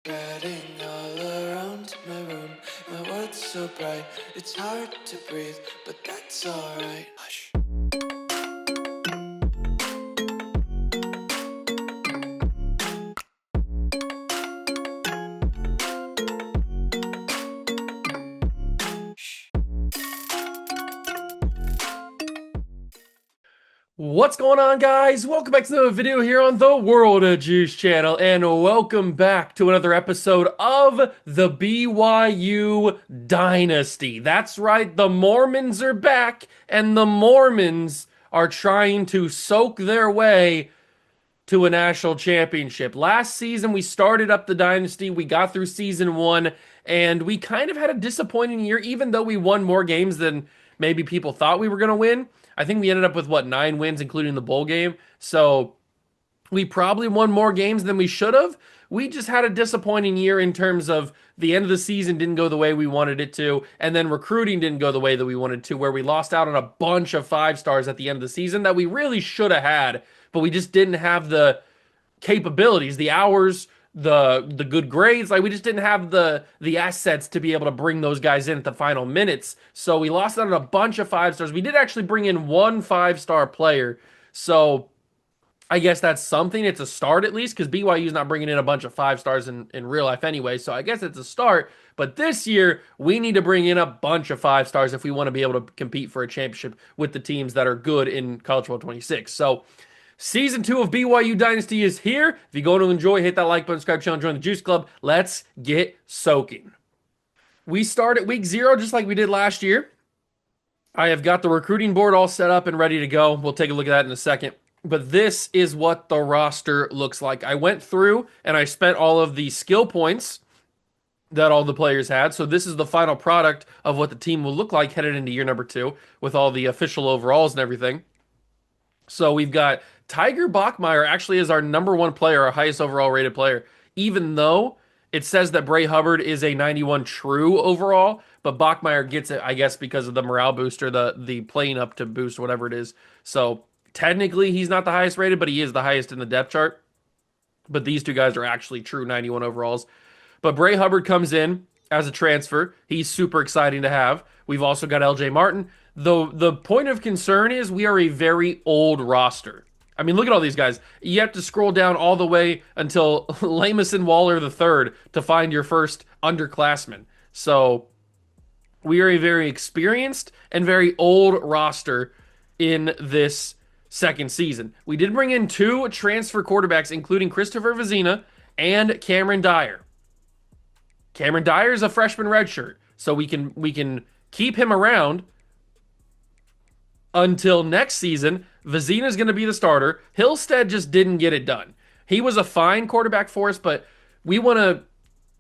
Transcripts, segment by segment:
Spreading all around my room, my world's so bright, it's hard to breathe, but that's alright. Hush. What's going on, guys? Welcome back to another video here on the World of Juice channel, and welcome back to another episode of the BYU Dynasty. That's right, the Mormons are back, and the Mormons are trying to soak their way to a national championship. Last season, we started up the Dynasty, we got through season one, and we kind of had a disappointing year, even though we won more games than maybe people thought we were going to win. I think we ended up with, 9 wins, including the bowl game. So we probably won more games than we should have. We just had a disappointing year in terms of the end of the season didn't go the way we wanted it to, and then recruiting didn't go the way that we wanted to, where we lost out on a bunch of 5 stars at the end of the season that we really should have had, but we just didn't have the capabilities, the hours, the good grades. Like we just didn't have the assets to be able to bring those guys in at the final minutes. So we lost out on a bunch of 5 stars. We did actually bring in one 5 star player. So I guess that's something. It's a start at least because BYU is not bringing in a bunch of 5 stars in real life anyway. So I guess it's a start. But this year, we need to bring in a bunch of 5 stars if we want to be able to compete for a championship with the teams that are good in College World 26. So Season 2 of BYU Dynasty is here. If you're going to enjoy, hit that like button, subscribe channel, join the Juice Club. Let's get soaking. We start at week 0 just like we did last year. I have got the recruiting board all set up and ready to go. We'll take a look at that in a second. But this is what the roster looks like. I went through and I spent all of the skill points that all the players had. So this is the final product of what the team will look like headed into year number 2 with all the official overalls and everything. So we've got Tiger Bachmeier actually is our number 1 player, our highest overall rated player, even though it says that Bray Hubbard is a 91 true overall, but Bachmeier gets it, I guess, because of the morale booster, the playing up to boost, whatever it is. So technically he's not the highest rated, but he is the highest in the depth chart. But these two guys are actually true 91 overalls. But Bray Hubbard comes in as a transfer. He's super exciting to have. We've also got LJ Martin. The point of concern is we are a very old roster. I mean, look at all these guys. You have to scroll down all the way until Lamison Waller III to find your first underclassman. So we are a very experienced and very old roster in this second season. We did bring in 2 transfer quarterbacks, including Christopher Vizina and Cameron Dyer. Cameron Dyer is a freshman redshirt, so we can keep him around until next season. Vizina is going to be the starter. Hillstead just didn't get it done. He was a fine quarterback for us, but we want to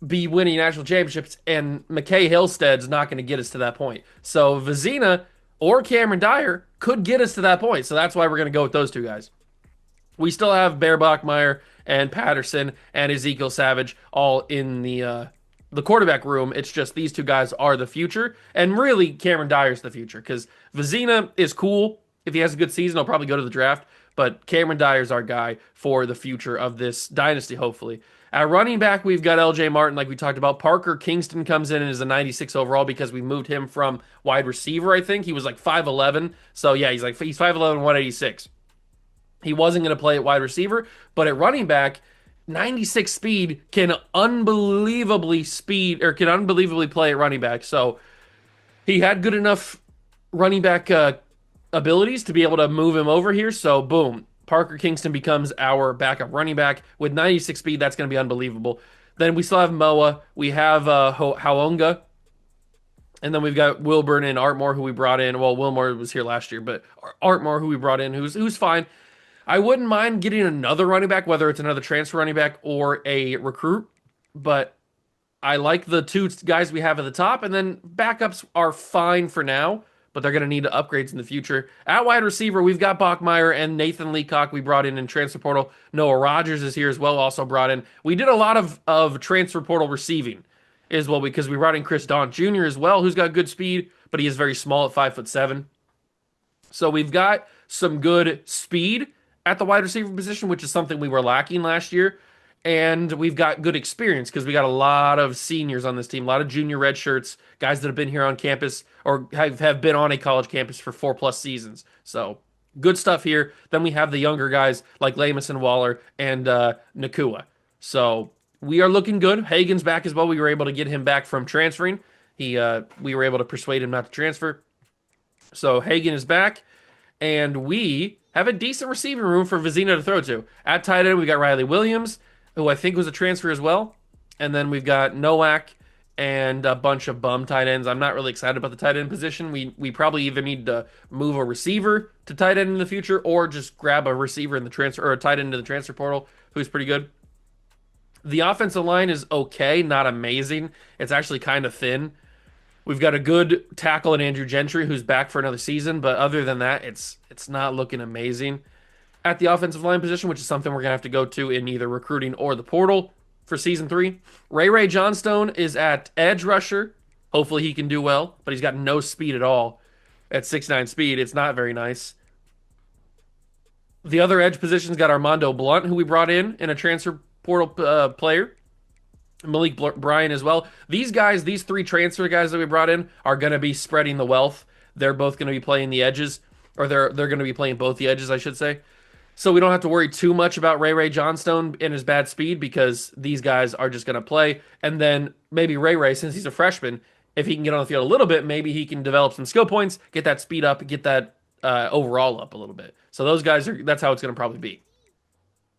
be winning national championships, and McKay Hillstead's not going to get us to that point. So Vizina or Cameron Dyer could get us to that point. So that's why we're going to go with those 2 guys. We still have Bear Bachmeier and Patterson and Ezekiel Savage all in the quarterback room. It's just these 2 guys are the future, and really Cameron Dyer's the future because Vizina is cool. If he has a good season, he'll probably go to the draft, but Cameron Dyer's our guy for the future of this dynasty, hopefully. At running back, we've got LJ Martin, like we talked about. Parker Kingston comes in and is a 96 overall because we moved him from wide receiver, I think. He was like 5'11". So yeah, he's 5'11", 186. He wasn't going to play at wide receiver, but at running back, 96 speed can unbelievably play at running back. So he had good enough running back abilities to be able to move him over here. So boom, Parker Kingston becomes our backup running back with 96 speed. That's going to be unbelievable. Then we still have Moa. We have Haonga. And then we've got Wilburn and Artmore, who we brought in. Well, Wilmore was here last year, but Artmore, who we brought in, who's fine. I wouldn't mind getting another running back, whether it's another transfer running back or a recruit, but I like the 2 guys we have at the top, and then backups are fine for now, but they're going to need upgrades in the future. At wide receiver, we've got Bachmeier and Nathan Leacock we brought in transfer portal. Noah Rogers is here as well, also brought in. We did a lot of transfer portal receiving as well because we brought in Chris Daunt Jr. as well, who's got good speed, but he is very small at 5'7". So we've got some good speed at the wide receiver position, which is something we were lacking last year. And we've got good experience because we got a lot of seniors on this team, a lot of junior red shirts, guys that have been here on campus or have been on a college campus for 4+ seasons. So good stuff here. Then we have the younger guys like Lamus and Waller and Nakua. So we are looking good. Hagen's back as well. We were able to get him back from transferring. We were able to persuade him not to transfer. So Hagen is back, and we have a decent receiving room for Vizina to throw to. At tight end, we got Riley Williams, who I think was a transfer as well. And then we've got Nowak and a bunch of bum tight ends. I'm not really excited about the tight end position. We probably either need to move a receiver to tight end in the future or just grab a receiver in the transfer or a tight end into the transfer portal who's pretty good. The offensive line is okay, not amazing. It's actually kind of thin. We've got a good tackle in Andrew Gentry who's back for another season, but other than that, it's not looking amazing. At the offensive line position, which is something we're gonna have to go to in either recruiting or the portal for season 3. Ray Johnstone is at edge rusher. Hopefully he can do well, but he's got no speed at all. At 6'9" speed, it's not very nice. The other edge position's got Armando Blunt, who we brought in a transfer portal player. Malik Bryan as well. These guys, these 3 transfer guys that we brought in, are going to be spreading the wealth. They're both going to be playing the edges, or they're going to be playing both the edges, I should say. So we don't have to worry too much about Ray Johnstone and his bad speed because these guys are just going to play. And then maybe Ray, since he's a freshman, if he can get on the field a little bit, maybe he can develop some skill points, get that speed up, get that overall up a little bit. So those guys that's how it's going to probably be.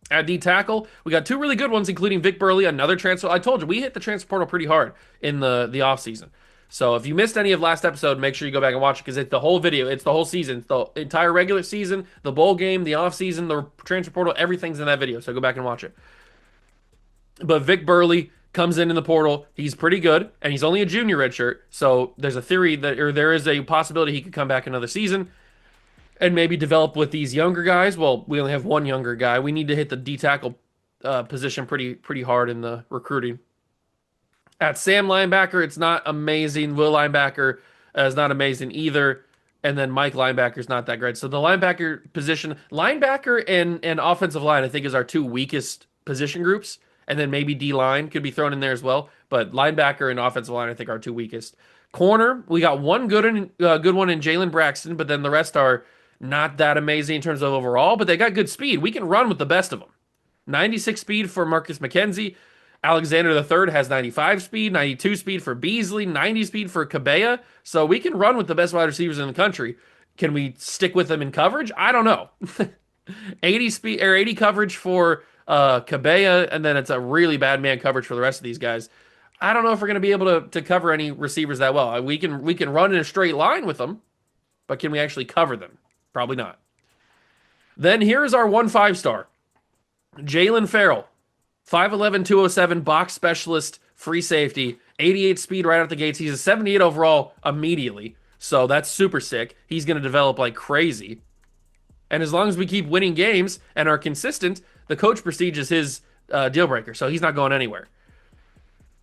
At D tackle, we got 2 really good ones, including Vic Burley, another transfer. I told you, we hit the transfer portal pretty hard in the offseason. So if you missed any of last episode, make sure you go back and watch it because it's the whole video. It's the whole season. It's the entire regular season, the bowl game, the offseason, the transfer portal, everything's in that video. So go back and watch it. But Vic Burley comes in the portal. He's pretty good, and he's only a junior redshirt. So there's a theory that, or there is a possibility he could come back another season and maybe develop with these younger guys. Well, we only have one younger guy. We need to hit the D tackle position pretty hard in the recruiting. At Sam linebacker, it's not amazing. Will linebacker is not amazing either. And then Mike linebacker is not that great. So the linebacker position, linebacker and offensive line, I think is our 2 weakest position groups. And then maybe D line could be thrown in there as well. But linebacker and offensive line, I think, are 2 weakest. Corner, we got one good one in Jalen Braxton, but then the rest are not that amazing in terms of overall, but they got good speed. We can run with the best of them. 96 speed for Marcus McKenzie. Alexander III has 95 speed, 92 speed for Beasley, 90 speed for Cabella. So we can run with the best wide receivers in the country. Can we stick with them in coverage? I don't know. 80 speed or 80 coverage for Cabella, and then it's a really bad man coverage for the rest of these guys. I don't know if we're going to be able to cover any receivers that well. We can run in a straight line with them, but can we actually cover them? Probably not. Then here's our 1 5-star. Jalen Farrell, 5'11", 207, box specialist, free safety, 88 speed right out the gates. He's a 78 overall immediately, so that's super sick. He's going to develop like crazy. And as long as we keep winning games and are consistent, the coach prestige is his deal breaker, so he's not going anywhere.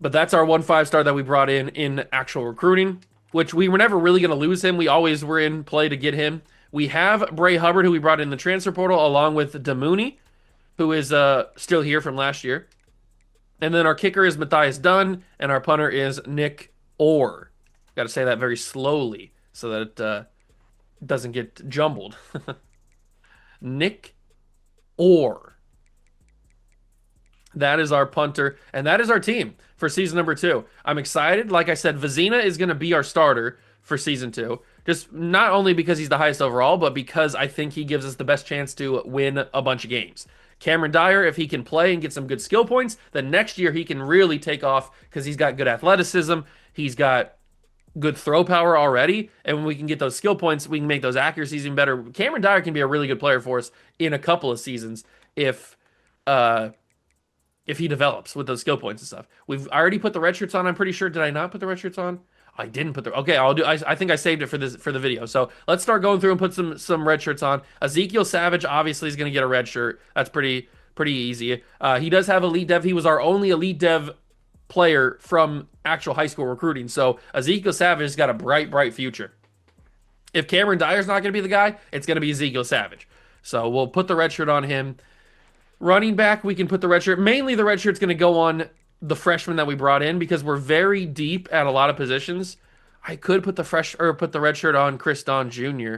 But that's our 1 5-star that we brought in actual recruiting, which we were never really going to lose him. We always were in play to get him. We have Bray Hubbard, who we brought in the transfer portal, along with Damouni, who is still here from last year. And then our kicker is Matthias Dunn, and our punter is Nick Orr. Got to say that very slowly so that it doesn't get jumbled. Nick Orr. That is our punter, and that is our team for season number 2. I'm excited. Like I said, Vizina is going to be our starter for season 2. Just not only because he's the highest overall, but because I think he gives us the best chance to win a bunch of games. Cameron Dyer, if he can play and get some good skill points, then next year he can really take off because he's got good athleticism. He's got good throw power already. And when we can get those skill points, we can make those accuracies even better. Cameron Dyer can be a really good player for us in a couple of seasons if he develops with those skill points and stuff. We've already put the red shirts on. I'm pretty sure. Did I not put the red shirts on? I didn't put the. Okay, I'll do. I think I saved it for the video. So let's start going through and put some red shirts on. Ezekiel Savage obviously is going to get a red shirt. That's pretty easy. He does have elite dev. He was our only elite dev player from actual high school recruiting. So Ezekiel Savage has got a bright future. If Cameron Dyer's not going to be the guy, it's going to be Ezekiel Savage. So we'll put the red shirt on him. Running back, we can put the red shirt. Mainly the red shirt's going to go on the freshmen that we brought in because we're very deep at a lot of positions. I could put put the red shirt on Chris Don Jr.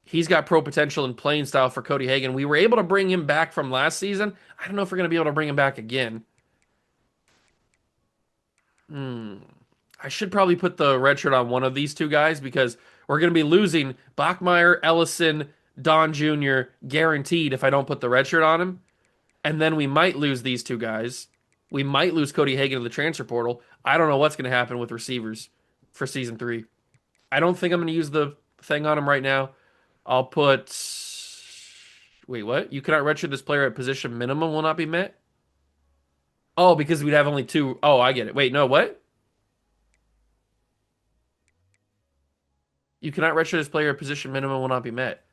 He's got pro potential and playing style for Cody Hagan. We were able to bring him back from last season. I don't know if we're going to be able to bring him back again. I should probably put the red shirt on one of these two guys because we're going to be losing Bachmeyer, Ellison, Don Jr. guaranteed if I don't put the red shirt on him. And then we might lose these two guys. We might lose Cody Hagan to the transfer portal. I don't know what's going to happen with receivers for season 3. I don't think I'm going to use the thing on him right now. I'll put. Wait, what? You cannot redshirt this player at position minimum will not be met? Oh, because we'd have only 2. Oh, I get it. Wait, no, what? You cannot redshirt this player at position minimum will not be met.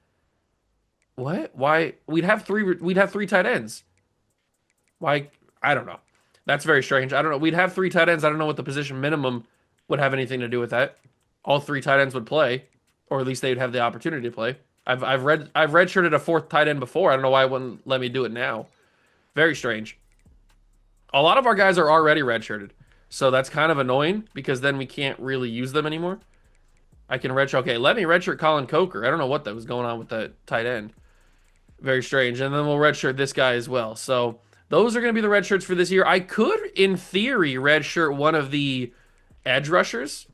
What? Why? We'd have 3 tight ends. Why? I don't know. That's very strange. I don't know. We'd have 3 tight ends. I don't know what the position minimum would have anything to do with that. All 3 tight ends would play, or at least they'd have the opportunity to play. I've redshirted a 4th tight end before. I don't know why it wouldn't let me do it now. Very strange. A lot of our guys are already redshirted, so that's kind of annoying because then we can't really use them anymore. I can redshirt. Okay, let me redshirt Colin Coker. I don't know what that was going on with that tight end. Very strange. And then we'll redshirt this guy as well. So those are going to be the red shirts for this year. I could, in theory, redshirt one of the edge rushers.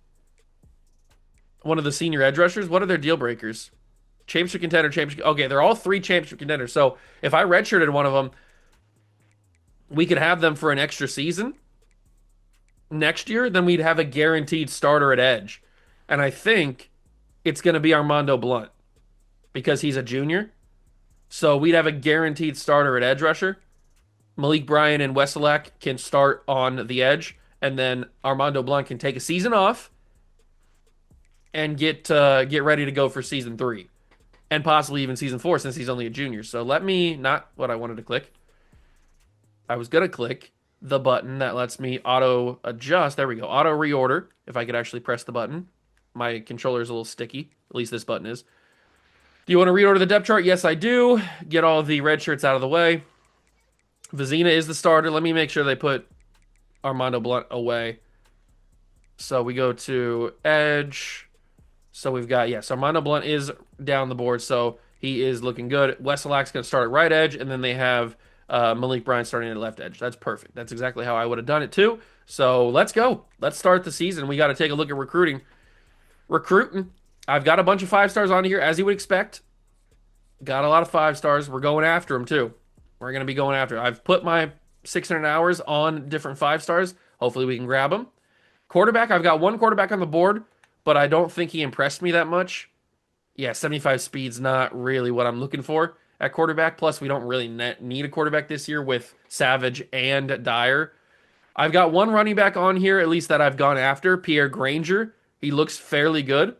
One of the senior edge rushers. What are their deal breakers? Championship contender, championship. Okay, they're all 3 championship contenders. So if I redshirted one of them, we could have them for an extra season next year. Then we'd have a guaranteed starter at edge. And I think it's going to be Armando Blunt because he's a junior. So we'd have a guaranteed starter at edge rusher. Malik Bryan and Wesolak can start on the edge, and then Armando Blunt can take a season off and get ready to go for season 3, and possibly even season 4 since he's only a junior. So let me not what I wanted to click. I was gonna click the button that lets me auto adjust. There we go. Auto reorder. If I could actually press the button, my controller is a little sticky. At least this button is. Do you want to reorder the depth chart? Yes, I do. Get all the red shirts out of the way. Vizina is the starter. Let me make sure they put Armando Blunt away. So we go to edge. So we've got, yes, Armando Blunt is down the board. So he is looking good. Wesolak's going to start at right edge. And then they have Malik Bryan starting at left edge. That's perfect. That's exactly how I would have done it too. So let's go. Let's start the season. We got to take a look at recruiting. I've got a bunch of 5 stars on here, as you would expect. Got a lot of 5 stars. We're going after them, too. We're going to be going after. I've put my 600 hours on different 5 stars. Hopefully we can grab them. Quarterback, I've got 1 quarterback on the board, but I don't think he impressed me that much. Yeah, 75 speed's not really what I'm looking for at quarterback. Plus, we don't really need a quarterback this year with Savage and Dyer. I've got 1 running back on here, at least that I've gone after, Pierre Granger. He looks fairly good.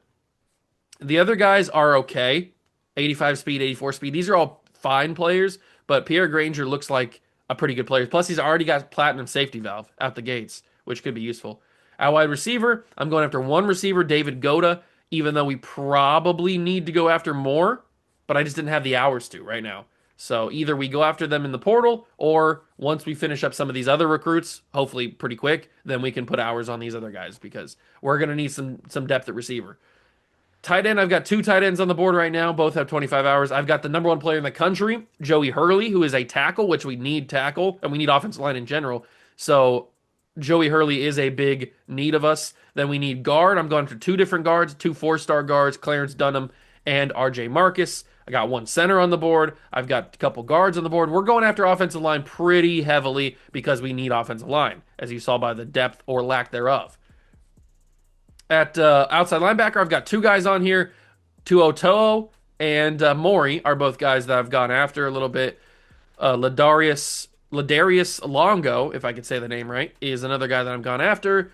The other guys are okay. 85 speed, 84 speed. These are all fine players, but Pierre Granger looks like a pretty good player. Plus, he's already got platinum safety valve out the gates, which could be useful. At wide receiver, I'm going after 1 receiver, David Goda, even though we probably need to go after more, but I just didn't have the hours to right now. So either we go after them in the portal, or once we finish up some of these other recruits, hopefully pretty quick, then we can put hours on these other guys because we're going to need some depth at receiver. Tight end, I've got 2 tight ends on the board right now. Both have 25 hours. I've got the number 1 player in the country, Joey Hurley, who is a tackle, which we need tackle, and we need offensive line in general. So Joey Hurley is a big need of us. Then we need guard. I'm going for 2 different guards, 2 4-star guards, Clarence Dunham and RJ Marcus. I got 1 center on the board. I've got a couple guards on the board. We're going after offensive line pretty heavily because we need offensive line, as you saw by the depth or lack thereof. At outside linebacker, I've got 2 guys on here. Tuoto'o and Maury are both guys that I've gone after a little bit. Ladarius Longo, if I could say the name right, is another guy that I've gone after.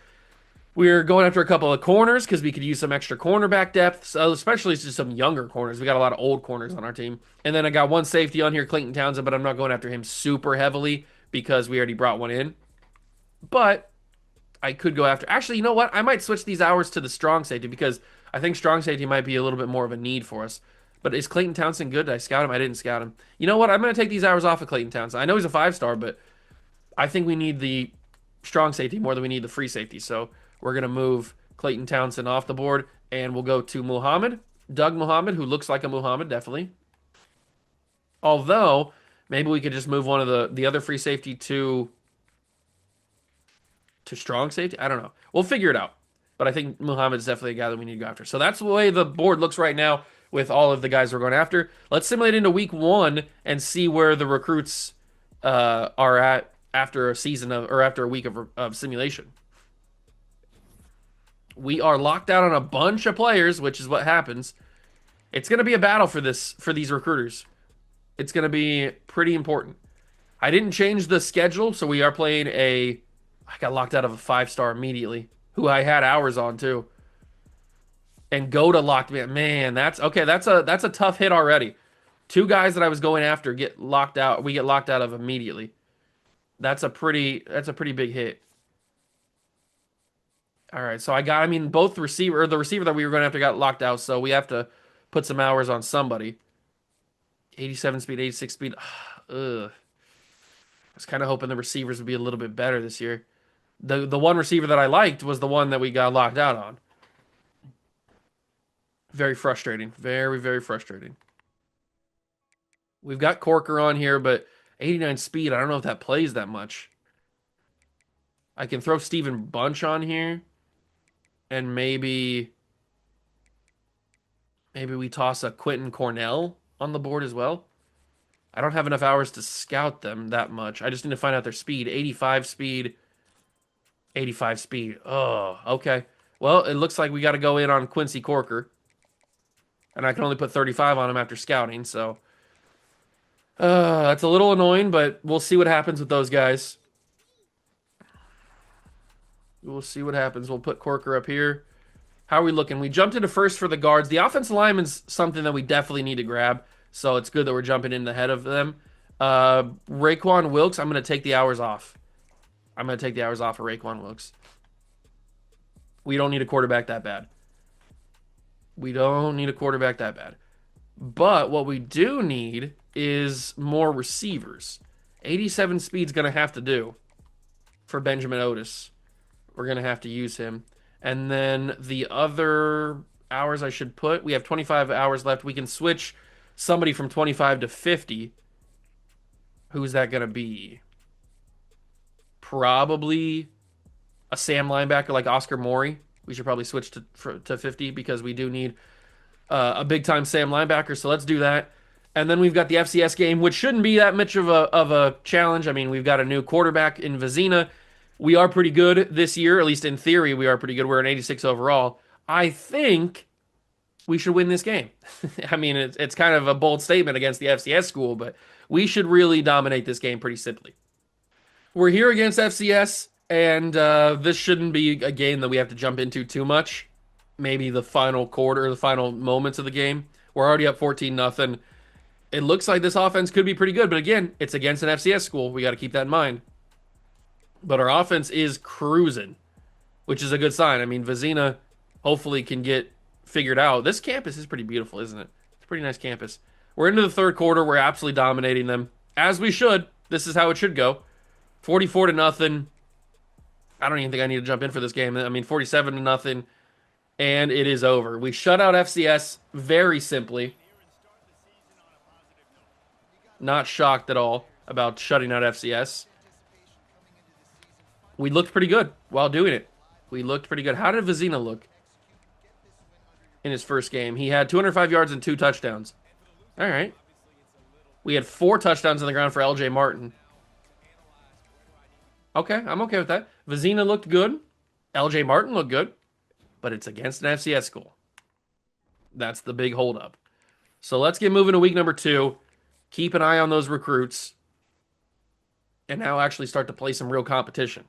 We're going after a couple of corners because we could use some extra cornerback depth, so especially just some younger corners. We got a lot of old corners on our team. And then I got 1 safety on here, Clayton Townsend, but I'm not going after him super heavily because we already brought 1 in. But I could go after... Actually, you know what? I might switch these hours to the strong safety because I think strong safety might be a little bit more of a need for us. But is Clayton Townsend good? Did I scout him? I didn't scout him. You know what? I'm going to take these hours off of Clayton Townsend. I know he's a 5-star, but I think we need the strong safety more than we need the free safety. So we're going to move Clayton Townsend off the board, and we'll go to Muhammad. Doug Muhammad, who looks like a Muhammad, definitely. Although, maybe we could just move one of the other free safety to strong safety. I don't know. We'll figure it out. But I think Muhammad's definitely a guy that we need to go after. So that's the way the board looks right now with all of the guys we're going after. Let's simulate into week 1 and see where the recruits are at after a season of, or after a week of simulation. We are locked out on a bunch of players, which is what happens. It's going to be a battle for these recruiters. It's going to be pretty important. I didn't change the schedule, so we are playing I got locked out of a 5-star immediately, who I had hours on too. And go to locked me. Man, that's okay. That's a tough hit already. 2 guys that I was going after get locked out. We get locked out of immediately. That's a pretty big hit. All right, so I mean, both the receiver that we were going after got locked out, so we have to put some hours on somebody. 87 speed, 86 speed. Ugh. I was kind of hoping the receivers would be a little bit better this year. The one receiver that I liked was the one that we got locked out on. Very frustrating. Very, very frustrating. We've got Corker on here, but 89 speed, I don't know if that plays that much. I can throw Stephen Bunch on here. And maybe we toss a Quentin Cornell on the board as well. I don't have enough hours to scout them that much. I just need to find out their speed. 85 speed. 85 speed. Oh, okay. Well, it looks like we got to go in on Quincy Corker. And I can only put 35 on him after scouting, so that's a little annoying, but we'll see what happens with those guys. We'll see what happens. We'll put Corker up here. How are we looking? We jumped into first for the guards. The offensive lineman's something that we definitely need to grab, so it's good that we're jumping in ahead of them. Raekwon Wilkes, I'm going to take the hours off. I'm going to take the hours off of Raekwon Wilkes. We don't need a quarterback that bad. We don't need a quarterback that bad. But what we do need is more receivers. 87 speed's going to have to do for Benjamin Otis. We're going to have to use him. And then the other hours I should put, we have 25 hours left. We can switch somebody from 25 to 50. Who's that going to be? Probably a Sam linebacker like Oscar Maury. We should probably switch to 50 because we do need a big-time Sam linebacker. So let's do that. And then we've got the FCS game, which shouldn't be that much of a challenge. I mean, we've got a new quarterback in Vizina. We are pretty good this year, at least in theory, we are pretty good. We're an 86 overall. I think we should win this game. I mean, it's kind of a bold statement against the FCS school, but we should really dominate this game pretty simply. We're here against FCS, and this shouldn't be a game that we have to jump into too much. Maybe the final quarter, the final moments of the game. We're already up 14-0. It looks like this offense could be pretty good, but again, it's against an FCS school. We got to keep that in mind. But our offense is cruising, which is a good sign. I mean, Vizina hopefully can get figured out. This campus is pretty beautiful, isn't it? It's a pretty nice campus. We're into the third quarter. We're absolutely dominating them, as we should. This is how it should go. 44-0. I don't even think I need to jump in for this game. I mean, 47-0, and it is over. We shut out FCS very simply. Not shocked at all about shutting out FCS. We looked pretty good while doing it. We looked pretty good. How did Vizina look in his first game? He had 205 yards and 2 touchdowns. All right. We had 4 touchdowns on the ground for LJ Martin. Okay, I'm okay with that. Vizina looked good. LJ Martin looked good. But it's against an FCS school. That's the big holdup. So let's get moving to week number 2. Keep an eye on those recruits. And now actually start to play some real competition.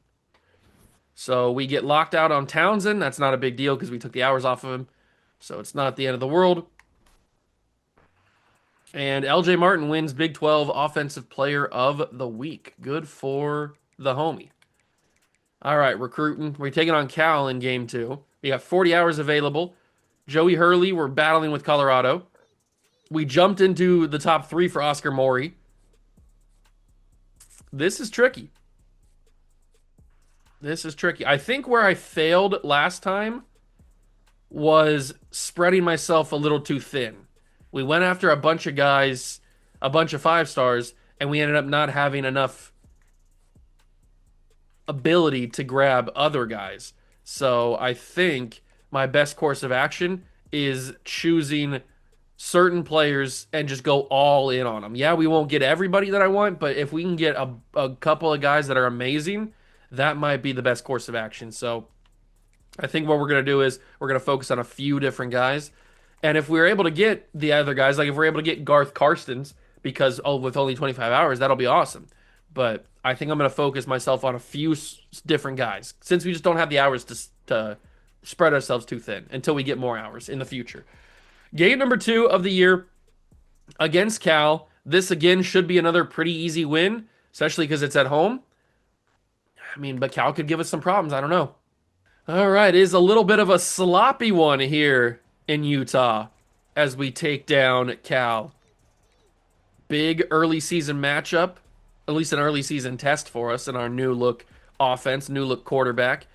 So we get locked out on Townsend. That's not a big deal because we took the hours off of him. So it's not the end of the world. And LJ Martin wins Big 12 Offensive Player of the Week. Good for the homie. All right, recruiting. We're taking on Cal in game 2. We got 40 hours available. Joey Hurley, we're battling with Colorado. We jumped into the top three for Oscar Mori. This is tricky. This is tricky. I think where I failed last time was spreading myself a little too thin. We went after a bunch of guys, a bunch of five stars, and we ended up not having enough ability to grab other guys. So I think my best course of action is choosing certain players and just go all in on them. Yeah, we won't get everybody that I want, but if we can get a couple of guys that are amazing, that might be the best course of action. So I think what we're going to do is we're going to focus on a few different guys. And if we're able to get the other guys, like if we're able to get Garth Karstens, because with only 25 hours, that'll be awesome. But I think I'm going to focus myself on a few different guys since we just don't have the hours to spread ourselves too thin until we get more hours in the future. Game number 2 of the year against Cal. This again should be another pretty easy win, especially because it's at home. I mean, but Cal could give us some problems. I don't know. All right, it is a little bit of a sloppy one here in Utah as we take down Cal. Big early season matchup, at least an early season test for us in our new look offense, new look quarterback.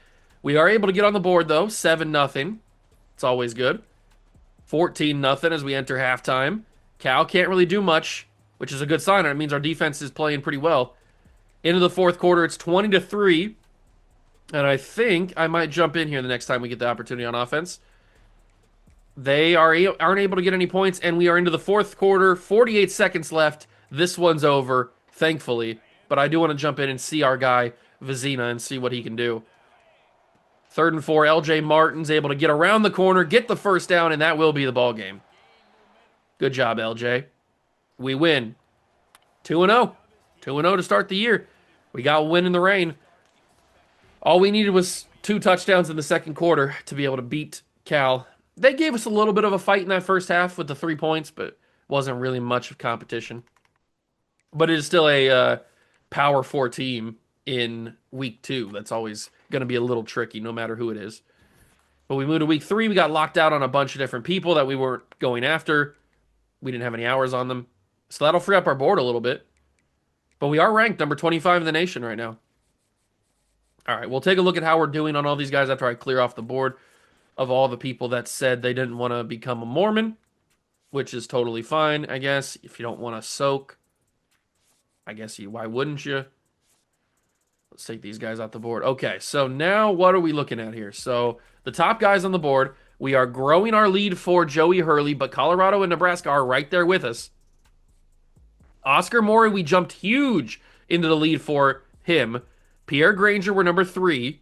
We are able to get on the board though, 7-0. It's always good. 14-0 as we enter halftime. Cal can't really do much, which is a good sign. It means our defense is playing pretty well. Into the fourth quarter, it's 20-3. And I think I might jump in here the next time we get the opportunity on offense. They aren't able to get any points, and we are into the fourth quarter. 48 seconds left. This one's over, thankfully. But I do want to jump in and see our guy, Vizina, and see what he can do. 3rd and 4, LJ Martin's able to get around the corner, get the first down, and that will be the ball game. Good job, LJ. We win. 2-0. 2-0 to start the year. We got a win in the rain. All we needed was 2 touchdowns in the second quarter to be able to beat Cal. They gave us a little bit of a fight in that first half with the 3 points, but wasn't really much of competition. But it is still a Power 4 team in week 2. That's always going to be a little tricky, no matter who it is. But we moved to week 3. We got locked out on a bunch of different people that we weren't going after. We didn't have any hours on them. So that'll free up our board a little bit. But we are ranked number 25 in the nation right now. All right, we'll take a look at how we're doing on all these guys after I clear off the board of all the people that said they didn't want to become a Mormon, which is totally fine, I guess. If you don't want to soak, I guess why wouldn't you? Let's take these guys off the board. Okay, so now what are we looking at here? So the top guys on the board, we are growing our lead for Joey Hurley, but Colorado and Nebraska are right there with us. Oscar Mori, we jumped huge into the lead for him. Pierre Granger, we're number 3,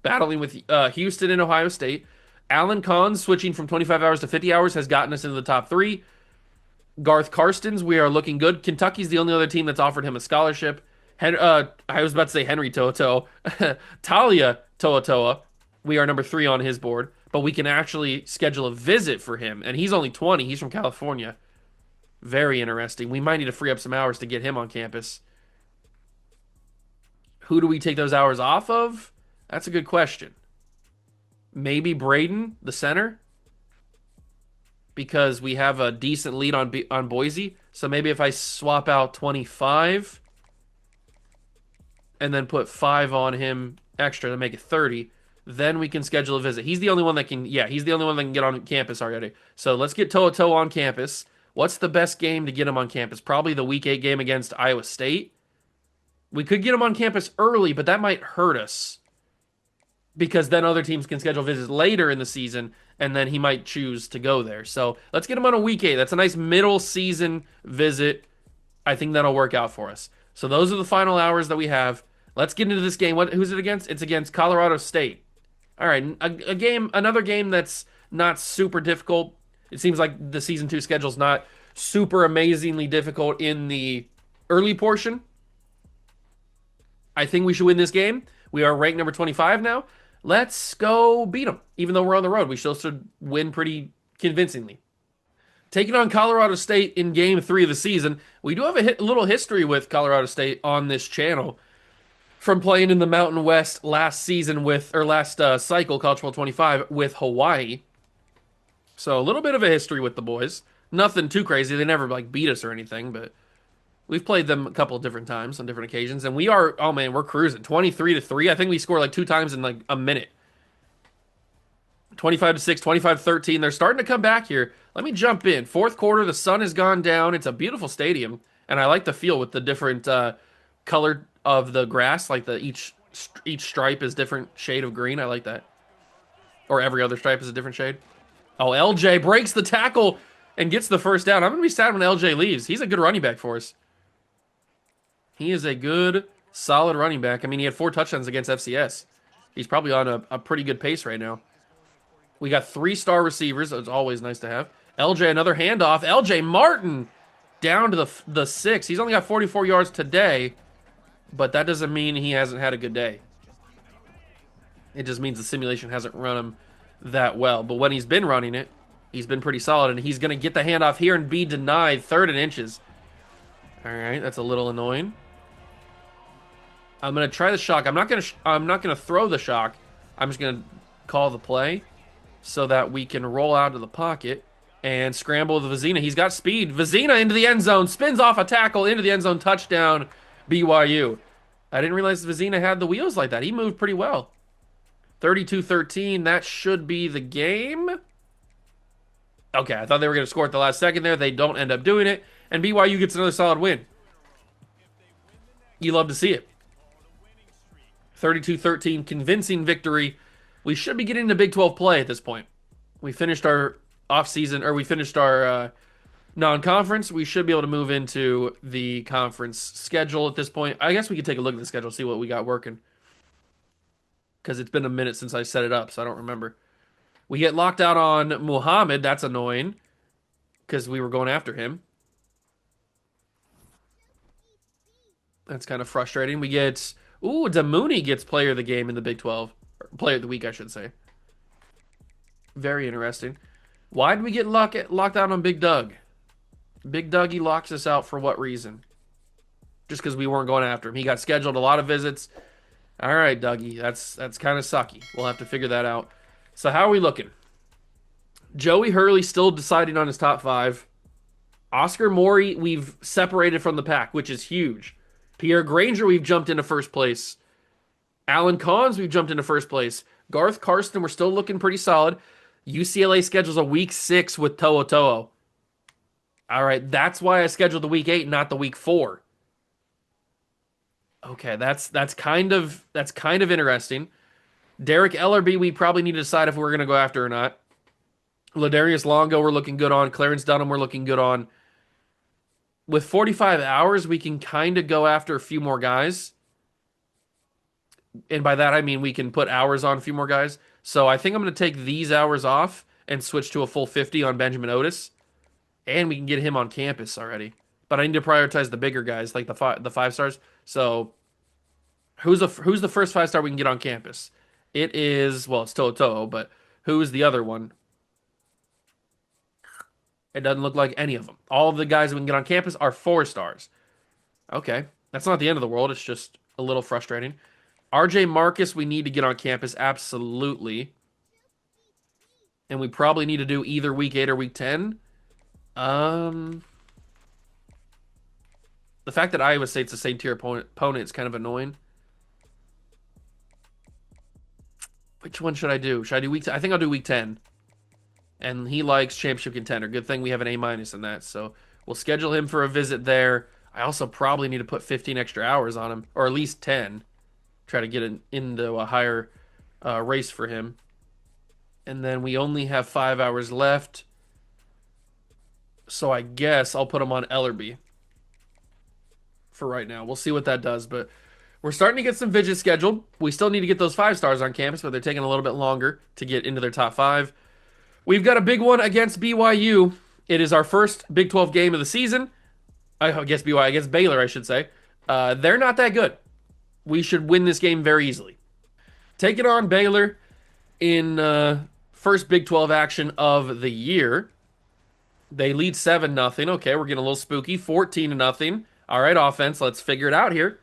battling with Houston and Ohio State. Alan Kahn, switching from 25 hours to 50 hours, has gotten us into the top 3. Garth Karstens, we are looking good. Kentucky's the only other team that's offered him a scholarship. I was about to say Henry To'oto'o. Talia To'oto'o, we are number 3 on his board, but we can actually schedule a visit for him, and he's only 20. He's from California. Very interesting. We might need to free up some hours to get him on campus. Who do we take those hours off of? That's a good question. Maybe Braden, the center, because we have a decent lead on Boise. So maybe if I swap out 25 and then put 5 on him extra to make it 30, then we can schedule a visit. He's the only one that can, he's the only one that can get on campus already. So let's get To'oto'o on campus. What's the best game to get him on campus? Probably the week 8 game against Iowa State. We could get him on campus early, but that might hurt us because then other teams can schedule visits later in the season, and then he might choose to go there. So let's get him on a week 8. That's a nice middle season visit. I think that'll work out for us. So those are the final hours that we have. Let's get into this game. Who's it against? It's against Colorado State. All right, another game that's not super difficult. It seems like the season 2 schedule's not super amazingly difficult in the early portion. I think we should win this game. We are ranked number 25 now. Let's go beat them. Even though we're on the road, we still should win pretty convincingly. Taking on Colorado State in game 3 of the season. We do have a little history with Colorado State on this channel from playing in the Mountain West last season last cycle, College Football 25, with Hawaii. So a little bit of a history with the boys. Nothing too crazy. They never like beat us or anything, but we've played them a couple of different times on different occasions, and we are. Oh man, we're cruising. 23-3. I think we scored like 2 times in like a minute. 25-6, 25-13. They're starting to come back here. Let me jump in. Fourth quarter, the sun has gone down. It's a beautiful stadium, and I like the feel with the different color of the grass. Like the each stripe is different shade of green. I like that. Or every other stripe is a different shade. Oh, LJ breaks the tackle and gets the first down. I'm gonna be sad when LJ leaves. He's a good running back for us. He is a good, solid running back. I mean, he had 4 touchdowns against FCS. He's probably on a pretty good pace right now. We got 3-star receivers. It's always nice to have. LJ, another handoff. LJ Martin down to the 6. He's only got 44 yards today, but that doesn't mean he hasn't had a good day. It just means the simulation hasn't run him that well. But when he's been running it, he's been pretty solid, and he's going to get the handoff here and be denied. 3rd and inches. All right, that's a little annoying. I'm going to try the shock. I'm not going to throw the shock. I'm just going to call the play so that we can roll out of the pocket and scramble with Vizina. He's got speed. Vizina into the end zone, spins off a tackle into the end zone, touchdown, BYU. I didn't realize Vizina had the wheels like that. He moved pretty well. 32-13, that should be the game. Okay, I thought they were going to score at the last second there. They don't end up doing it, and BYU gets another solid win. You love to see it. 32-13, convincing victory. We should be getting into Big 12 play at this point. We finished our off-season, or we finished our non-conference. We should be able to move into the conference schedule at this point. I guess we could take a look at the schedule, see what we got working. Because it's been a minute since I set it up, so I don't remember. We get locked out on Muhammad. That's annoying, because we were going after him. That's kind of frustrating. We get... Ooh, Damouni gets player of the game in the Big 12. Or player of the week, I should say. Very interesting. Why did we get locked out on Big Doug? Big Dougie locks us out for what reason? Just because we weren't going after him. He got scheduled a lot of visits. All right, Dougie. That's kind of sucky. We'll have to figure that out. So how are we looking? Joey Hurley still deciding on his top 5. Oscar Morey, we've separated from the pack, which is huge. Pierre Granger, we've jumped into first place. Alan Collins, we've jumped into first place. Garth Karsten, we're still looking pretty solid. UCLA schedules a week 6 with To'o To'o. All right, that's why I scheduled the week 8, not the week 4. Okay, that's kind of interesting. Derek Ellerby, we probably need to decide if we're going to go after or not. Ladarius Longo, we're looking good on. Clarence Dunham, we're looking good on. With 45 hours, we can kind of go after a few more guys. And by that, I mean we can put hours on a few more guys. So I think I'm going to take these hours off and switch to a full 50 on Benjamin Otis. And we can get him on campus already. But I need to prioritize the bigger guys, like the 5-stars. So who's the first 5-star we can get on campus? It is, well, it's To'o, but who's the other one? It doesn't look like any of them. All of the guys we can get on campus are 4-stars. Okay, that's not the end of the world. It's just a little frustrating. RJ Marcus, we need to get on campus, absolutely. And we probably need to do either week 8 or week 10. The fact that Iowa State's the same tier opponent is kind of annoying. Which one should I do? Should I do week 10? I think I'll do week 10. And he likes championship contender. Good thing we have an A- in that. So we'll schedule him for a visit there. I also probably need to put 15 extra hours on him, or at least 10. Try to get into a higher race for him. And then we only have 5 hours left. So I guess I'll put him on Ellerby for right now. We'll see what that does. But we're starting to get some visits scheduled. We still need to get those 5-stars on campus, but they're taking a little bit longer to get into their top 5. We've got a big one against BYU. It is our first Big 12 game of the season. I guess BYU, against Baylor, I should say. They're not that good. We should win this game very easily. Taking on Baylor in first Big 12 action of the year. They lead 7-0. Okay, we're getting a little spooky. 14-0. All right, offense, let's figure it out here.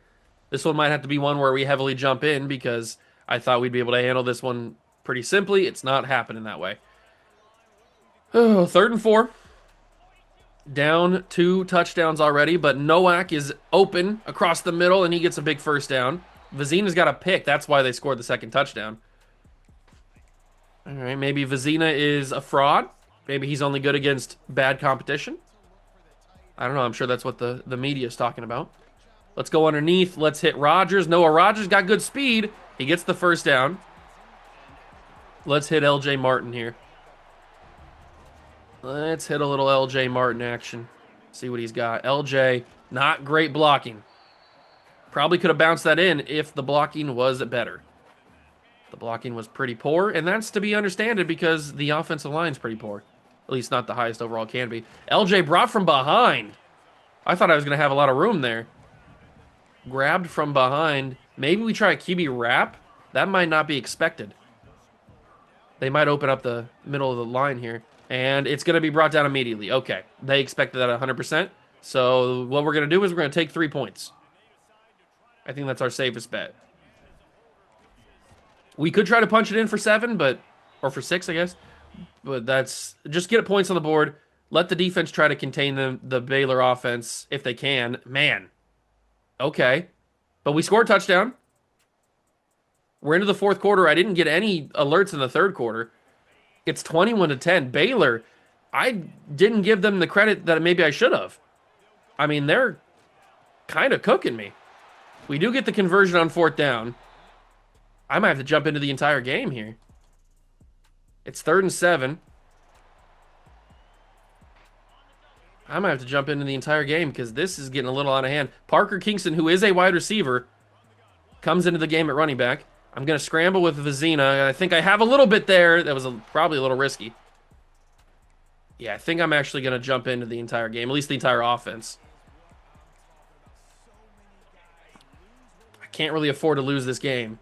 This one might have to be one where we heavily jump in because I thought we'd be able to handle this one pretty simply. It's not happening that way. Oh, 3rd and 4. Down 2 touchdowns already, but Nowak is open across the middle, and he gets a big first down. Vizina's got a pick. That's why they scored the second touchdown. All right, maybe Vizina is a fraud. Maybe he's only good against bad competition. I don't know. I'm sure that's what the media is talking about. Let's go underneath. Let's hit Rodgers. Noah Rodgers got good speed. He gets the first down. Let's hit LJ Martin here. Let's hit a little LJ Martin action. See what he's got. LJ, not great blocking. Probably could have bounced that in if the blocking was better. The blocking was pretty poor, and that's to be understood because the offensive line's pretty poor. At least not the highest overall can be. LJ brought from behind. I thought I was going to have a lot of room there. Grabbed from behind. Maybe we try a QB wrap. That might not be expected. They might open up the middle of the line here. And it's going to be brought down immediately. Okay. They expected that 100%. So what we're going to do is we're going to take 3 points. I think that's our safest bet. We could try to punch it in for 7, or for 6, I guess. But that's just get points on the board. Let the defense try to contain the Baylor offense if they can. Man. Okay. But we scored a touchdown. We're into the fourth quarter. I didn't get any alerts in the third quarter. It's 21-10. Baylor, I didn't give them the credit that maybe I should have. I mean, they're kind of cooking me. We do get the conversion on 4th down. I might have to jump into the entire game here. It's 3rd and 7. I might have to jump into the entire game because this is getting a little out of hand. Parker Kingston, who is a wide receiver, comes into the game at running back. I'm going to scramble with Vizina. I think I have a little bit there. That was probably a little risky. Yeah, I think I'm actually going to jump into the entire game, at least the entire offense. I can't really afford to lose this game.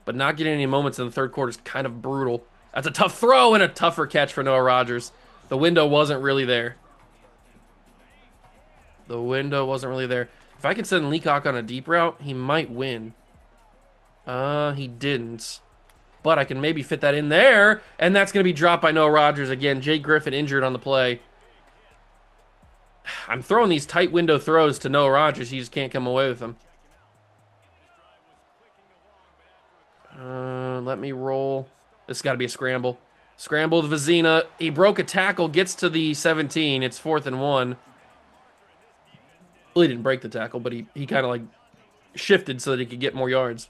But not getting any moments in the third quarter is kind of brutal. That's a tough throw and a tougher catch for Noah Rodgers. The window wasn't really there. The window wasn't really there. If I can send Leacock on a deep route, he might win. He didn't. But I can maybe fit that in there, and that's going to be dropped by Noah Rodgers again. Jake Griffin injured on the play. I'm throwing these tight window throws to Noah Rodgers. He just can't come away with them. Let me roll. This has got to be a scramble. Scramble to Vizina. He broke a tackle, gets to the 17. It's 4th and 1. Well, he didn't break the tackle, but he kind of like shifted so that he could get more yards.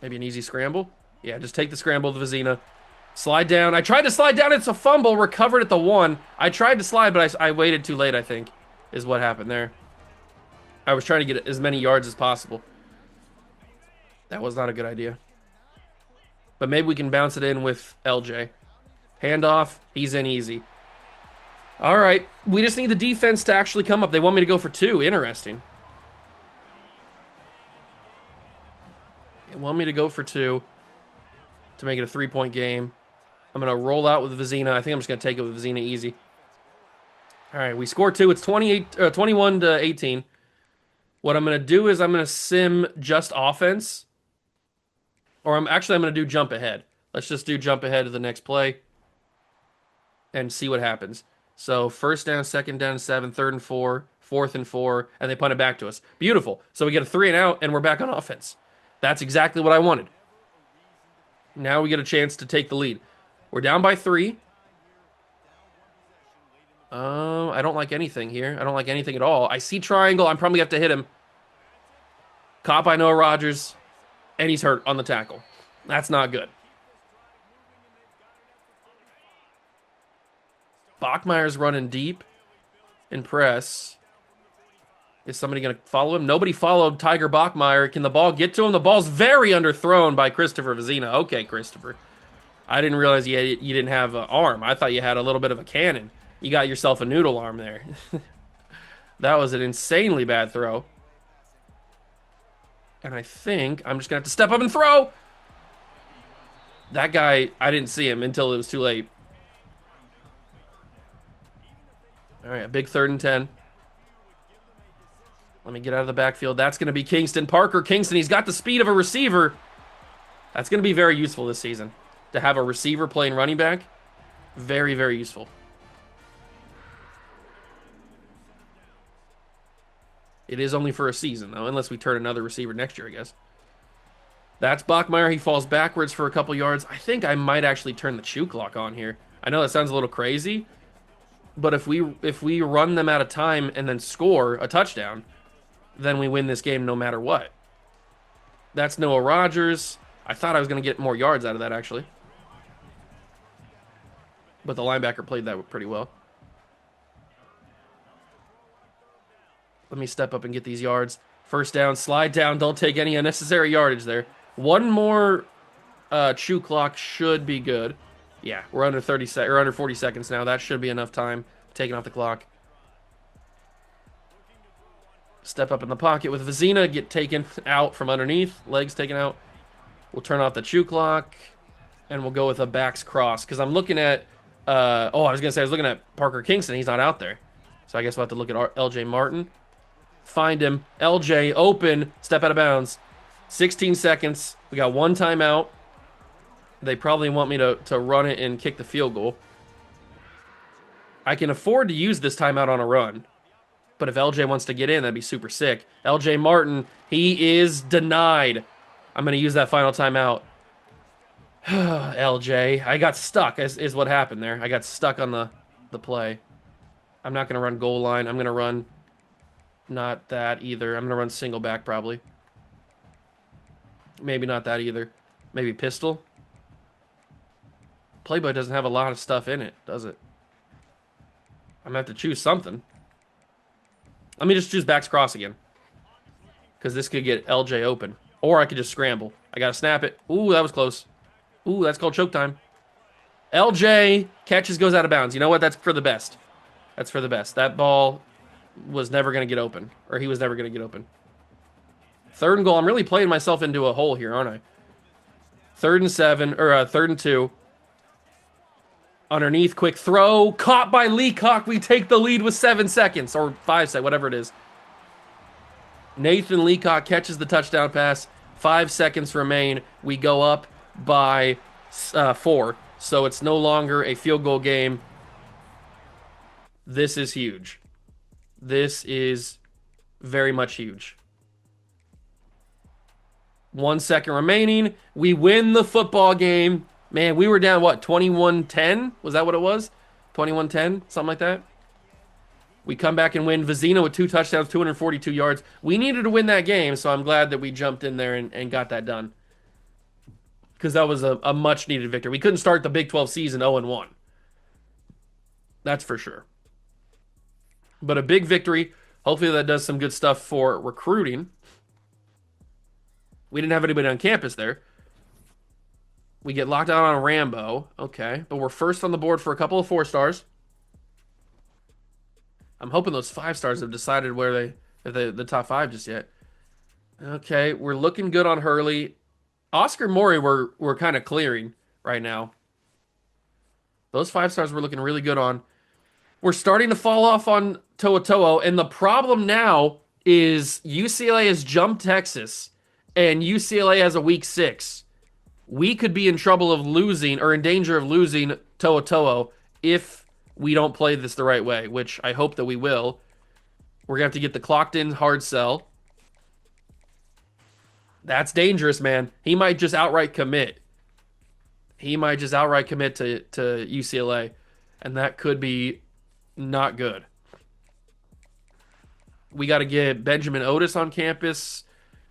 Maybe an easy scramble? Yeah, just take the scramble to Vizina. Slide down. I tried to slide down. It's a fumble. Recovered at the 1. I tried to slide, but I waited too late, I think, is what happened there. I was trying to get as many yards as possible. That was not a good idea. But maybe we can bounce it in with LJ. Handoff. He's in easy. All right. We just need the defense to actually come up. They want me to go for 2. Interesting. They want me to go for 2 to make it a 3-point game. I'm going to roll out with Vizina. I think I'm just going to take it with Vizina easy. All right. We score 2. It's 21-18. What I'm going to do is I'm going to sim just offense. Or I'm going to do jump ahead. Let's just do jump ahead to the next play and see what happens. So 1st down, 2nd down, 7, 3rd and 4, 4th and 4, and they punt it back to us. Beautiful. So we get a 3 and out, and we're back on offense. That's exactly what I wanted. Now we get a chance to take the lead. We're down by 3. I don't like anything here. I don't like anything at all. I see triangle. I'm probably going to have to hit him. Caught by Noah Rodgers. And he's hurt on the tackle. That's not good. Bachmeier's running deep in press. Is somebody going to follow him? Nobody followed Tiger Bachmeier. Can the ball get to him? The ball's very underthrown by Christopher Vizina. Okay, Christopher. I didn't realize you didn't have an arm. I thought you had a little bit of a cannon. You got yourself a noodle arm there. That was an insanely bad throw. And I think I'm just going to have to step up and throw. That guy, I didn't see him until it was too late. All right, a big 3rd and 10. Let me get out of the backfield. That's going to be Kingston. Parker Kingston, he's got the speed of a receiver. That's going to be very useful this season, to have a receiver playing running back. Very, very useful. It is only for a season, though, unless we turn another receiver next year, I guess. That's Bachmeyer. He falls backwards for a couple yards. I think I might actually turn the chew clock on here. I know that sounds a little crazy, but if we run them out of time and then score a touchdown, then we win this game no matter what. That's Noah Rogers. I thought I was going to get more yards out of that, actually. But the linebacker played that pretty well. Let me step up and get these yards. First down, slide down. Don't take any unnecessary yardage there. One more chew clock should be good. Yeah, we're under 30 or under 40 seconds now. That should be enough time taking off the clock. Step up in the pocket with Vizina, get taken out from underneath, legs taken out. We'll turn off the chew clock, and we'll go with a backs cross. Because I'm looking at, I was going to say I was looking at Parker Kingston. He's not out there. So I guess we'll have to look at LJ Martin. Find him. LJ, open, step out of bounds. 16 seconds. We got one timeout. They probably want me to run it and kick the field goal. I can afford to use this timeout on a run. But if LJ wants to get in, that'd be super sick. LJ Martin, he is denied. I'm going to use that final timeout. LJ, I got stuck is what happened there. I got stuck on the play. I'm not going to run goal line. I'm going to run not that either. I'm going to run single back probably. Maybe not that either. Maybe pistol. Playboy doesn't have a lot of stuff in it, does it? I'm going to have to choose something. Let me just choose backs cross again. Because this could get LJ open. Or I could just scramble. I got to snap it. Ooh, that was close. Ooh, that's called choke time. LJ catches, goes out of bounds. You know what? That's for the best. That's for the best. That ball was never going to get open. Or he was never going to get open. Third and goal. I'm really playing myself into a hole here, aren't I? 3rd and 7. Or 3rd and 2. Underneath, quick throw. Caught by Leacock. We take the lead with 7 seconds. Or 5 seconds, whatever it is. Nathan Leacock catches the touchdown pass. 5 seconds remain. We go up by 4. So it's no longer a field goal game. This is huge. This is very much huge. 1 second remaining. We win the football game. Man, we were down, what, 21-10? Was that what it was? 21-10? Something like that? We come back and win. Vizina with 2 touchdowns, 242 yards. We needed to win that game, so I'm glad that we jumped in there and got that done. Because that was a much-needed victory. We couldn't start the Big 12 season 0-1. That's for sure. But a big victory. Hopefully that does some good stuff for recruiting. We didn't have anybody on campus there. We get locked out on Rambo. Okay. But we're first on the board for a couple of 4 stars. I'm hoping those 5 stars have decided where the top 5 just yet. Okay. We're looking good on Hurley. Oscar Maury we're kind of clearing right now. Those 5 stars we're looking really good on. We're starting to fall off on To'o, and the problem now is UCLA has jumped Texas, and UCLA has a week 6. We could be in trouble of losing, or in danger of losing To'o if we don't play this the right way, which I hope that we will. We're going to have to get the clocked in hard sell. That's dangerous, man. He might just outright commit. He might just outright commit to UCLA, and that could be not good. We got to get Benjamin Otis on campus,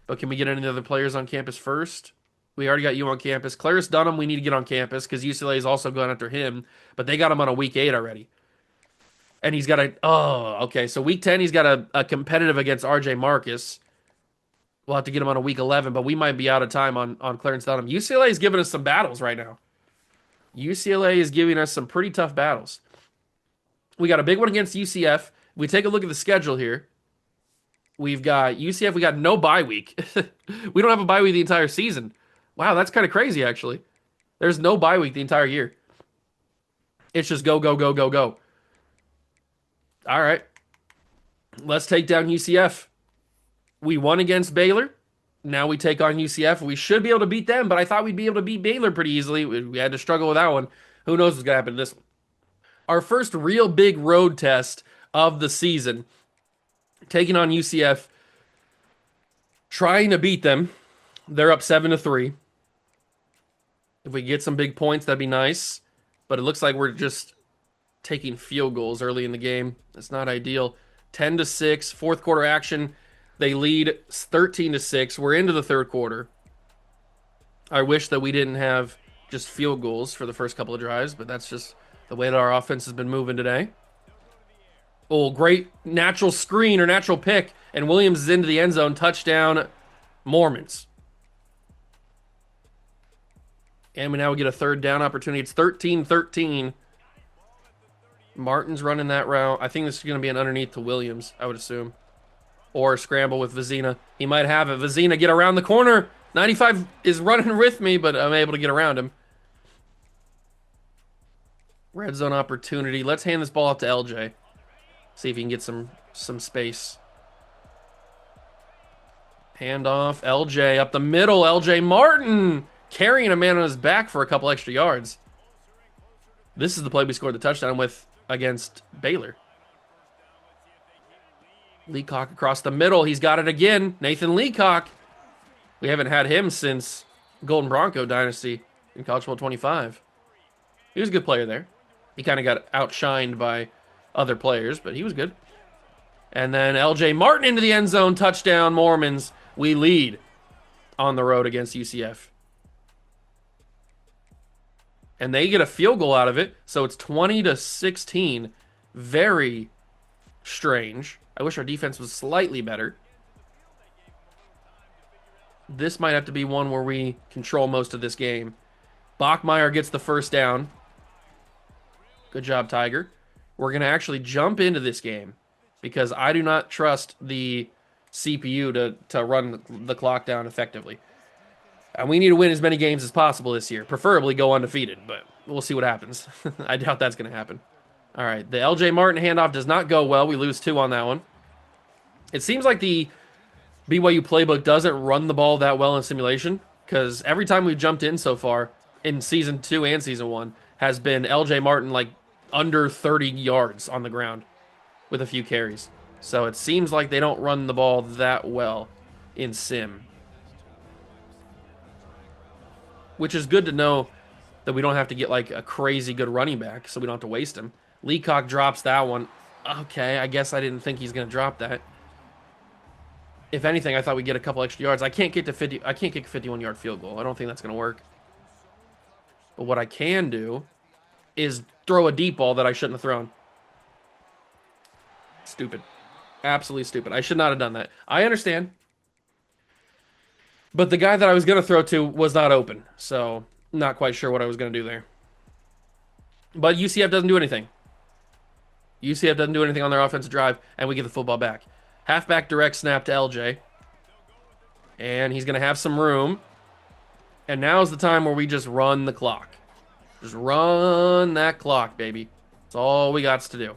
but can we get any other players on campus first? We already got you on campus. Claris Dunham, we need to get on campus because UCLA is also going after him, but they got him on a week 8 already. And he's got okay. So week 10, he's got a competitive against RJ Marcus. We'll have to get him on a week 11, but we might be out of time on Clarence Dunham. UCLA is giving us some battles right now. UCLA is giving us some pretty tough battles. We got a big one against UCF. We take a look at the schedule here. We've got UCF. We got no bye week. We don't have a bye week the entire season. Wow, that's kind of crazy, actually. There's no bye week the entire year. It's just go, go, go, go, go. All right. Let's take down UCF. We won against Baylor. Now we take on UCF. We should be able to beat them, but I thought we'd be able to beat Baylor pretty easily. We had to struggle with that one. Who knows what's going to happen to this one. Our first real big road test of the season, taking on UCF, trying to beat them. They're up 7-3. If we get some big points, that'd be nice. But it looks like we're just taking field goals early in the game. That's not ideal. 10-6, fourth quarter action. They lead 13-6. We're into the third quarter. I wish that we didn't have just field goals for the first couple of drives, but that's just the way that our offense has been moving today. Oh, great natural screen or natural pick, and Williams is into the end zone. Touchdown, Mormons. And we now get a third down opportunity. It's 13-13. Martin's running that route. I think this is going to be an underneath to Williams, I would assume. Or a scramble with Vizina. He might have it. Vizina, get around the corner. 95 is running with me, but I'm able to get around him. Red zone opportunity. Let's hand this ball off to LJ. See if he can get some space. Hand off. LJ up the middle. LJ Martin carrying a man on his back for a couple extra yards. This is the play we scored the touchdown with against Baylor. Leacock across the middle. He's got it again. Nathan Leacock. We haven't had him since Golden Bronco Dynasty in College Football 25. He was a good player there. He kind of got outshined by other players, but he was good. And then LJ Martin into the end zone. Touchdown, Mormons. We lead on the road against UCF. And they get a field goal out of it, so it's 20-16. Very strange. I wish our defense was slightly better. This might have to be one where we control most of this game. Bachmeier gets the first down. Good job, Tiger. We're going to actually jump into this game because I do not trust the CPU to run the clock down effectively. And we need to win as many games as possible this year. Preferably go undefeated, but we'll see what happens. I doubt that's going to happen. All right, the LJ Martin handoff does not go well. We lose 2 on that one. It seems like the BYU playbook doesn't run the ball that well in simulation because every time we've jumped in so far in Season 2 and Season 1 has been LJ Martin like under 30 yards on the ground with a few carries. So it seems like they don't run the ball that well in sim. Which is good to know that we don't have to get like a crazy good running back so we don't have to waste him. Leacock drops that one. Okay, I guess I didn't think he's going to drop that. If anything, I thought we'd get a couple extra yards. I can't get to 50. I can't kick a 51-yard field goal. I don't think that's going to work. But what I can do is throw a deep ball that I shouldn't have thrown. Stupid. Absolutely stupid. I should not have done that. I understand. But the guy that I was going to throw to was not open. So, not quite sure what I was going to do there. But UCF doesn't do anything. UCF doesn't do anything on their offensive drive, and we get the football back. Halfback direct snap to LJ. And he's going to have some room. And now's the time where we just run the clock. Just run that clock, baby. That's all we got to do.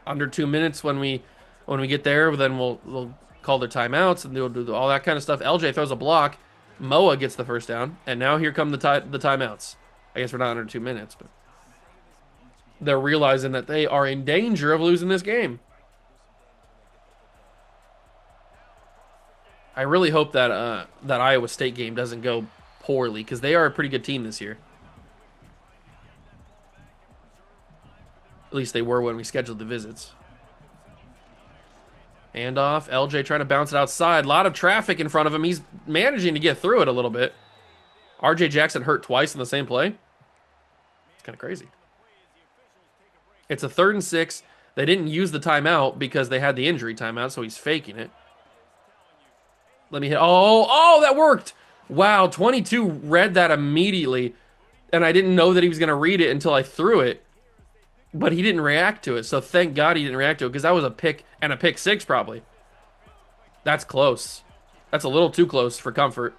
Under 2 minutes when we get there, then we'll call their timeouts and they'll do all that kind of stuff. LJ throws a block. Moa gets the first down. And now here come the timeouts. I guess we're not under 2 minutes, but they're realizing that they are in danger of losing this game. I really hope that that Iowa State game doesn't go poorly because they are a pretty good team this year. At least they were when we scheduled the visits. Handoff. LJ trying to bounce it outside. A lot of traffic in front of him. He's managing to get through it a little bit. RJ Jackson hurt twice in the same play. It's kind of crazy. It's a 3rd and 6. They didn't use the timeout because they had the injury timeout, so he's faking it. Let me hit. Oh, that worked. Wow, 22 read that immediately, and I didn't know that he was going to read it until I threw it, but he didn't react to it, so thank God he didn't react to it because that was a pick and a pick 6 probably. That's close. That's a little too close for comfort.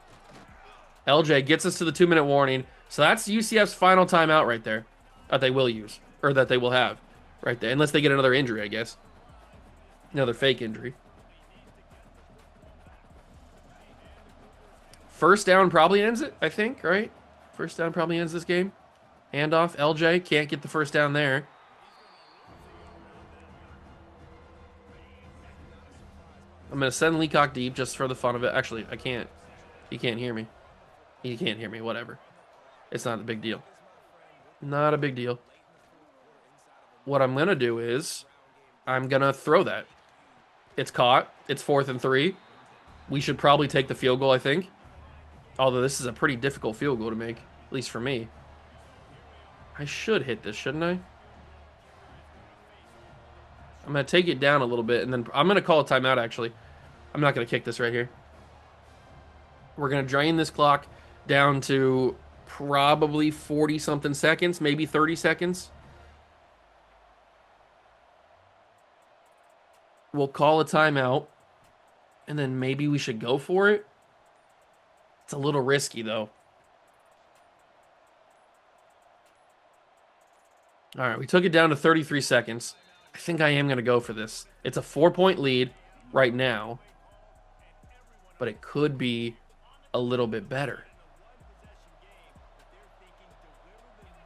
LJ gets us to the 2-minute warning, so that's UCF's final timeout right there that they will use, or that they will have right there, unless they get another injury, I guess. Another fake injury. First down probably ends it, I think, right? First down probably ends this game. Handoff, LJ can't get the first down there. I'm going to send Leacock deep just for the fun of it. Actually, I can't. He can't hear me. He can't hear me. Whatever. It's not a big deal. Not a big deal. What I'm going to do is I'm going to throw that. It's caught. It's 4th and 3. We should probably take the field goal, I think. Although this is a pretty difficult field goal to make, at least for me. I should hit this, shouldn't I? I'm going to take it down a little bit, and then I'm going to call a timeout, actually. I'm not going to kick this right here. We're going to drain this clock down to probably 40-something seconds, maybe 30 seconds. We'll call a timeout, and then maybe we should go for it. It's a little risky, though. All right, we took it down to 33 seconds. I think I am going to go for this. It's a 4-point lead right now, but it could be a little bit better.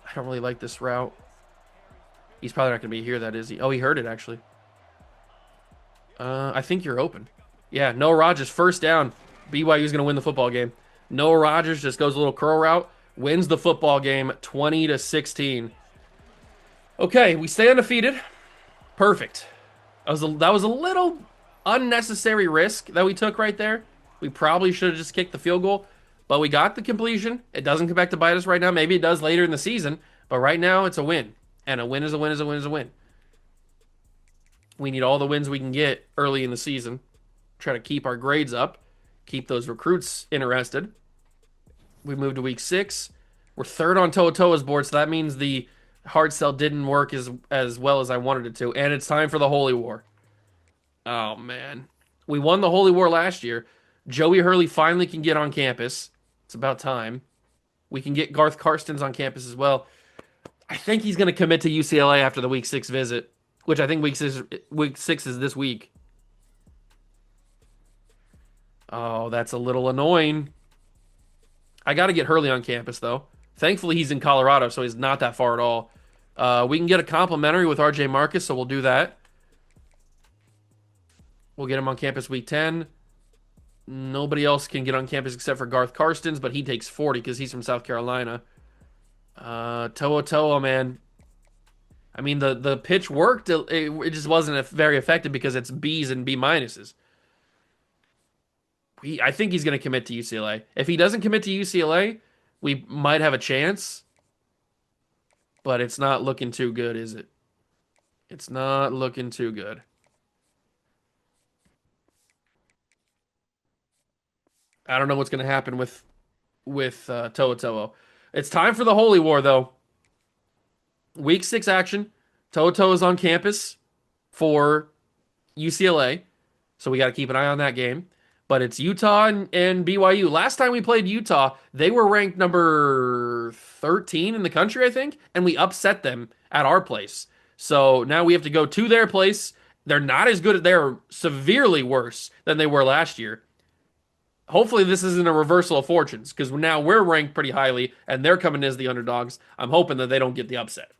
I don't really like this route. He's probably not going to be here, that is he? Oh, he heard it, actually. I think you're open. Yeah, Noah Rogers, first down. BYU's going to win the football game. Noah Rogers just goes a little curl route, wins the football game 20-16. Okay, we stay undefeated. Perfect. That was a little unnecessary risk that we took right there. We probably should have just kicked the field goal, but we got the completion. It doesn't come back to bite us right now. Maybe it does later in the season, but right now it's a win. And a win is a win is a win is a win. We need all the wins we can get early in the season. Try to keep our grades up. Keep those recruits interested. We moved to week 6. We're 3rd on To'oto'o's board, so that means the hard sell didn't work as well as I wanted it to. And it's time for the Holy War. Oh, man. We won the Holy War last year. Joey Hurley finally can get on campus. It's about time. We can get Garth Karstens on campus as well. I think he's going to commit to UCLA after the week 6 visit, which I think week six is this week. Oh, that's a little annoying. I got to get Hurley on campus, though. Thankfully, he's in Colorado, so he's not that far at all. We can get a complimentary with RJ Marcus, so we'll do that. We'll get him on campus week 10. Nobody else can get on campus except for Garth Karstens, but he takes 40 because he's from South Carolina. To'oto'o, man. I mean, the pitch worked. It just wasn't very effective because it's B's and B minuses. I think he's going to commit to UCLA. If he doesn't commit to UCLA, we might have a chance. But it's not looking too good, is it? It's not looking too good. I don't know what's going to happen with To'oto'o. It's time for the Holy War, though. Week 6 action. To'oto'o is on campus for UCLA, so we got to keep an eye on that game. But it's Utah and BYU. Last time we played Utah, they were ranked number 13 in the country, I think, and we upset them at our place. So now we have to go to their place. They're not as good. They're severely worse than they were last year. Hopefully this isn't a reversal of fortunes, because now we're ranked pretty highly, and they're coming as the underdogs. I'm hoping that they don't get the upset.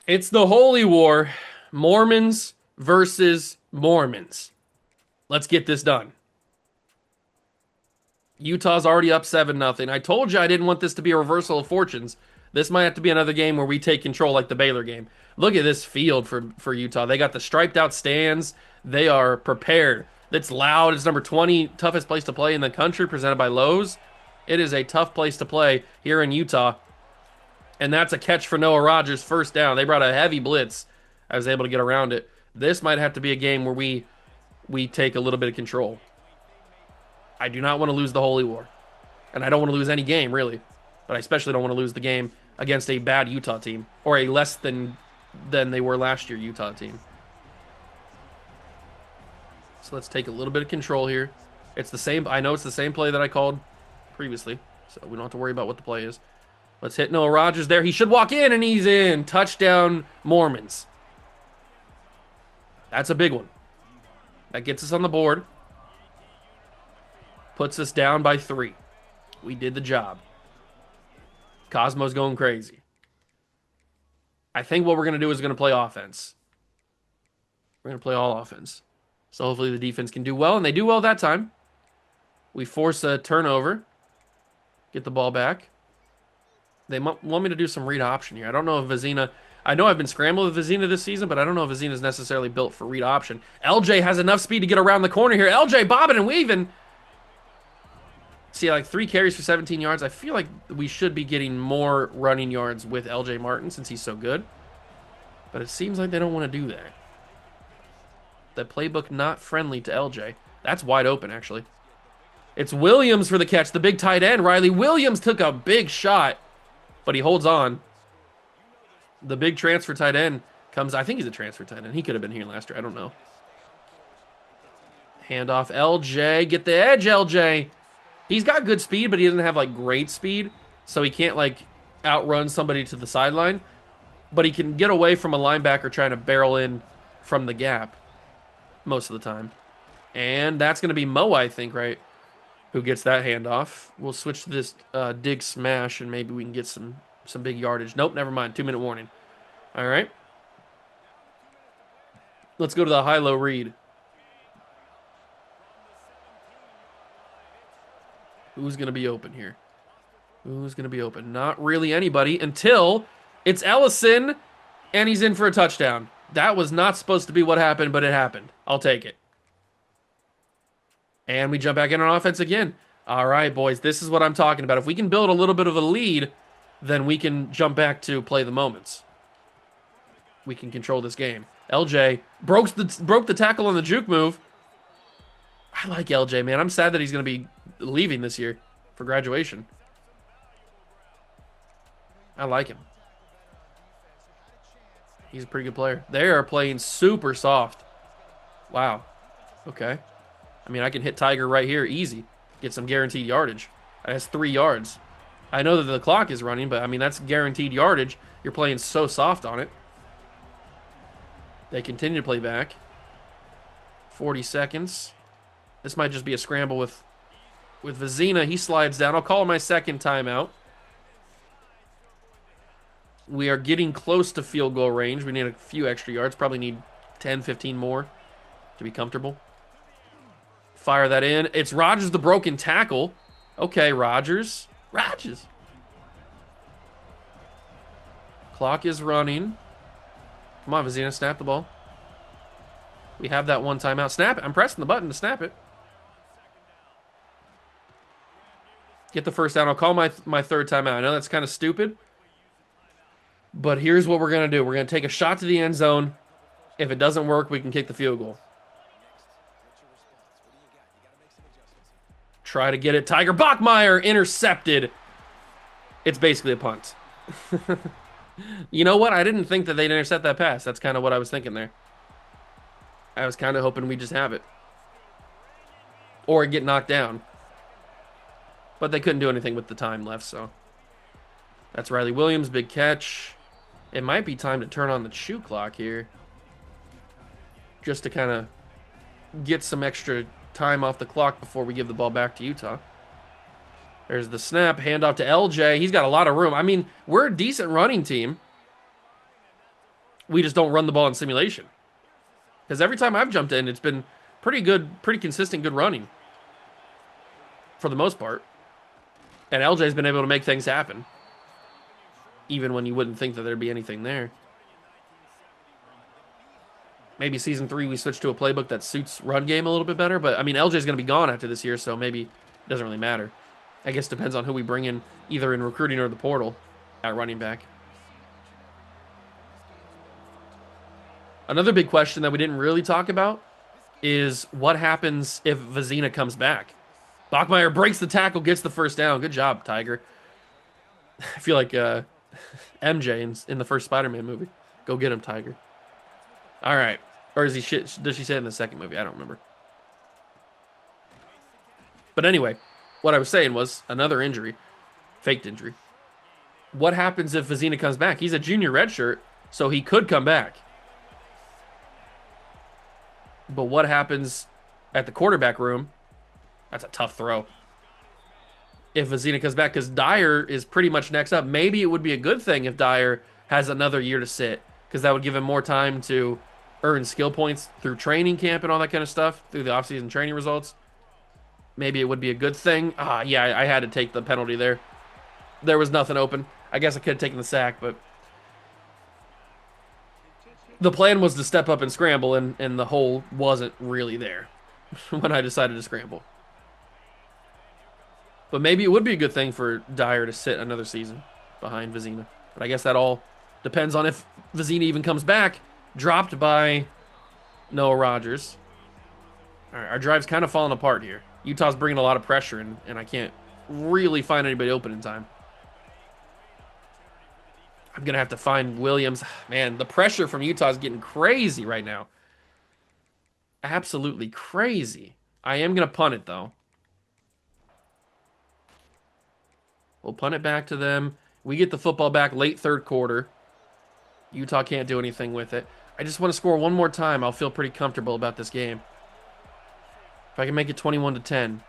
It's the Holy War. Mormons versus Mormons. Let's get this done. Utah's already up 7-0. I told you I didn't want this to be a reversal of fortunes. This might have to be another game where we take control like the Baylor game. Look at this field for Utah. They got the striped out stands. They are prepared. It's loud. It's number 20, toughest place to play in the country, presented by Lowe's. It is a tough place to play here in Utah. And that's a catch for Noah Rogers, first down. They brought a heavy blitz. I was able to get around it. This might have to be a game where we take a little bit of control. I do not want to lose the Holy War. And I don't want to lose any game, really. But I especially don't want to lose the game against a bad Utah team. Or a less than they were last year Utah team. So let's take a little bit of control here. It's the same. I know it's the same play that I called previously. So we don't have to worry about what the play is. Let's hit Noah Rogers there. He should walk in, and he's in. Touchdown, Mormons. That's a big one. That gets us on the board. Puts us down by 3. We did the job. Cosmo's going crazy. I think what we're going to do is going to play offense. We're going to play all offense. So hopefully the defense can do well, and they do well that time. We force a turnover. Get the ball back. They want me to do some read option here. I don't know if Vizina... I know I've been scrambling with Vizina this season, but I don't know if Vizina is necessarily built for read option. LJ has enough speed to get around the corner here. LJ bobbing and weaving. See, like 3 carries for 17 yards. I feel like we should be getting more running yards with LJ Martin since he's so good. But it seems like they don't want to do that. The playbook not friendly to LJ. That's wide open, actually. It's Williams for the catch, the big tight end. Riley Williams took a big shot, but he holds on. The big transfer tight end comes. I think he's a transfer tight end. He could have been here last year. I don't know. Handoff LJ. Get the edge, LJ. He's got good speed, but he doesn't have, like, great speed. So he can't, like, outrun somebody to the sideline. But he can get away from a linebacker trying to barrel in from the gap most of the time. And that's going to be Mo, I think, right? Who gets that handoff. We'll switch to this dig smash, and maybe we can get some big yardage. Nope, never mind. 2-minute warning. All right. Let's go to the high-low read. Who's going to be open here? Who's going to be open? Not really anybody until it's Ellison, and he's in for a touchdown. That was not supposed to be what happened, but it happened. I'll take it. And we jump back in on offense again. All right, boys, this is what I'm talking about. If we can build a little bit of a lead, then we can jump back to play the moments. We can control this game. LJ broke the tackle on the juke move. I like LJ, man. I'm sad that he's going to be leaving this year for graduation. I like him. He's a pretty good player. They are playing super soft. Wow. Okay. I mean, I can hit Tiger right here easy. Get some guaranteed yardage. That's 3 yards. I know that the clock is running, but I mean, that's guaranteed yardage. You're playing so soft on it. They continue to play back. 40 seconds. This might just be a scramble with Vizina. He slides down. I'll call my second timeout. We are getting close to field goal range. We need a few extra yards. Probably need 10, 15 more to be comfortable. Fire that in. It's Rodgers, the broken tackle. Okay, Rodgers. Clock is running. Come on, Vizina, snap the ball. We have that one timeout. Snap it. I'm pressing the button to snap it. Get the first down. I'll call my third timeout. I know that's kind of stupid, but here's what we're going to do. We're going to take a shot to the end zone. If it doesn't work, we can kick the field goal. Try to get it. Tiger Bachmeier intercepted. It's basically a punt. You know what? I didn't think that they'd intercept that pass. That's kind of what I was thinking there. I was kind of hoping we just have it. Or get knocked down. But they couldn't do anything with the time left, so. That's Riley Williams, big catch. It might be time to turn on the shoe clock here. Just to kind of get some extra time off the clock before we give the ball back to Utah. There's the snap, handoff to LJ. He's got a lot of room. I mean, we're a decent running team. We just don't run the ball in simulation. Because every time I've jumped in, it's been pretty good, pretty consistent, good running. For the most part. And LJ's been able to make things happen. Even when you wouldn't think that there'd be anything there. Maybe Season 3 we switch to a playbook that suits run game a little bit better. But, I mean, LJ's going to be gone after this year, so maybe it doesn't really matter. I guess it depends on who we bring in, either in recruiting or the portal, at running back. Another big question that we didn't really talk about is what happens if Vizina comes back. Bachmeier breaks the tackle, gets the first down. Good job, Tiger. I feel like MJ in the first Spider-Man movie. Go get him, Tiger. All right. Or is he shit? Does she say it in the second movie? I don't remember. But anyway, what I was saying was another injury. Faked injury. What happens if Vizina comes back? He's a junior redshirt, so he could come back. But what happens at the quarterback room? That's a tough throw. If Vizina comes back, because Dyer is pretty much next up. Maybe it would be a good thing if Dyer has another year to sit, because that would give him more time to earn skill points through training camp and all that kind of stuff, through the offseason training results, maybe it would be a good thing. Yeah, I had to take the penalty there. There was nothing open. I guess I could have taken the sack, but the plan was to step up and scramble, and the hole wasn't really there when I decided to scramble. But maybe it would be a good thing for Dyer to sit another season behind Vizina. But I guess that all depends on if Vizina even comes back. Dropped by Noah Rogers. All right, our drive's kind of falling apart here. Utah's bringing a lot of pressure, and I can't really find anybody open in time. I'm going to have to find Williams. Man, the pressure from Utah is getting crazy right now. Absolutely crazy. I am going to punt it, though. We'll punt it back to them. We get the football back late third quarter. Utah can't do anything with it. I just want to score one more time. I'll feel pretty comfortable about this game. If I can make it 21-10,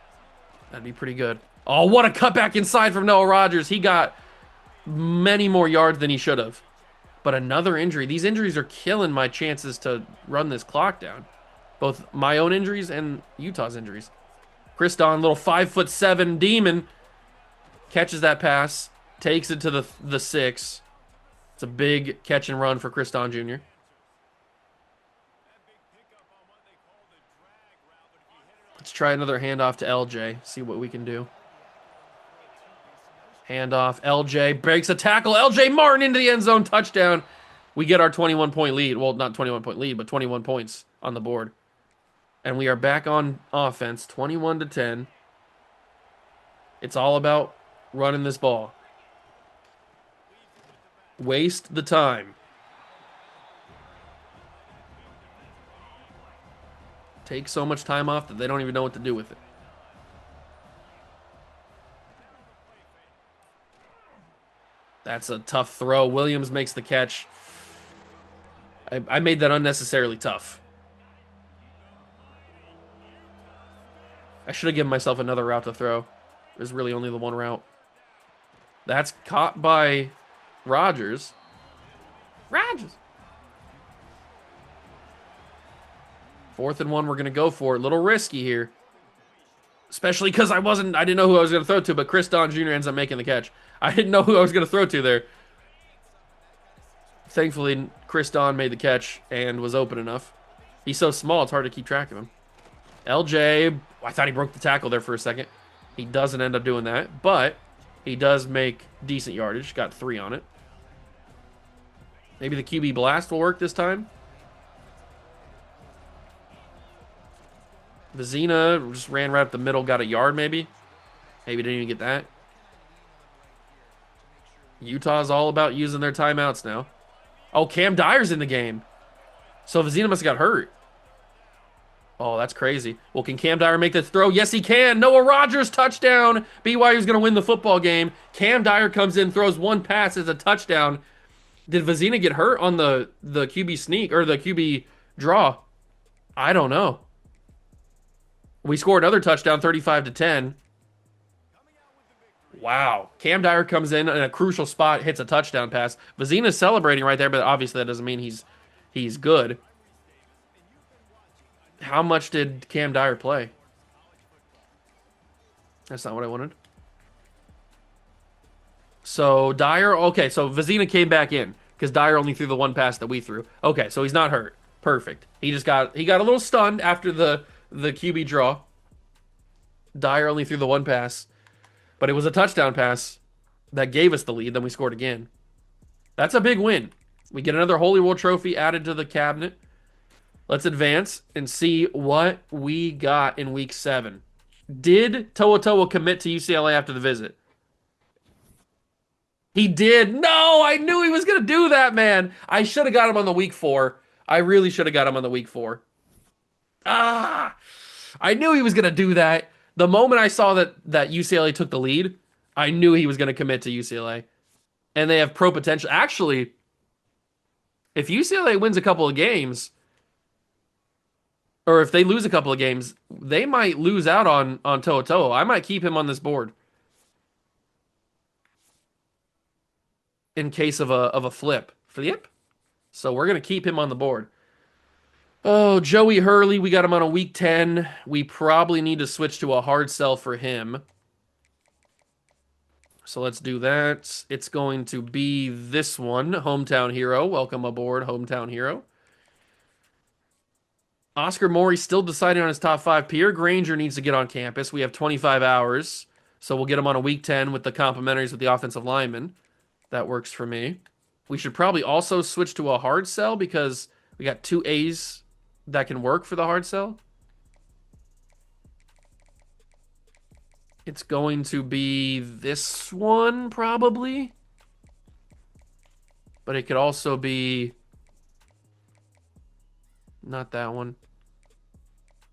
that'd be pretty good. Oh, what a cutback inside from Noah Rogers. He got many more yards than he should have. But another injury. These injuries are killing my chances to run this clock down. Both my own injuries and Utah's injuries. Chris Don, little 5'7" demon, catches that pass, takes it to the 6. It's a big catch and run for Chris Don Jr. Let's try another handoff to LJ. See what we can do. Handoff. LJ breaks a tackle. LJ Martin into the end zone. Touchdown. We get our 21-point lead. Well, not 21-point lead, but 21 points on the board. And we are back on offense. 21-10. It's all about running this ball. Waste the time. Take so much time off that they don't even know what to do with it. That's a tough throw. Williams makes the catch. I made that unnecessarily tough. I should have given myself another route to throw. There's really only the one route. That's caught by Rogers. Rogers. 4th and 1, we're going to go for it. A little risky here. Especially because I didn't know who I was going to throw to, but Chris Don Jr. ends up making the catch. I didn't know who I was going to throw to there. Thankfully, Chris Don made the catch and was open enough. He's so small, it's hard to keep track of him. LJ, I thought he broke the tackle there for a second. He doesn't end up doing that, but he does make decent yardage. Got 3 on it. Maybe the QB blast will work this time. Vizina just ran right up the middle, got a yard maybe. Maybe didn't even get that. Utah's all about using their timeouts now. Oh, Cam Dyer's in the game. So Vizina must have got hurt. Oh, that's crazy. Well, can Cam Dyer make this throw? Yes, he can. Noah Rogers, touchdown. BYU's going to win the football game. Cam Dyer comes in, throws one pass as a touchdown. Did Vizina get hurt on the QB sneak or the QB draw? I don't know. We scored another touchdown, 35-10. Wow. Cam Dyer comes in a crucial spot, hits a touchdown pass. Vizina's celebrating right there, but obviously that doesn't mean he's good. How much did Cam Dyer play? That's not what I wanted. So Dyer, okay, so Vizina came back in because Dyer only threw the one pass that we threw. Okay, so he's not hurt. Perfect. He got a little stunned after the QB draw. Dyer only threw the one pass, but it was a touchdown pass that gave us the lead. Then we scored again. That's a big win. We get another Holy Roll trophy added to the cabinet. Let's advance and see what we got in week 7. Did Toa commit to UCLA after the visit? He did. No, I knew he was going to do that, man. I should have got him on the week 4. I really should have got him on the week 4. I knew he was going to do that. The moment I saw that UCLA took the lead, I knew he was going to commit to UCLA. And they have pro potential. Actually, if UCLA wins a couple of games, or if they lose a couple of games, they might lose out on Toa. I might keep him on this board in case of a flip. So we're going to keep him on the board. Oh, Joey Hurley, we got him on a week 10. We probably need to switch to a hard sell for him. So let's do that. It's going to be this one, Hometown Hero. Welcome aboard, Hometown Hero. Oscar Morey still deciding on his top five. Pierre Granger needs to get on campus. We have 25 hours, so we'll get him on a week 10 with the complimentaries with the offensive lineman. That works for me. We should probably also switch to a hard sell because we got two A's that can work for the hard sell. It's going to be this one, probably. But it could also be not that one.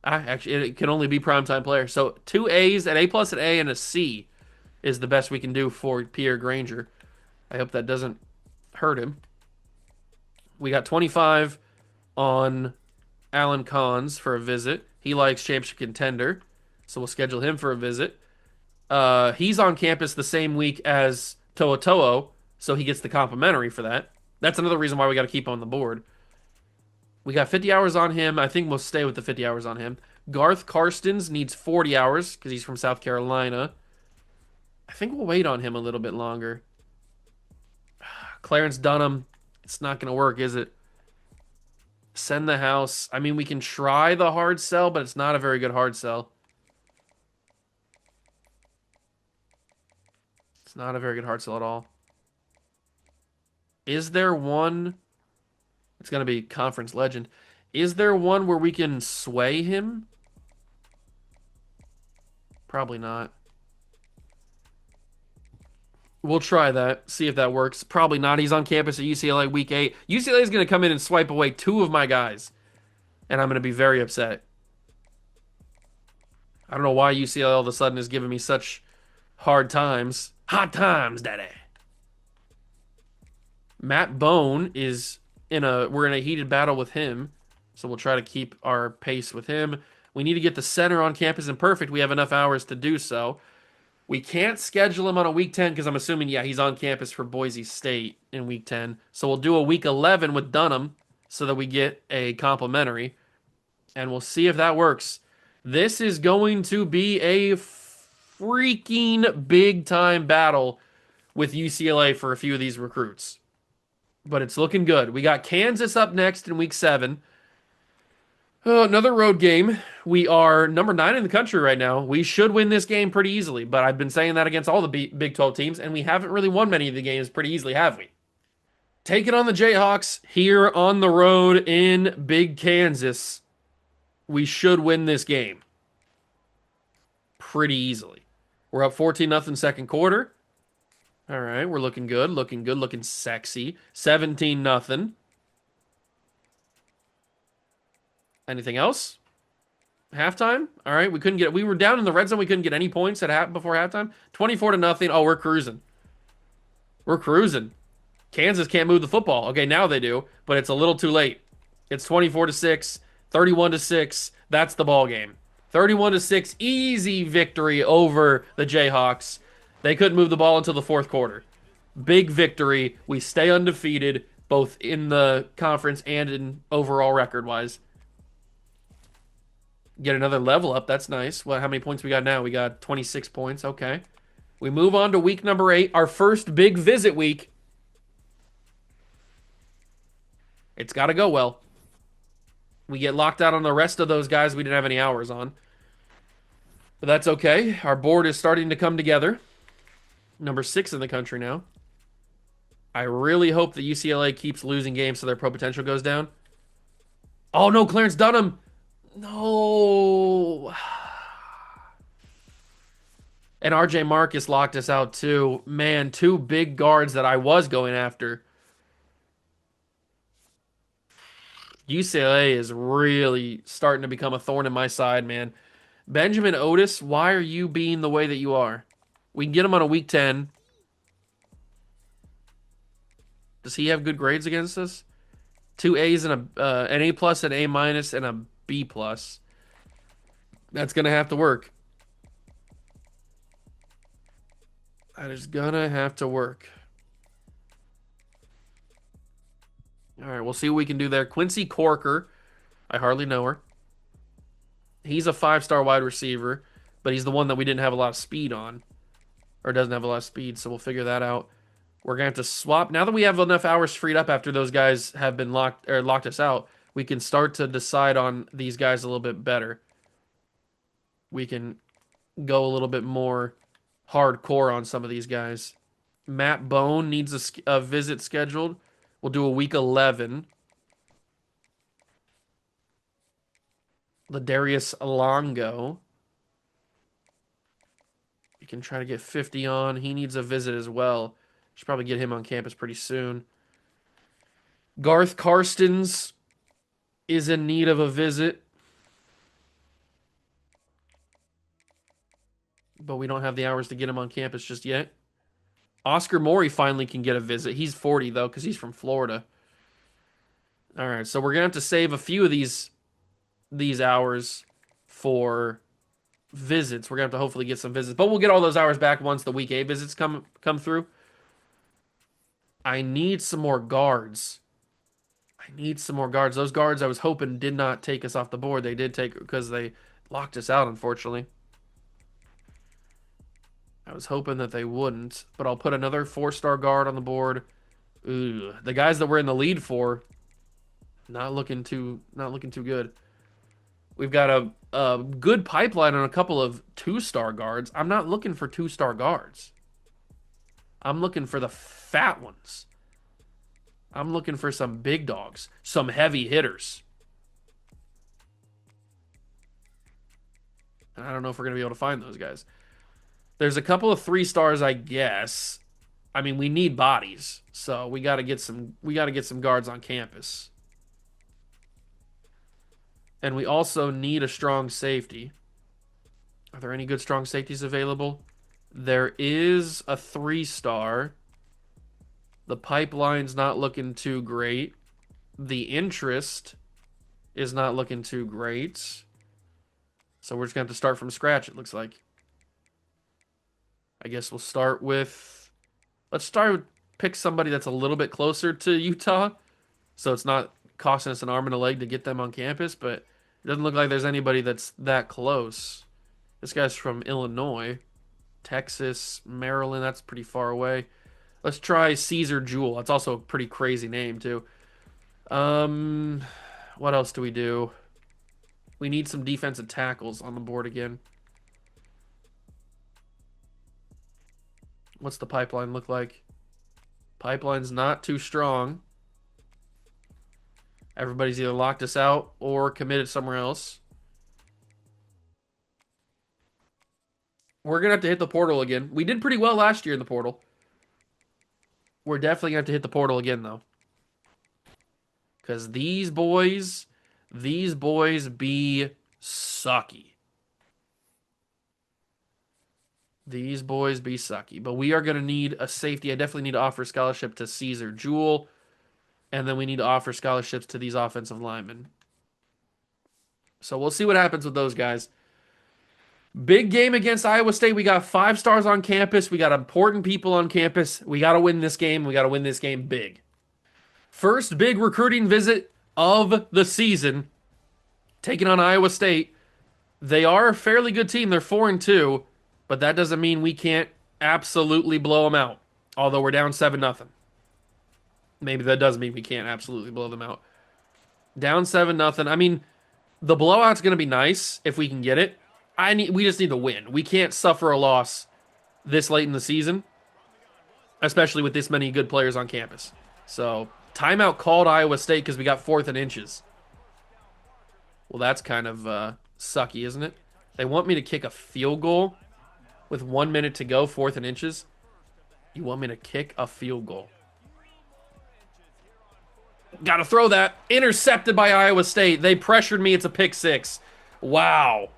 Actually, it can only be primetime player. So two A's, an A plus, an A, and a C is the best we can do for Pierre Granger. I hope that doesn't hurt him. We got 25 on Alan Collins for a visit. He likes championship contender, so we'll schedule him for a visit. He's on campus the same week as Toa Toa, so he gets the complimentary for that. That's another reason why we got to keep on the board. We got 50 hours on him. I think we'll stay with the 50 hours on him. Garth Karstens needs 40 hours because he's from South Carolina. I think we'll wait on him a little bit longer. Clarence Dunham, it's not going to work, is it? Send the house. I mean, we can try the hard sell, but it's not a very good hard sell. It's not a very good hard sell at all. Is there one? It's going to be conference legend. Is there one where we can sway him? Probably not. We'll try that. See if that works. Probably not. He's on campus at UCLA week 8. UCLA is going to come in and swipe away two of my guys. And I'm going to be very upset. I don't know why UCLA all of a sudden is giving me such hard times. Hot times, daddy. Matt Bone is we're in a heated battle with him. So we'll try to keep our pace with him. We need to get the center on campus and perfect. We have enough hours to do so. We can't schedule him on a week 10 because I'm assuming, yeah, he's on campus for Boise State in week 10. So we'll do a week 11 with Dunham so that we get a complimentary. And we'll see if that works. This is going to be a freaking big time battle with UCLA for a few of these recruits. But it's looking good. We got Kansas up next in week 7. Another road game. We are number 9 in the country right now. We should win this game pretty easily, but I've been saying that against all the Big 12 teams, and we haven't really won many of the games pretty easily, have we? Taking on the Jayhawks here on the road in Big Kansas. We should win this game pretty easily. We're up 14-0 second quarter. All right, we're looking good, looking sexy. 17-0. Anything else? Halftime? All right, we were down in the red zone. We couldn't get any points before halftime. 24-0. Oh, we're cruising. We're cruising. Kansas can't move the football. Okay, now they do, but it's a little too late. It's 24-6, 31-6. That's the ball game. 31-6, easy victory over the Jayhawks. They couldn't move the ball until the fourth quarter. Big victory. We stay undefeated, both in the conference and in overall record-wise. Get another level up. That's nice. How many points we got now? We got 26 points. Okay. We move on to week number 8, our first big visit week. It's got to go well. We get locked out on the rest of those guys we didn't have any hours on. But that's okay. Our board is starting to come together. Number 6 in the country now. I really hope that UCLA keeps losing games so their pro potential goes down. Oh, no, Clarence Dunham. No. And RJ Marcus locked us out too. Man, two big guards that I was going after. UCLA is really starting to become a thorn in my side, man. Benjamin Otis, why are you being the way that you are? We can get him on a week 10. Does he have good grades against us? 2 A's and an A plus, an A minus, and a B plus. That's gonna have to work. That is gonna have to work. All right, we'll see what we can do there. Quincy Corker I hardly know her. He's a 5-star wide receiver, but he's the one that we didn't have a lot of speed on, or doesn't have a lot of speed, so we'll figure that out. We're gonna have to swap now that we have enough hours freed up after those guys have been locked us out. We can start to decide on these guys a little bit better. We can go a little bit more hardcore on some of these guys. Matt Bone needs a visit scheduled. We'll do a week 11. Ladarius Longo. You can try to get 50 on. He needs a visit as well. Should probably get him on campus pretty soon. Garth Karstens is in need of a visit, but we don't have the hours to get him on campus just yet. Oscar Morey finally can get a visit. He's 40, though, because he's from Florida. All right, so we're going to have to save a few of these hours for visits. We're going to have to hopefully get some visits, but we'll get all those hours back once the week A visits come through. I need some more guards. I need some more guards. Those guards I was hoping did not take us off the board. They did take because they locked us out, unfortunately. I was hoping that they wouldn't, but I'll put another 4-star guard on the board. Ooh, the guys that we're in the lead for, not looking too good. We've got a good pipeline on a couple of 2-star guards. I'm not looking for 2-star guards. I'm looking for the fat ones. I'm looking for some big dogs, some heavy hitters. And I don't know if we're going to be able to find those guys. There's a couple of 3-stars, I guess. I mean, we need bodies, so we got to get some guards on campus. And we also need a strong safety. Are there any good strong safeties available? There is a 3-star. The pipeline's not looking too great. The interest is not looking too great. So we're just going to have to start from scratch, it looks like. I guess we'll start with... pick somebody that's a little bit closer to Utah. So it's not costing us an arm and a leg to get them on campus, but it doesn't look like there's anybody that's that close. This guy's from Illinois. Texas, Maryland, that's pretty far away. Let's try Caesar Jewell. That's also a pretty crazy name, too. What else do we do? We need some defensive tackles on the board again. What's the pipeline look like? Pipeline's not too strong. Everybody's either locked us out or committed somewhere else. We're going to have to hit the portal again. We did pretty well last year in the portal. We're definitely going to have to hit the portal again, though. Because these boys be sucky. These boys be sucky. But we are going to need a safety. I definitely need to offer a scholarship to Caesar Jewell. And then we need to offer scholarships to these offensive linemen. So we'll see what happens with those guys. Big game against Iowa State. We got 5 stars on campus. We got important people on campus. We got to win this game. We got to win this game big. First big recruiting visit of the season. Taking on Iowa State. They are a fairly good team. They're 4-2. But that doesn't mean we can't absolutely blow them out. Although we're down 7-0. Maybe that does mean we can't absolutely blow them out. Down 7-0. I mean, the blowout's going to be nice if we can get it. We just need to win. We can't suffer a loss this late in the season, especially with this many good players on campus. So, timeout called Iowa State because we got 4th and inches. Well, that's kind of sucky, isn't it? They want me to kick a field goal with 1 minute to go, 4th and inches. You want me to kick a field goal? Got to throw that. Intercepted by Iowa State. They pressured me. It's a pick 6. Wow.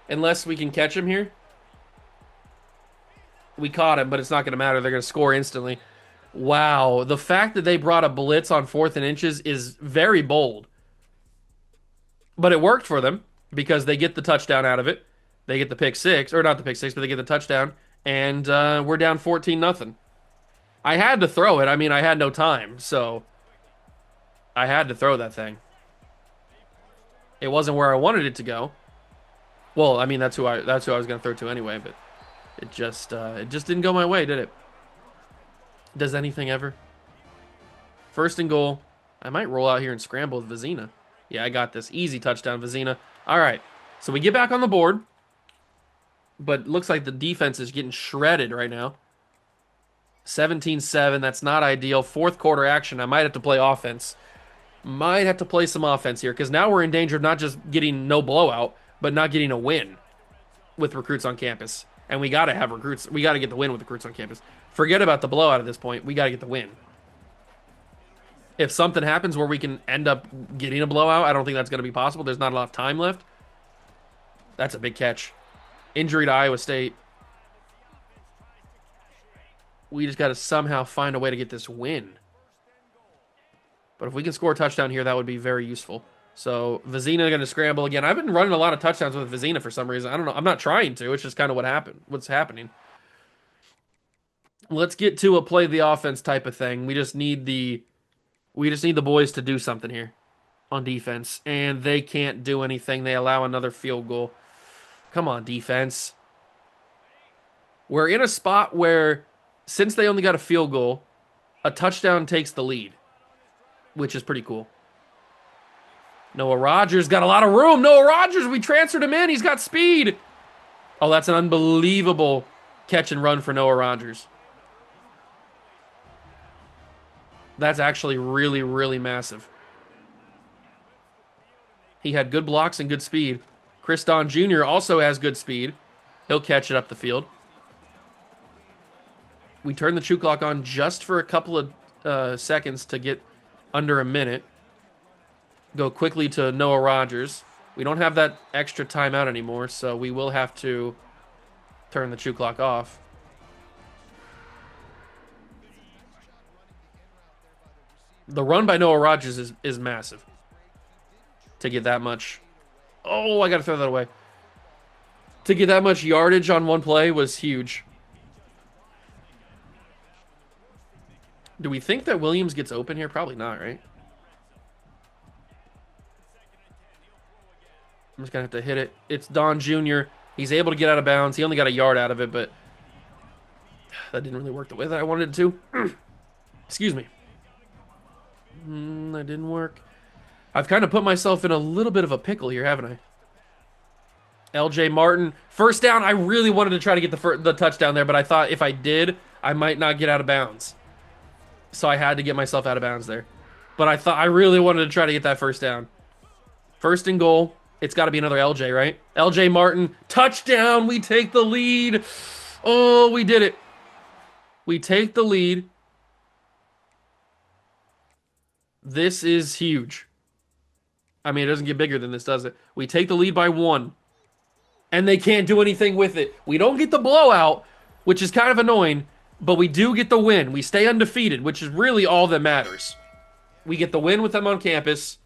Unless we can catch him here. We caught him, but it's not going to matter. They're going to score instantly. Wow. The fact that they brought a blitz on 4th and inches is very bold. But it worked for them because they get the touchdown out of it. They get the pick 6. Or not the pick 6, but they get the touchdown. And we're down 14-0. I had to throw it. I mean, I had no time. So I had to throw that thing. It wasn't where I wanted it to go. Well, I mean that's who I was gonna throw to anyway, but it just didn't go my way, did it? Does anything ever? First and goal. I might roll out here and scramble with Vizina. Yeah, I got this. Easy touchdown, Vizina. All right. So we get back on the board, but looks like the defense is getting shredded right now. 17-7. That's not ideal. Fourth quarter action. I might have to play offense. Might have to play some offense here because now we're in danger of not just getting no blowout, but not getting a win with recruits on campus. And we got to have recruits. We got to get the win with recruits on campus. Forget about the blowout at this point. We got to get the win. If something happens where we can end up getting a blowout, I don't think that's going to be possible. There's not a lot of time left. That's a big catch. Injury to Iowa State. We just got to somehow find a way to get this win. But if we can score a touchdown here, that would be very useful. So Vizina going to scramble again. I've been running a lot of touchdowns with Vizina for some reason. I don't know. I'm not trying to. It's just kind of what's happening. Let's get to a play the offense type of thing. We just need the boys to do something here on defense, and they can't do anything. They allow another field goal. Come on, defense. We're in a spot where, since they only got a field goal, a touchdown takes the lead, which is pretty cool. Noah Rogers got a lot of room. Noah Rogers, we transferred him in. He's got speed. Oh, that's an unbelievable catch and run for Noah Rogers. That's actually really, really massive. He had good blocks and good speed. Chris Don Jr. also has good speed. He'll catch it up the field. We turn the chew clock on just for a couple of seconds to get under a minute. Go quickly to Noah Rogers. We don't have that extra timeout anymore, so we will have to turn the chew clock off. The run by Noah Rogers is massive. To get that much. Oh, I got to throw that away. To get that much yardage on one play was huge. Do we think that Williams gets open here? Probably not, right? I'm just going to have to hit it. It's Don Jr. He's able to get out of bounds. He only got a yard out of it, but that didn't really work the way that I wanted it to. Excuse me. That didn't work. I've kind of put myself in a little bit of a pickle here, haven't I? LJ Martin. First down. I really wanted to try to get the touchdown there, but I thought if I did, I might not get out of bounds. So I had to get myself out of bounds there. But I really wanted to try to get that first down. First and goal. It's got to be another LJ, right? LJ Martin. Touchdown. We take the lead. Oh, we did it. We take the lead. This is huge. I mean, it doesn't get bigger than this, does it? We take the lead by 1. And they can't do anything with it. We don't get the blowout, which is kind of annoying, but we do get the win. We stay undefeated, which is really all that matters. We get the win with them on campus.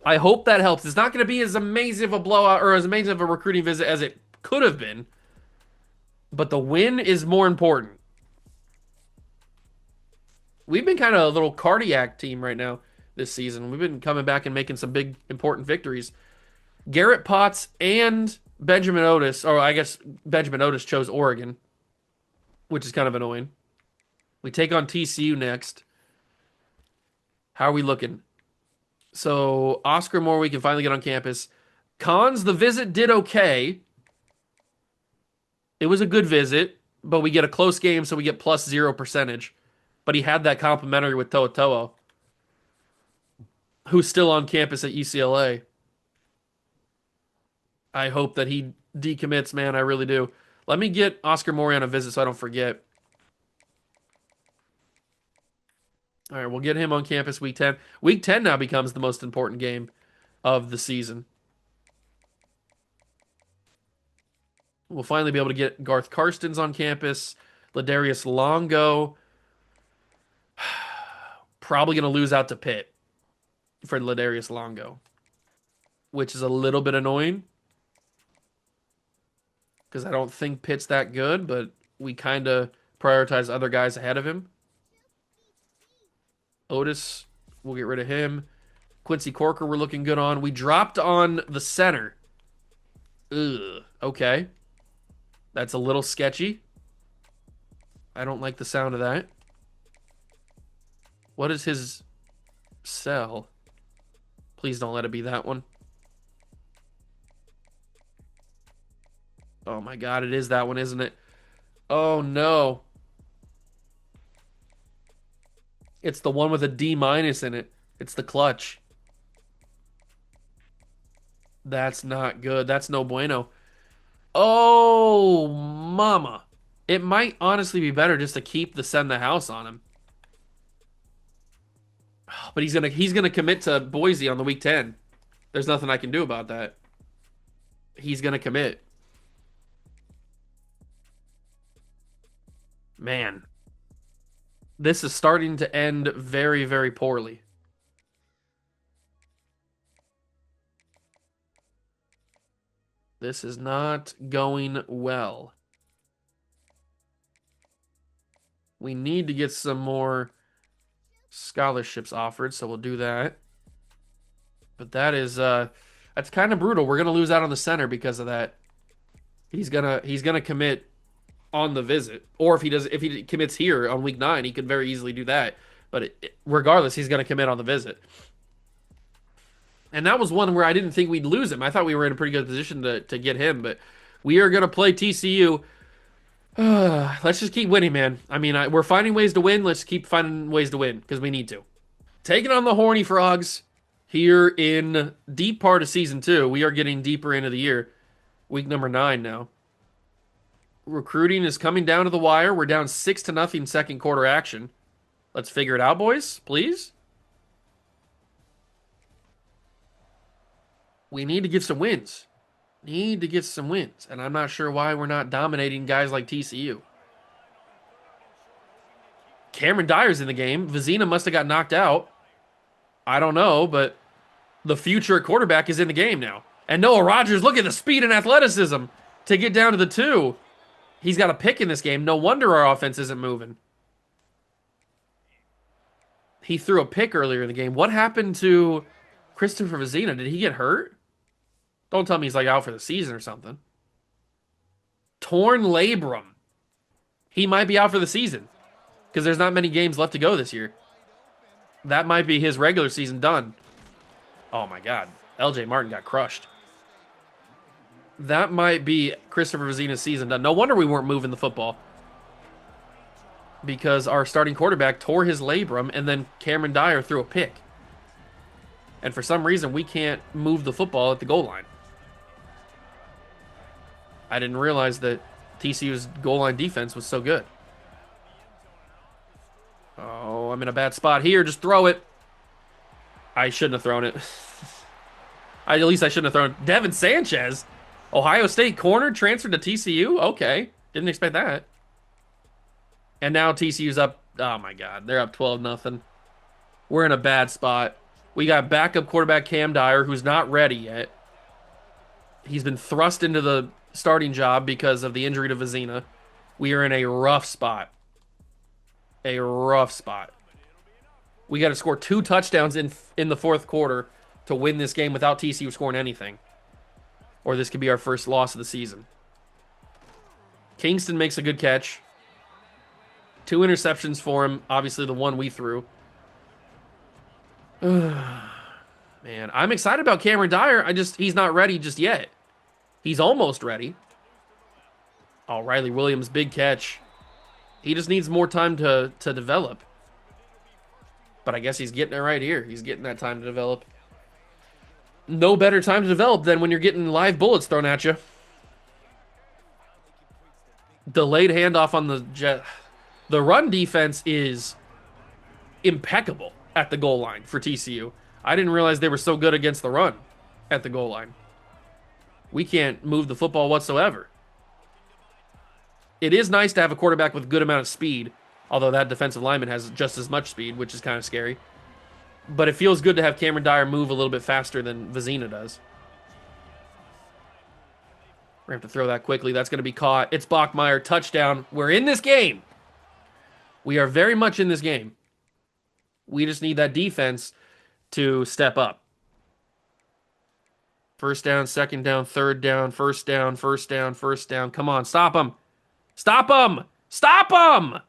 I hope that helps. It's not going to be as amazing of a blowout or as amazing of a recruiting visit as it could have been, but the win is more important. We've been kind of a little cardiac team right now this season. We've been coming back and making some big, important victories. Garrett Potts and Benjamin Otis, or I guess Benjamin Otis chose Oregon, which is kind of annoying. We take on TCU next. How are we looking? So, Oscar Moore, we can finally get on campus. Cons, the visit did okay. It was a good visit, but we get a close game, so we get +0 percentage. But he had that complimentary with To'o, who's still on campus at UCLA. I hope that he decommits, man. I really do. Let me get Oscar Moore on a visit so I don't forget. All right, we'll get him on campus week 10. Week 10 now becomes the most important game of the season. We'll finally be able to get Garth Karstens on campus. Ladarius Longo. Probably going to lose out to Pitt for Ladarius Longo, which is a little bit annoying because I don't think Pitt's that good, but we kind of prioritize other guys ahead of him. Otis, we'll get rid of him. Quincy Corker we're looking good on. We dropped on the center. Ugh. Okay. That's a little sketchy. I don't like the sound of that. What is his cell? Please don't let it be that one. Oh my god, it is that one, isn't it? Oh no. It's the one with a D minus in it. It's the clutch. That's not good. That's no bueno. Oh, mama. It might honestly be better just to keep the send the house on him. But he's gonna commit to Boise on the week 10. There's nothing I can do about that. He's gonna commit. Man, this is starting to end very, very poorly. This is not going well. We need to get some more scholarships offered, so we'll do that. But that's kind of brutal. We're gonna lose out on the center because of that. He's gonna commit on the visit, or if he commits here on week 9, he could very easily do that. But regardless, he's gonna commit on the visit. And that was one where I didn't think we'd lose him. I thought we were in a pretty good position to get him, but we are gonna play TCU. Let's just keep winning, man. I mean, we're finding ways to win. Let's keep finding ways to win because we need to. Taking on the Horny Frogs here in deep part of season 2. We are getting deeper into the year. Week number 9 now. Recruiting is coming down to the wire. We're down 6-0 second quarter action. Let's figure it out, boys, please. We need to get some wins. Need to get some wins. And I'm not sure why we're not dominating guys like TCU. Cameron Dyer's in the game. Vizina must have got knocked out. I don't know, but the future quarterback is in the game now. And Noah Rogers, look at the speed and athleticism to get down to the 2. He's got a pick in this game. No wonder our offense isn't moving. He threw a pick earlier in the game. What happened to Christopher Vizina? Did he get hurt? Don't tell me he's like out for the season or something. Torn labrum. He might be out for the season because there's not many games left to go this year. That might be his regular season done. Oh my God. LJ Martin got crushed. That might be Christopher Vizina's season done. No wonder we weren't moving the football. Because our starting quarterback tore his labrum and then Cameron Dyer threw a pick. And for some reason, we can't move the football at the goal line. I didn't realize that TCU's goal line defense was so good. Oh, I'm in a bad spot here. Just throw it. I shouldn't have thrown it. At least I shouldn't have thrown it. Devin Sanchez, Ohio State corner, transferred to TCU? Okay. Didn't expect that. And now TCU's up. Oh, my God. They're up 12-0. We're in a bad spot. We got backup quarterback Cam Dyer, who's not ready yet. He's been thrust into the starting job because of the injury to Vizina. We are in a rough spot. A rough spot. We got to score 2 touchdowns in the fourth quarter to win this game without TCU scoring anything. Or this could be our first loss of the season. Kingston makes a good catch. 2 interceptions for him. Obviously, the one we threw. Man, I'm excited about Cameron Dyer. He's not ready just yet. He's almost ready. Oh, Riley Williams, big catch. He just needs more time to develop. But I guess he's getting it right here. He's getting that time to develop. No better time to develop than when you're getting live bullets thrown at you. Delayed handoff on the jet. The run defense is impeccable at the goal line for TCU. I didn't realize they were so good against the run at the goal line. We can't move the football whatsoever. It is nice to have a quarterback with a good amount of speed, although that defensive lineman has just as much speed, which is kind of scary. But it feels good to have Cameron Dyer move a little bit faster than Vizina does. We're going to have to throw that quickly. That's going to be caught. It's Bachmeier. Touchdown. We're in this game. We are very much in this game. We just need that defense to step up. First down, second down, third down, first down, first down, first down. Come on, stop them. Stop them. Stop them.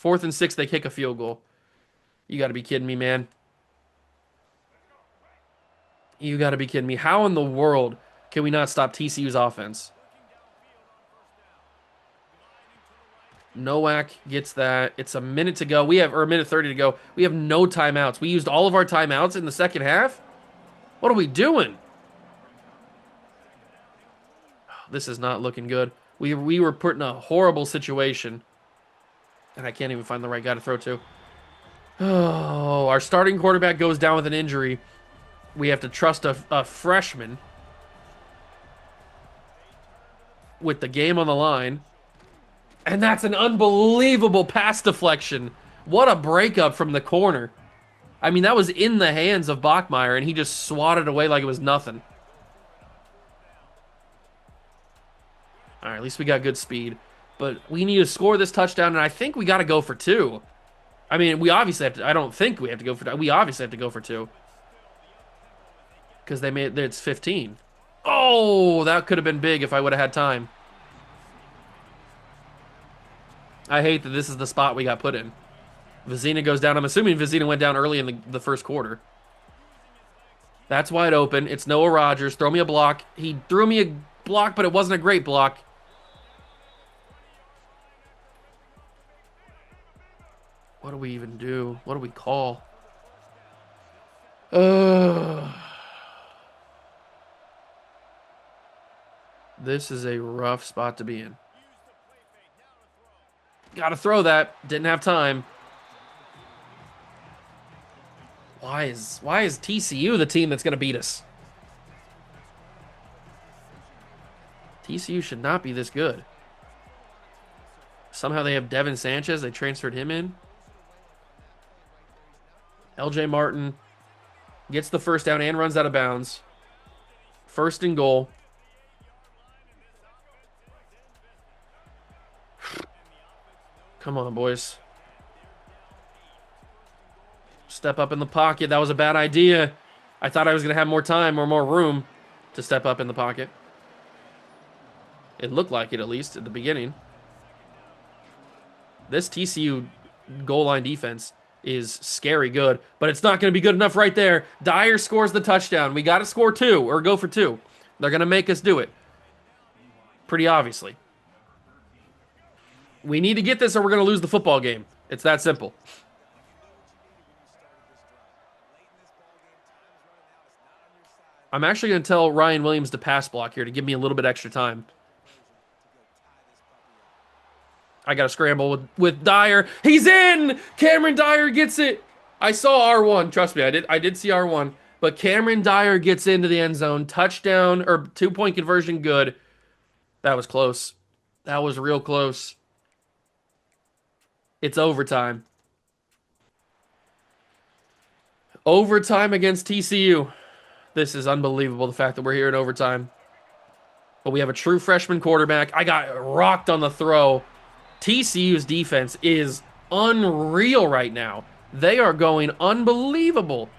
4th and 6, they kick a field goal. You got to be kidding me, man. You got to be kidding me. How in the world can we not stop TCU's offense? Nowak gets that. It's a minute to go. Or a minute 30 to go. We have no timeouts. We used all of our timeouts in the second half. What are we doing? This is not looking good. We were put in a horrible situation. And I can't even find the right guy to throw to. Oh, our starting quarterback goes down with an injury. We have to trust a freshman with the game on the line. And that's an unbelievable pass deflection. What a breakup from the corner. I mean, that was in the hands of Bachmeier, and he just swatted away like it was nothing. All right, at least we got good speed. But we need to score this touchdown, and I think we got to go for 2. I mean, we obviously have to. I don't think we have to go for 2. We obviously have to go for 2. Because it's 15. Oh, that could have been big if I would have had time. I hate that this is the spot we got put in. Vizina goes down. I'm assuming Vizina went down early in the first quarter. That's wide open. It's Noah Rogers. Throw me a block. He threw me a block, but it wasn't a great block. What do we even do? What do we call? This is a rough spot to be in. Gotta throw that. Didn't have time. Why is TCU the team that's gonna beat us? TCU should not be this good. Somehow they have Devin Sanchez. They transferred him in. LJ Martin gets the first down and runs out of bounds. 1st and goal. Come on, boys. Step up in the pocket. That was a bad idea. I thought I was going to have more time or more room to step up in the pocket. It looked like it, at least, at the beginning. This TCU goal line defense is scary good, but it's not going to be good enough right there. Dyer scores the touchdown. We got to score 2 or go for 2. They're going to make us do it. Pretty obviously. We need to get this or we're going to lose the football game. It's that simple. I'm actually going to tell Ryan Williams to pass block here to give me a little bit extra time. I got to scramble with Dyer. He's in! Cameron Dyer gets it. I saw R1. Trust me, I did see R1. But Cameron Dyer gets into the end zone. Touchdown or 2-point conversion good. That was close. That was real close. It's overtime. Overtime against TCU. This is unbelievable, the fact that we're here in overtime. But we have a true freshman quarterback. I got rocked on the throw. TCU's defense is unreal right now. They are going unbelievable.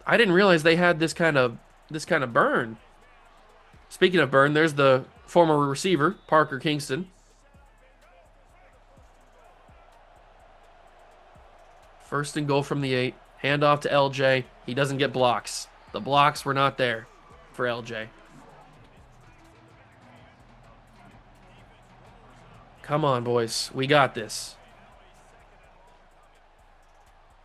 I didn't realize they had this kind of burn. Speaking of burn, there's the former receiver, Parker Kingston. First and goal from the 8. Handoff to LJ. He doesn't get blocks. The blocks were not there for LJ. Come on, boys. We got this.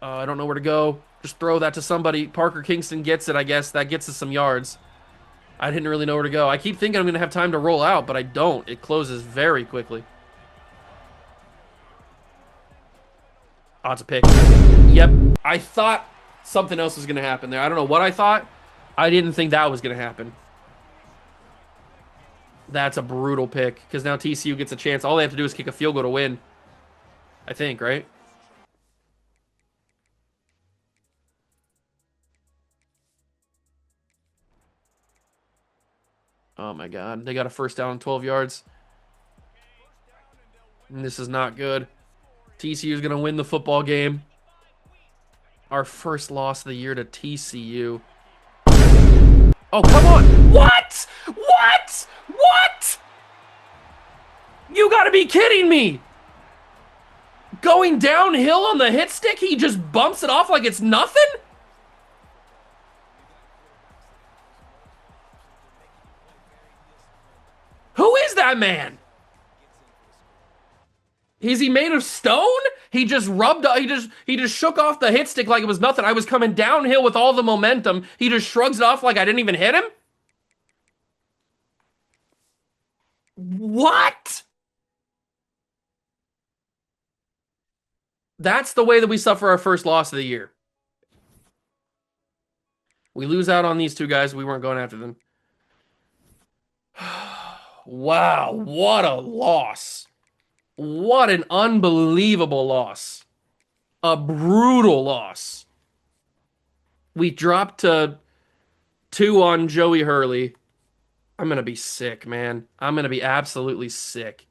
I don't know where to go. Just throw that to somebody. Parker Kingston gets it, I guess. That gets us some yards. I didn't really know where to go. I keep thinking I'm going to have time to roll out, but I don't. It closes very quickly. Oh, it's a pick. Yep. I thought something else was going to happen there. I don't know what I thought. I didn't think that was going to happen. That's a brutal pick because now TCU gets a chance. All they have to do is kick a field goal to win. I think, right? Oh, my God. They got a first down, 12 yards. And this is not good. TCU is going to win the football game. Our first loss of the year to TCU. Oh, come on. What? What? What? You got to be kidding me. Going downhill on the hit stick, he just bumps it off like it's nothing? Who is that man? Is he made of stone? He just he just shook off the hit stick like it was nothing. I was coming downhill with all the momentum. He just shrugs it off like I didn't even hit him? What? That's the way that we suffer our first loss of the year. We lose out on these two guys. We weren't going after them. Wow, what a loss. What an unbelievable loss. A brutal loss. We dropped to 2 on Joey Hurley. I'm going to be sick, man. I'm going to be absolutely sick.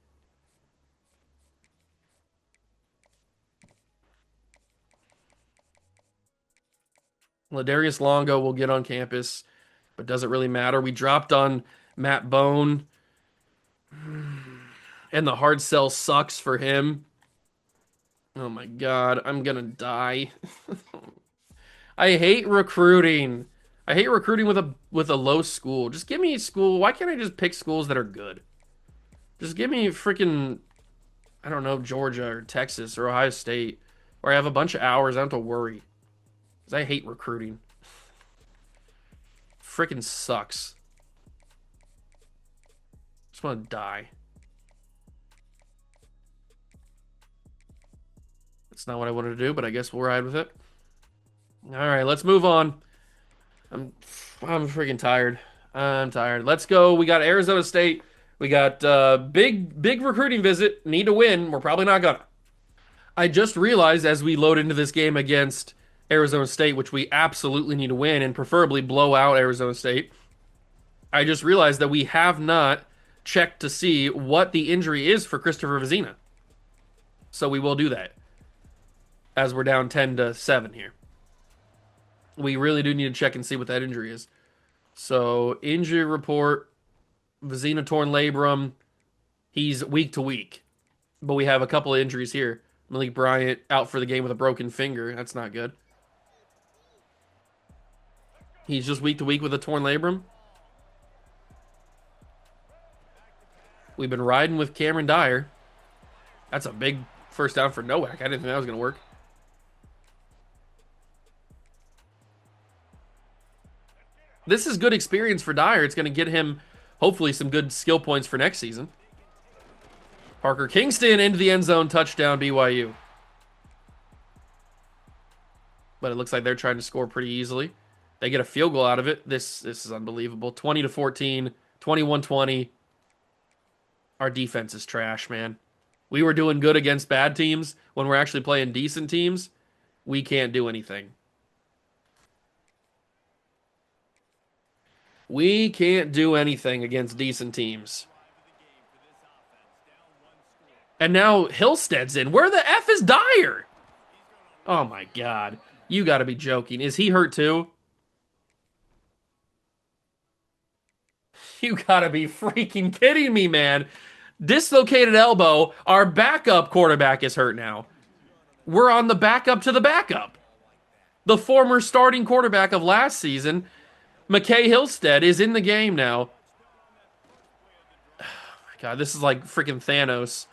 Ladarius Longo will get on campus, but doesn't really matter. We dropped on Matt Bone, and the hard sell sucks for him. Oh my God, I'm going to die. I hate recruiting. I hate recruiting with a low school. Just give me a school. Why can't I just pick schools that are good? Just give me freaking, I don't know, Georgia or Texas or Ohio State, where I have a bunch of hours. I don't have to worry. Because I hate recruiting. Freaking sucks. Just want to die. That's not what I wanted to do, but I guess we'll ride with it. All right, let's move on. I'm freaking tired. I'm tired. Let's go. We got Arizona State. We got big recruiting visit. Need to win. We're probably not gonna. I just realized as we load into this game against Arizona State, which we absolutely need to win and preferably blow out Arizona State. I just realized that we have not checked to see what the injury is for Christopher Vizina. So we will do that as we're down 10-7 here. We really do need to check and see what that injury is. So, injury report, Vizina torn labrum. He's week to week. But we have a couple of injuries here. Malik Bryant out for the game with a broken finger. That's not good. He's just week to week with a torn labrum. We've been riding with Cameron Dyer. That's a big first down for Nowak. I didn't think that was going to work. This is good experience for Dyer. It's going to get him, hopefully, some good skill points for next season. Parker Kingston into the end zone, touchdown BYU. But it looks like they're trying to score pretty easily. They get a field goal out of it. This is unbelievable. 20-14, 21-20. Our defense is trash, man. We were doing good against bad teams. When we're actually playing decent teams, we can't do anything. We can't do anything against decent teams. And now Hillstead's in. Where the F is Dyer? Oh my God. You gotta be joking. Is he hurt too? You gotta be freaking kidding me, man. Dislocated elbow. Our backup quarterback is hurt now. We're on the backup to the backup. The former starting quarterback of last season, McKay Hillstead, is in the game now. Oh my God, this is like freaking Thanos.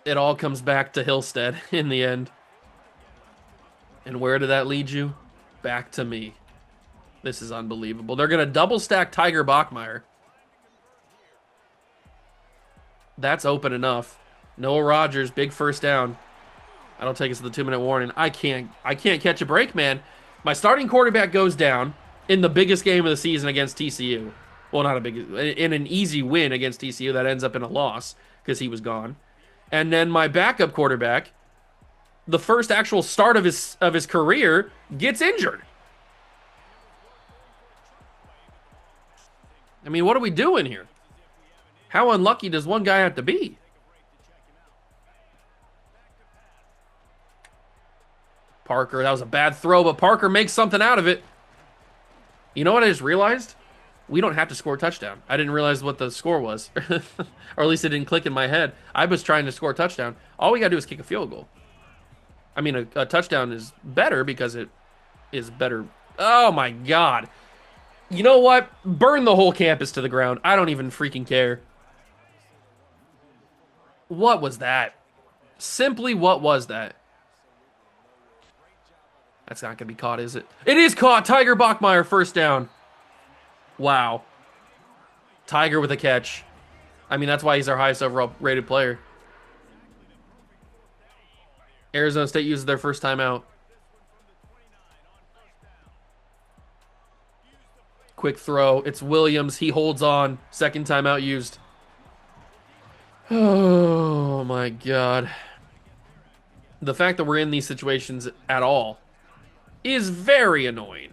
It all comes back to Hillstead in the end. And where did that lead you? Back to me. This is unbelievable. They're going to double stack Tiger Bachmeier. That's open enough. Noah Rogers, big first down. That'll take us to the 2-minute warning. I can't catch a break, man. My starting quarterback goes down in the biggest game of the season against TCU. Well, not a big, in an easy win against TCU that ends up in a loss because he was gone. And then my backup quarterback, the first actual start of his career, gets injured. I mean, what are we doing here? How unlucky does one guy have to be? Parker, that was a bad throw, but Parker makes something out of it. You know what I just realized? We don't have to score a touchdown. I didn't realize what the score was. Or at least it didn't click in my head. I was trying to score a touchdown. All we got to do is kick a field goal. I mean, a touchdown is better because it is better. Oh, my God. You know what? Burn the whole campus to the ground. I don't even freaking care. What was that? Simply, what was that? That's not going to be caught, is it? It is caught. Tiger Bachmeier, first down. Wow. Tiger with a catch. I mean, that's why he's our highest overall rated player. Arizona State uses their first timeout. Quick throw. It's Williams. He holds on. Second timeout used. Oh, my God. The fact that we're in these situations at all is very annoying.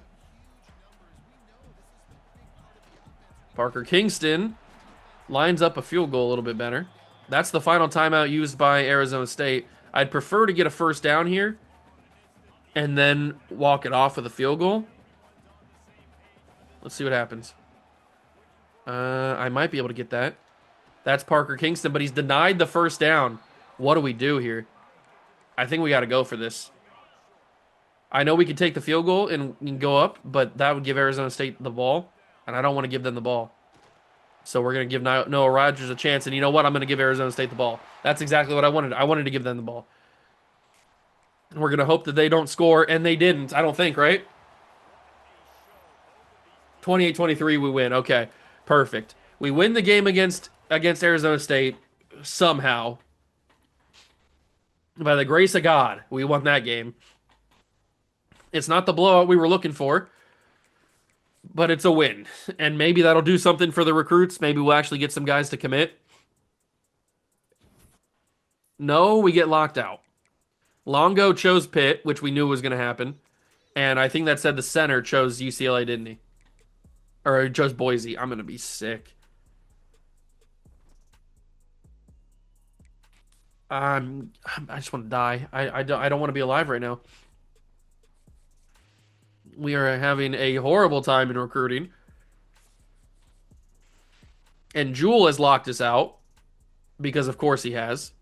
Parker Kingston lines up a field goal a little bit better. That's the final timeout used by Arizona State. I'd prefer to get a first down here and then walk it off with a field goal. Let's see what happens. I might be able to get that. That's Parker Kingston, but he's denied the first down. What do we do here? I think we got to go for this. I know we could take the field goal and go up, but that would give Arizona State the ball, and I don't want to give them the ball. So we're going to give Noah Rogers a chance, and you know what? I'm going to give Arizona State the ball. That's exactly what I wanted. I wanted to give them the ball. We're going to hope that they don't score, and they didn't, I don't think, right? 28-23, we win. Okay, perfect. We win the game against Arizona State somehow. By the grace of God, we won that game. It's not the blowout we were looking for, but it's a win. And maybe that'll do something for the recruits. Maybe we'll actually get some guys to commit. No, we get locked out. Longo chose Pitt, which we knew was going to happen. And I think that said the center chose UCLA, didn't he? Or he chose Boise. I'm going to be sick. I just want to die. I don't want to be alive right now. We are having a horrible time in recruiting. And Jewel has locked us out. Because of course he has.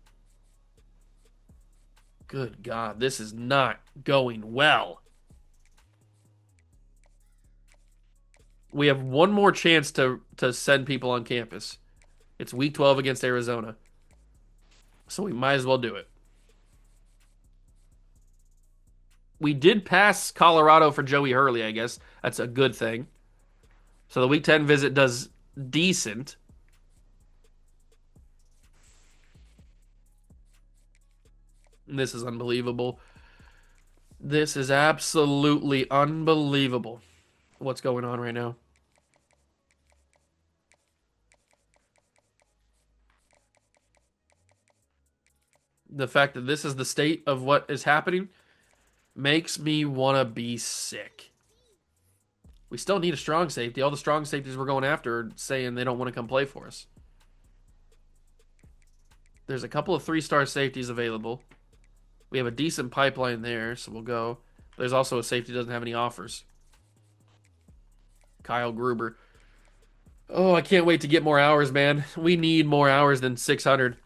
Good God, this is not going well. We have one more chance to send people on campus. It's week 12 against Arizona. So we might as well do it. We did pass Colorado for Joey Hurley, I guess. That's a good thing. So the week 10 visit does decent. This is unbelievable. This is absolutely unbelievable. What's going on right now? The fact that this is the state of what is happening makes me want to be sick. We still need a strong safety. All the strong safeties we're going after are saying they don't want to come play for us. There's a couple of 3-star safeties available. We have a decent pipeline there, so we'll go. There's also a safety that doesn't have any offers. Kyle Gruber. Oh, I can't wait to get more hours, man. We need more hours than 600.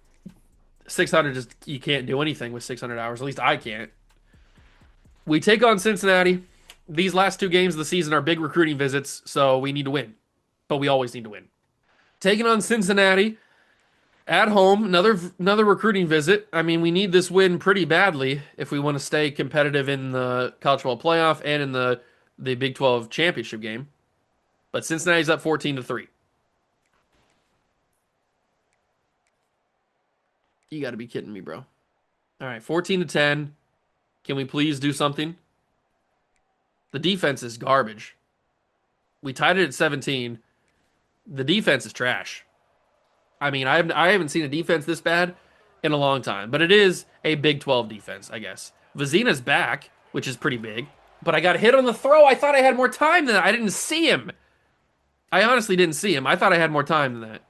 600 just, you can't do anything with 600 hours. At least I can't. We take on Cincinnati. These last 2 games of the season are big recruiting visits, so we need to win. But we always need to win. Taking on Cincinnati at home, another recruiting visit. I mean, we need this win pretty badly if we want to stay competitive in the College Football Playoff and in the Big 12 championship game. But Cincinnati's up 14-3. You got to be kidding me, bro. All right, 14-10. Can we please do something? The defense is garbage. We tied it at 17. The defense is trash. I mean, I haven't seen a defense this bad in a long time. But it is a Big 12 defense, I guess. Vizina's back, which is pretty big. But I got hit on the throw. I thought I had more time than that. I didn't see him. I honestly didn't see him. I thought I had more time than that.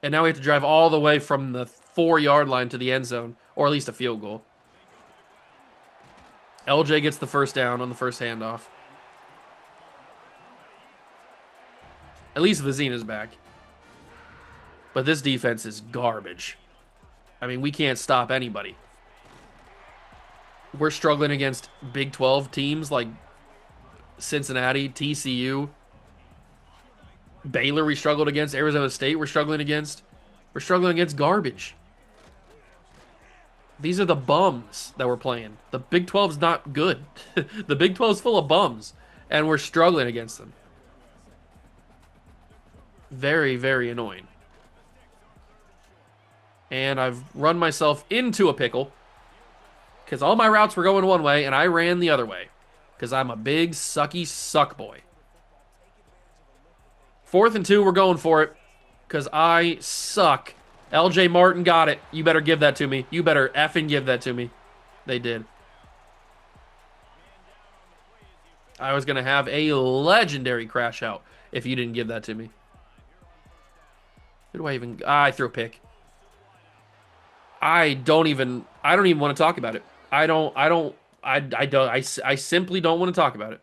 And now we have to drive all the way from the 4-yard line to the end zone. Or at least a field goal. LJ gets the first down on the first handoff. At least Vizina's back. But this defense is garbage. I mean, we can't stop anybody. We're struggling against Big 12 teams like Cincinnati, TCU, Baylor. We struggled against Arizona State. We're struggling against garbage. These are the bums that we're playing. The Big 12's not good. The Big 12's full of bums, and we're struggling against them. Very, very annoying. And I've run myself into a pickle because all my routes were going one way, and I ran the other way because I'm a big, sucky suck boy. 4th and 2, we're going for it because I suck. LJ Martin got it. You better give that to me. You better effing give that to me. They did. I was going to have a legendary crash out if you didn't give that to me. Who do I even... I threw a pick. I don't even want to talk about it. I simply don't want to talk about it.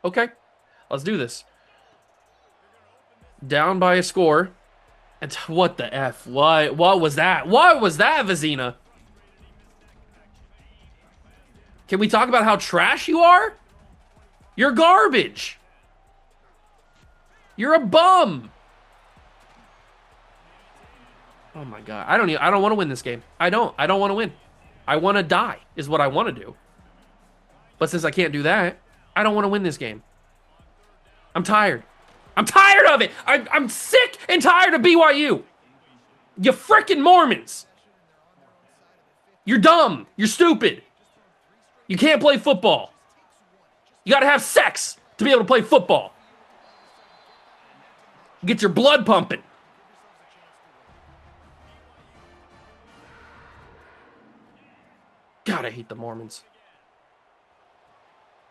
Okay. Let's do this. Down by a score. And what the F? What was that? What was that, Vizina? Can we talk about how trash you are? You're garbage. You're a bum. Oh my god. I don't want to win this game. I don't want to win. I want to die is what I want to do. But since I can't do that, I don't want to win this game. I'm tired. I'm tired of it. I'm sick and tired of BYU. You frickin' Mormons. You're dumb. You're stupid. You can't play football. You gotta have sex to be able to play football. Get your blood pumping. God, I hate the Mormons.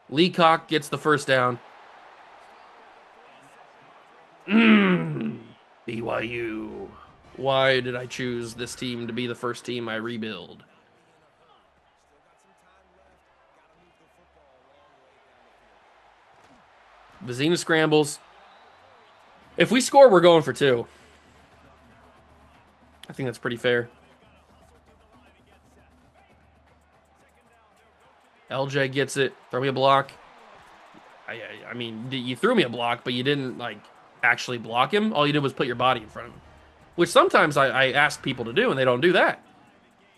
Leacock gets the first down. BYU. Why did I choose this team to be the first team I rebuild? Vizina scrambles. If we score, we're going for 2. I think that's pretty fair. LJ gets it. Throw me a block. I mean, you threw me a block, but you didn't, like, actually block him. All you did was put your body in front of him. Which sometimes I ask people to do, and they don't do that.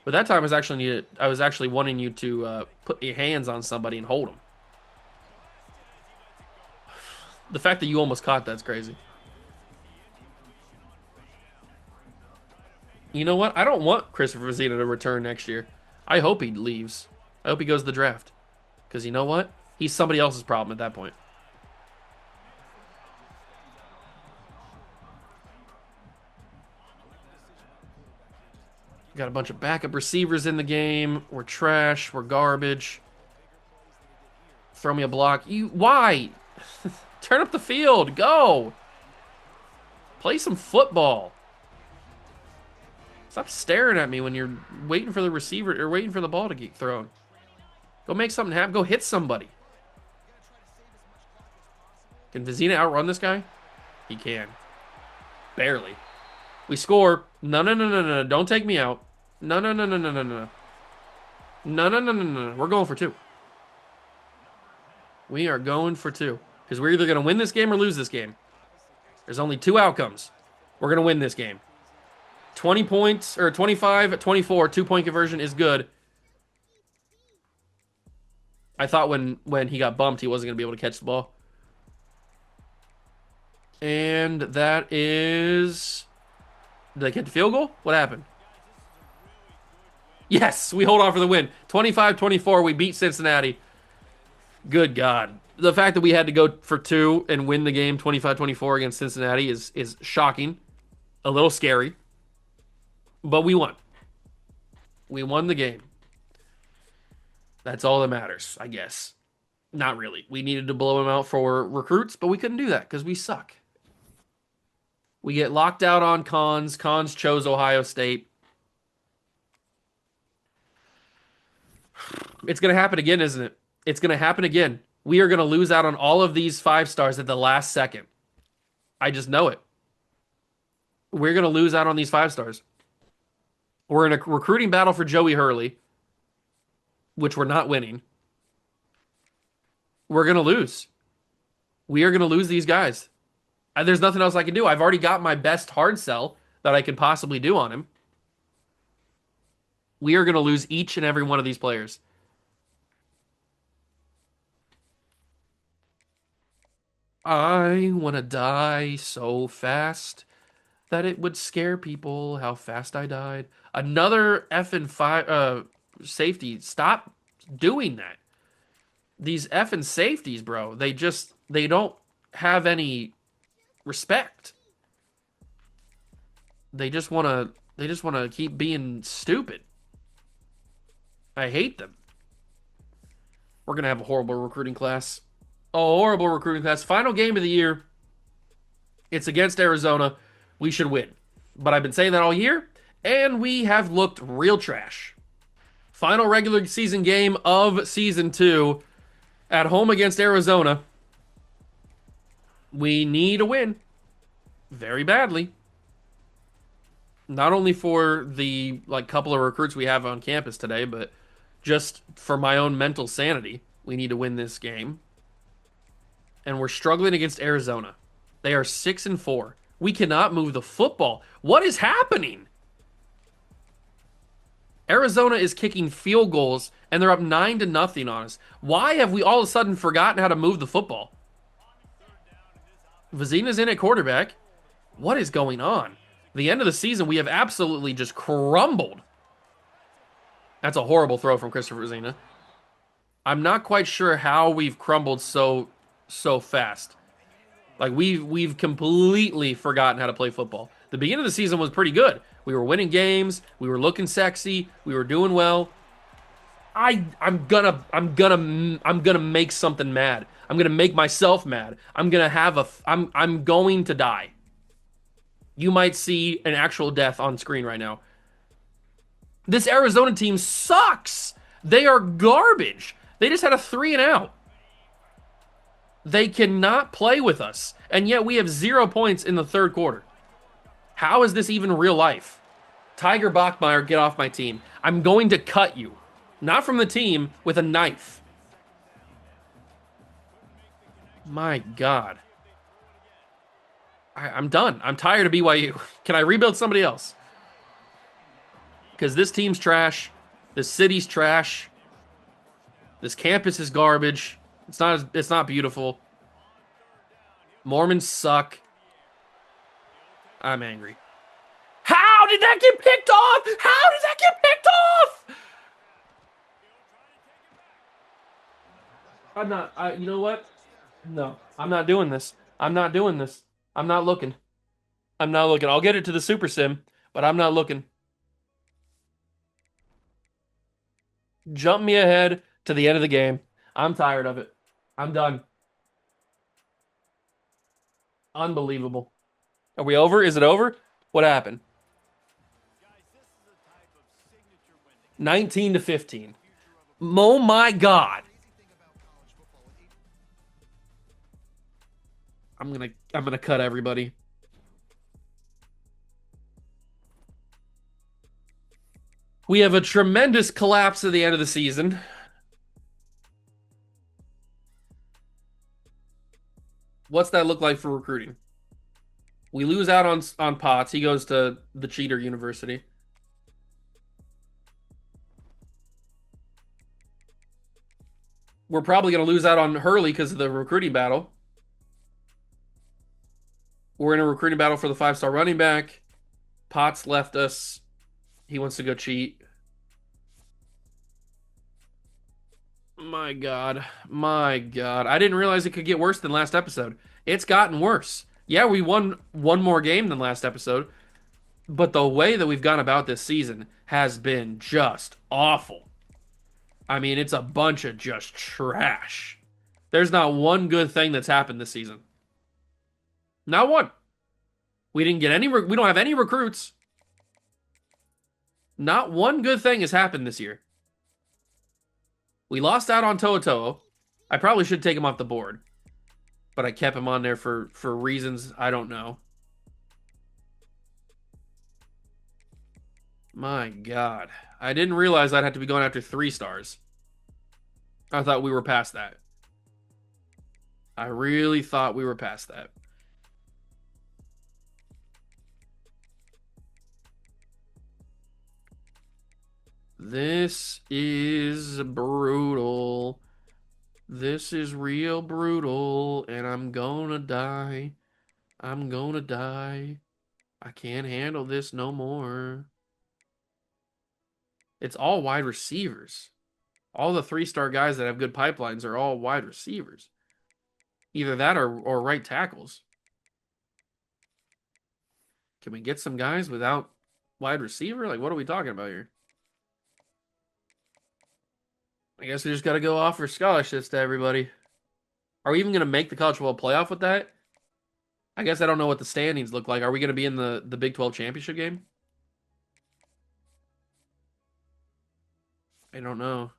But that time I was actually wanting you to put your hands on somebody and hold them. The fact that you almost caught that's crazy. You know what? I don't want Christopher Vizina to return next year. I hope he leaves. I hope he goes to the draft. Because you know what? He's somebody else's problem at that point. Got a bunch of backup receivers in the game. We're trash. We're garbage. Throw me a block. Why? Turn up the field. Go. Play some football. Stop staring at me when you're waiting for the receiver or waiting for the ball to get thrown. Go make something happen. Go hit somebody. Can Vizina outrun this guy? He can. Barely. We score. No. Don't take me out. No. No. We're going for 2. We are going for 2. Because we're either going to win this game or lose this game. There's only 2 outcomes. We're going to win this game. 20 points, or 25, 24, 2-point conversion is good. I thought when he got bumped, he wasn't going to be able to catch the ball. And that is... Did they get the field goal? What happened? Yes, we hold on for the win. 25-24, we beat Cincinnati. Good God. The fact that we had to go for 2 and win the game 25-24 against Cincinnati is shocking. A little scary. But we won. We won the game. That's all that matters, I guess. Not really. We needed to blow him out for recruits, but we couldn't do that because we suck. We get locked out on cons. Cons chose Ohio State. It's going to happen again, isn't it? It's going to happen again. We are going to lose out on all of these 5 stars at the last second. I just know it. We're going to lose out on these 5 stars. We're in a recruiting battle for Joey Hurley, which we're not winning. We're going to lose. We are going to lose these guys. There's nothing else I can do. I've already got my best hard sell that I can possibly do on him. We are going to lose each and every one of these players. I want to die so fast that it would scare people how fast I died. Another effing safety. Stop doing that. These effing safeties, bro. They don't have any respect. They just want to keep being stupid. I hate them. We're going to have a horrible recruiting class. A horrible recruiting class. Final game of the year. It's against Arizona. We should win. But I've been saying that all year, and we have looked real trash. Final regular season game of season 2 at home against Arizona. We need a win very badly. Not only for the couple of recruits we have on campus today, but just for my own mental sanity. We need to win this game. And we're struggling against Arizona. They are 6-4. We cannot move the football. What is happening? Arizona is kicking field goals, and they're up 9-0 on us. Why have we all of a sudden forgotten how to move the football? Vizina's in at quarterback. What is going on? The end of the season, we have absolutely just crumbled. That's a horrible throw from Christopher Vizina. I'm not quite sure how we've crumbled so fast. We've completely forgotten how to play football. The beginning of the season was pretty good. We were winning games. We were looking sexy. We were doing well. I'm gonna make something mad. I'm gonna make myself mad. I'm going to die. You might see an actual death on screen right now. This Arizona team sucks. They are garbage. They just had a 3-and-out. They cannot play with us, and yet we have 0 points in the third quarter. How is this even real life? Tiger Bachmeier, get off my team. I'm going to cut you. Not from the team, with a knife. My God. I'm done. I'm tired of BYU. Can I rebuild somebody else? Because this team's trash. This city's trash. This campus is garbage. It's not beautiful. Mormons suck. I'm angry. How did that get picked off? How did that get picked off? You know what? No, I'm not doing this. I'm not doing this. I'm not looking. I'm not looking. I'll get it to the Super Sim, but I'm not looking. Jump me ahead to the end of the game. I'm tired of it. I'm done. Unbelievable. Are we over? Is it over? What happened? 19-15. Oh my God. I'm gonna cut everybody. We have a tremendous collapse at the end of the season. What's that look like for recruiting? We lose out on Potts. He goes to the cheater university. We're probably going to lose out on Hurley because of the recruiting battle. We're in a recruiting battle for the 5-star running back. Potts left us. He wants to go cheat. My God. My God. I didn't realize it could get worse than last episode. It's gotten worse. Yeah, we won one more game than last episode, but the way that we've gone about this season has been just awful. I mean, it's a bunch of just trash. There's not one good thing that's happened this season. Not one. We didn't get any. We don't have any recruits. Not one good thing has happened this year. We lost out on To'o. I probably should take him off the board, but I kept him on there for reasons I don't know. My God. I didn't realize I'd have to be going after 3 stars. I thought we were past that. I really thought we were past that. This is brutal. This is real brutal, and I'm gonna die. I'm gonna die. I can't handle this no more. It's all wide receivers. All the 3-star guys that have good pipelines are all wide receivers. Either that or right tackles. Can we get some guys without wide receiver? Like, what are we talking about here? I guess we just got to go offer scholarships to everybody. Are we even going to make the college football playoff with that? I guess I don't know what the standings look like. Are we going to be in the Big 12 championship game? I don't know.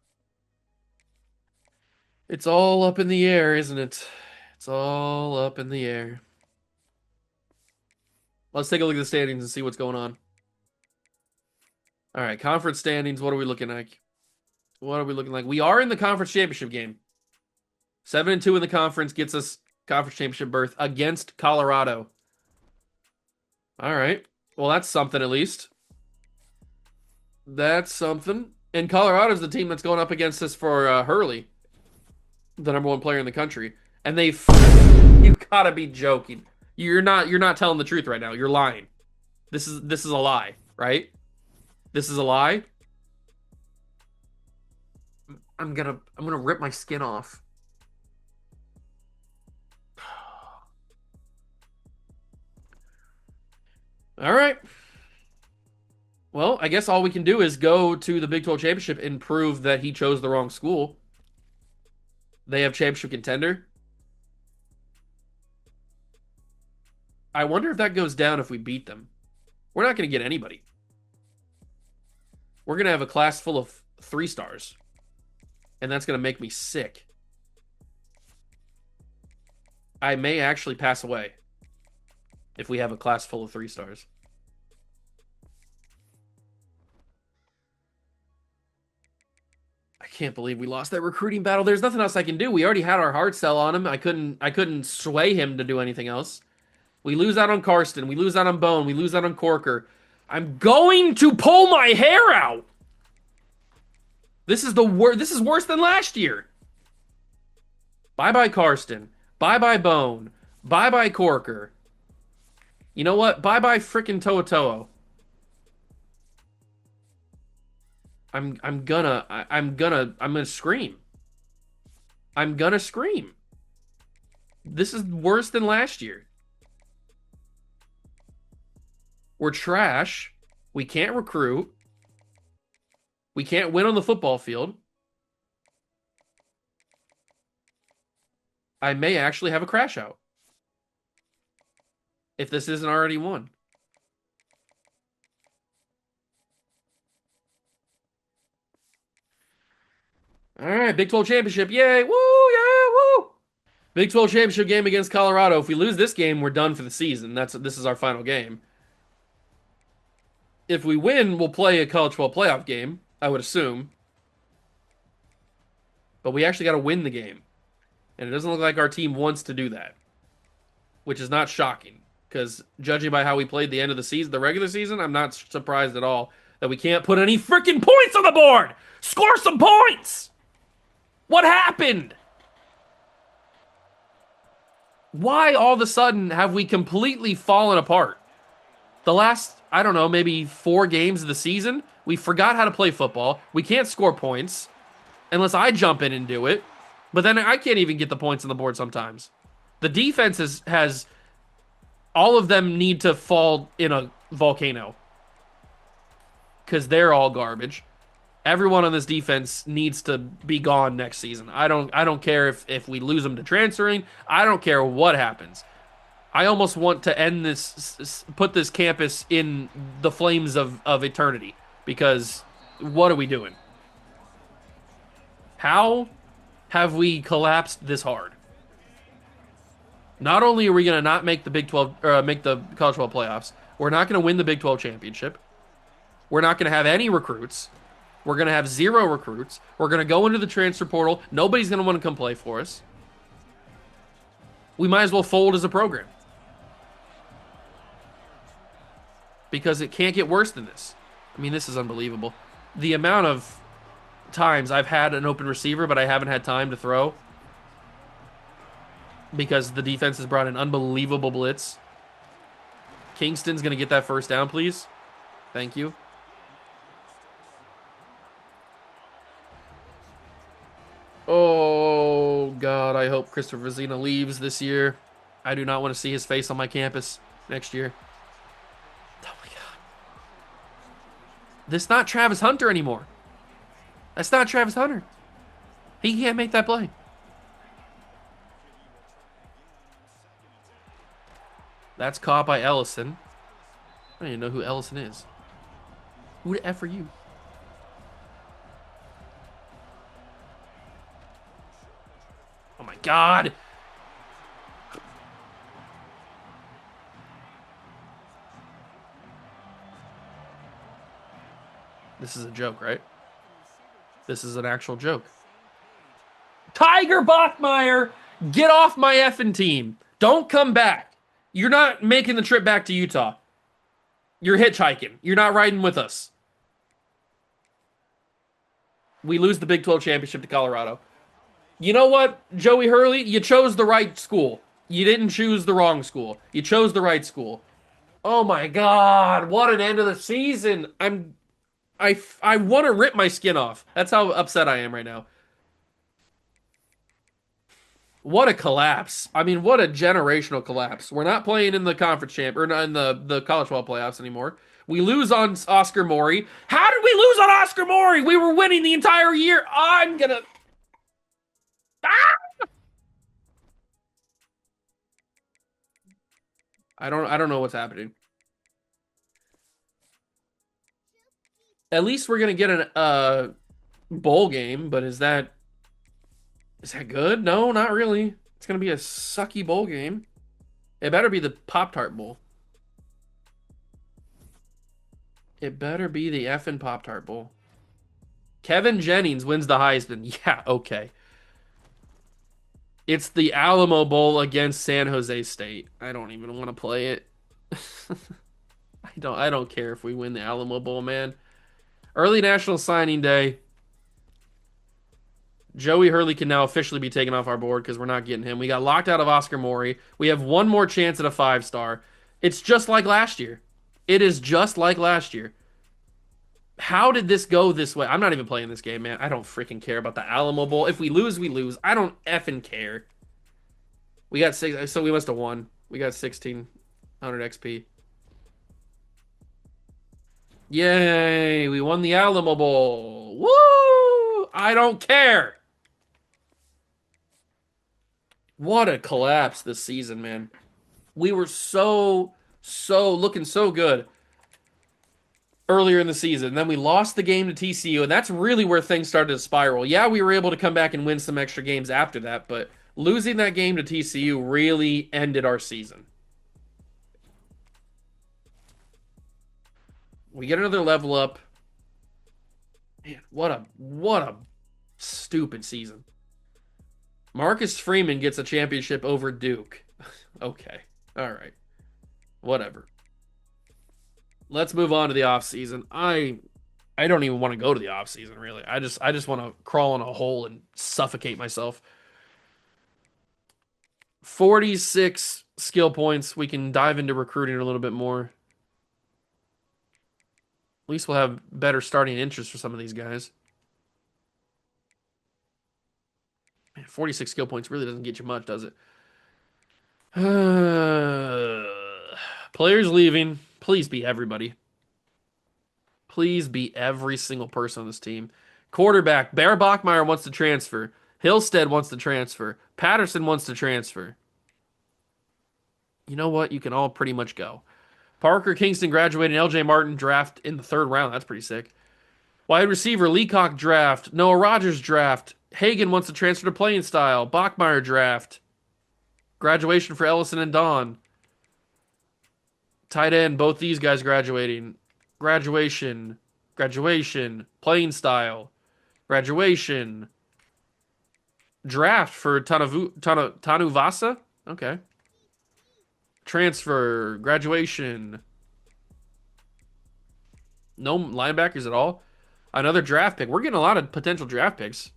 It's all up in the air, isn't it? It's all up in the air. Let's take a look at the standings and see what's going on. All right, conference standings. What are we looking like? What are we looking like? We are in the conference championship game. 7-2 in the conference gets us conference championship berth against Colorado. All right. Well, that's something at least. That's something. And Colorado's the team that's going up against us for Hurley, the #1 player in the country. And you gotta be joking. You're not telling the truth right now. You're lying. This is a lie, right? This is a lie. I'm gonna rip my skin off. All right. Well, I guess all we can do is go to the Big 12 championship and prove that he chose the wrong school. They have championship contender. I wonder if that goes down if we beat them. We're not going to get anybody. We're going to have a class full of 3 stars. And that's going to make me sick. I may actually pass away if we have a class full of 3 stars. I can't believe we lost that recruiting battle. There's nothing else I can do. We already had our hard sell on him. I couldn't sway him to do anything else. We lose out on Karsten. We lose out on Bone. We lose out on Corker. I'm going to pull my hair out. This is This is worse than last year. Bye-bye Karsten. Bye-bye Bone. Bye-bye Corker. You know what? Bye-bye frickin' To'o. I'm gonna scream. I'm gonna scream. This is worse than last year. We're trash. We can't recruit. We can't win on the football field. I may actually have a crash out. If this isn't already won. All right, Big 12 championship. Yay. Woo, yeah, woo. Big 12 championship game against Colorado. If we lose this game, we're done for the season. This is our final game. If we win, we'll play a college football playoff game, I would assume. But we actually got to win the game. And it doesn't look like our team wants to do that. Which is not shocking. Because judging by how we played the end of the season, the regular season, I'm not surprised at all that we can't put any freaking points on the board. Score some points. What happened? Why all of a sudden have we completely fallen apart? The last, I don't know, maybe 4 games of the season, we forgot how to play football. We can't score points unless I jump in and do it. But then I can't even get the points on the board sometimes. The defense has all of them need to fall in a volcano because they're all garbage. Everyone on this defense needs to be gone next season. I don't care if we lose them to transferring. I don't care what happens. I almost want to end this, put this campus in the flames of eternity because what are we doing? How have we collapsed this hard? Not only are we going to not make the Big 12 or make the College Football playoffs, we're not going to win the Big 12 championship. We're not going to have any recruits. We're going to have zero recruits. We're going to go into the transfer portal. Nobody's going to want to come play for us. We might as well fold as a program because it can't get worse than this. I mean, this is unbelievable. The amount of times I've had an open receiver, but I haven't had time to throw because the defense has brought an unbelievable blitz. Kingston's going to get that first down, please. Thank you. Oh, God, I hope Christopher Zena leaves this year. I do not want to see his face on my campus next year. Oh, my God. This is not Travis Hunter anymore. That's not Travis Hunter. He can't make that play. That's caught by Ellison. I don't even know who Ellison is. Who the F are you? Oh my God. This is a joke, right? This is an actual joke. Tiger Bachmeier, get off my effing team. Don't come back. You're not making the trip back to Utah. You're hitchhiking. You're not riding with us. We lose the Big 12 championship to Colorado. You know what, Joey Hurley? You chose the right school. You didn't choose the wrong school. You chose the right school. Oh my God, what an end of the season. I want to rip my skin off. That's how upset I am right now. What a collapse. I mean, what a generational collapse. We're not playing in the conference champ or in the college football playoffs anymore. We lose on Oscar Morey. How did we lose on Oscar Morey? We were winning the entire year. I'm gonna. Ah! I don't know what's happening. At least we're gonna get an bowl game, but is that good? No, not really. It's gonna be a sucky bowl game. It better be the Pop-Tart Bowl. It better be the effing Pop-Tart Bowl. Kevin Jennings wins the Heisman. Yeah, okay. It's the Alamo Bowl against San Jose State. I don't even want to play it. I don't care if we win the Alamo Bowl, man. Early National Signing Day. Joey Hurley can now officially be taken off our board because we're not getting him. We got locked out of Oscar Morey. We have one more chance at a 5-star. It's just like last year. It is just like last year. How did this go this way? I'm not even playing this game, man. I don't freaking care about the Alamo Bowl. If we lose, we lose. I don't effing care. We got 6, so we must have won. We got 1600 XP. Yay, we won the Alamo Bowl. Woo! I don't care. What a collapse this season, man. We were so looking so good earlier in the season. Then we lost the game to TCU, and that's really where things started to spiral. Yeah, we were able to come back and win some extra games after that, but losing that game to TCU really ended our season. We get another level up. Man, what a stupid season. Marcus Freeman gets a championship over Duke. Okay. All right. Whatever. Let's move on to the offseason. I don't even want to go to the offseason, really. I just want to crawl in a hole and suffocate myself. 46 skill points. We can dive into recruiting a little bit more. At least we'll have better starting interest for some of these guys. Man, 46 skill points really doesn't get you much, does it? Players leaving. Please be everybody. Please be every single person on this team. Quarterback, Bear Bachmeier wants to transfer. Hillstead wants to transfer. Patterson wants to transfer. You know what? You can all pretty much go. Parker Kingston graduated. LJ Martin draft in the 3rd round. That's pretty sick. Wide receiver, Leacock draft. Noah Rogers draft. Hagen wants to transfer to playing style. Bachmeyer draft. Graduation for Ellison and Dawn. Tight end, both these guys graduating. Graduation. Graduation. Playing style. Graduation. Draft for Tanuvasa. Okay. Transfer. Graduation. No linebackers at all. Another draft pick. We're getting a lot of potential draft picks.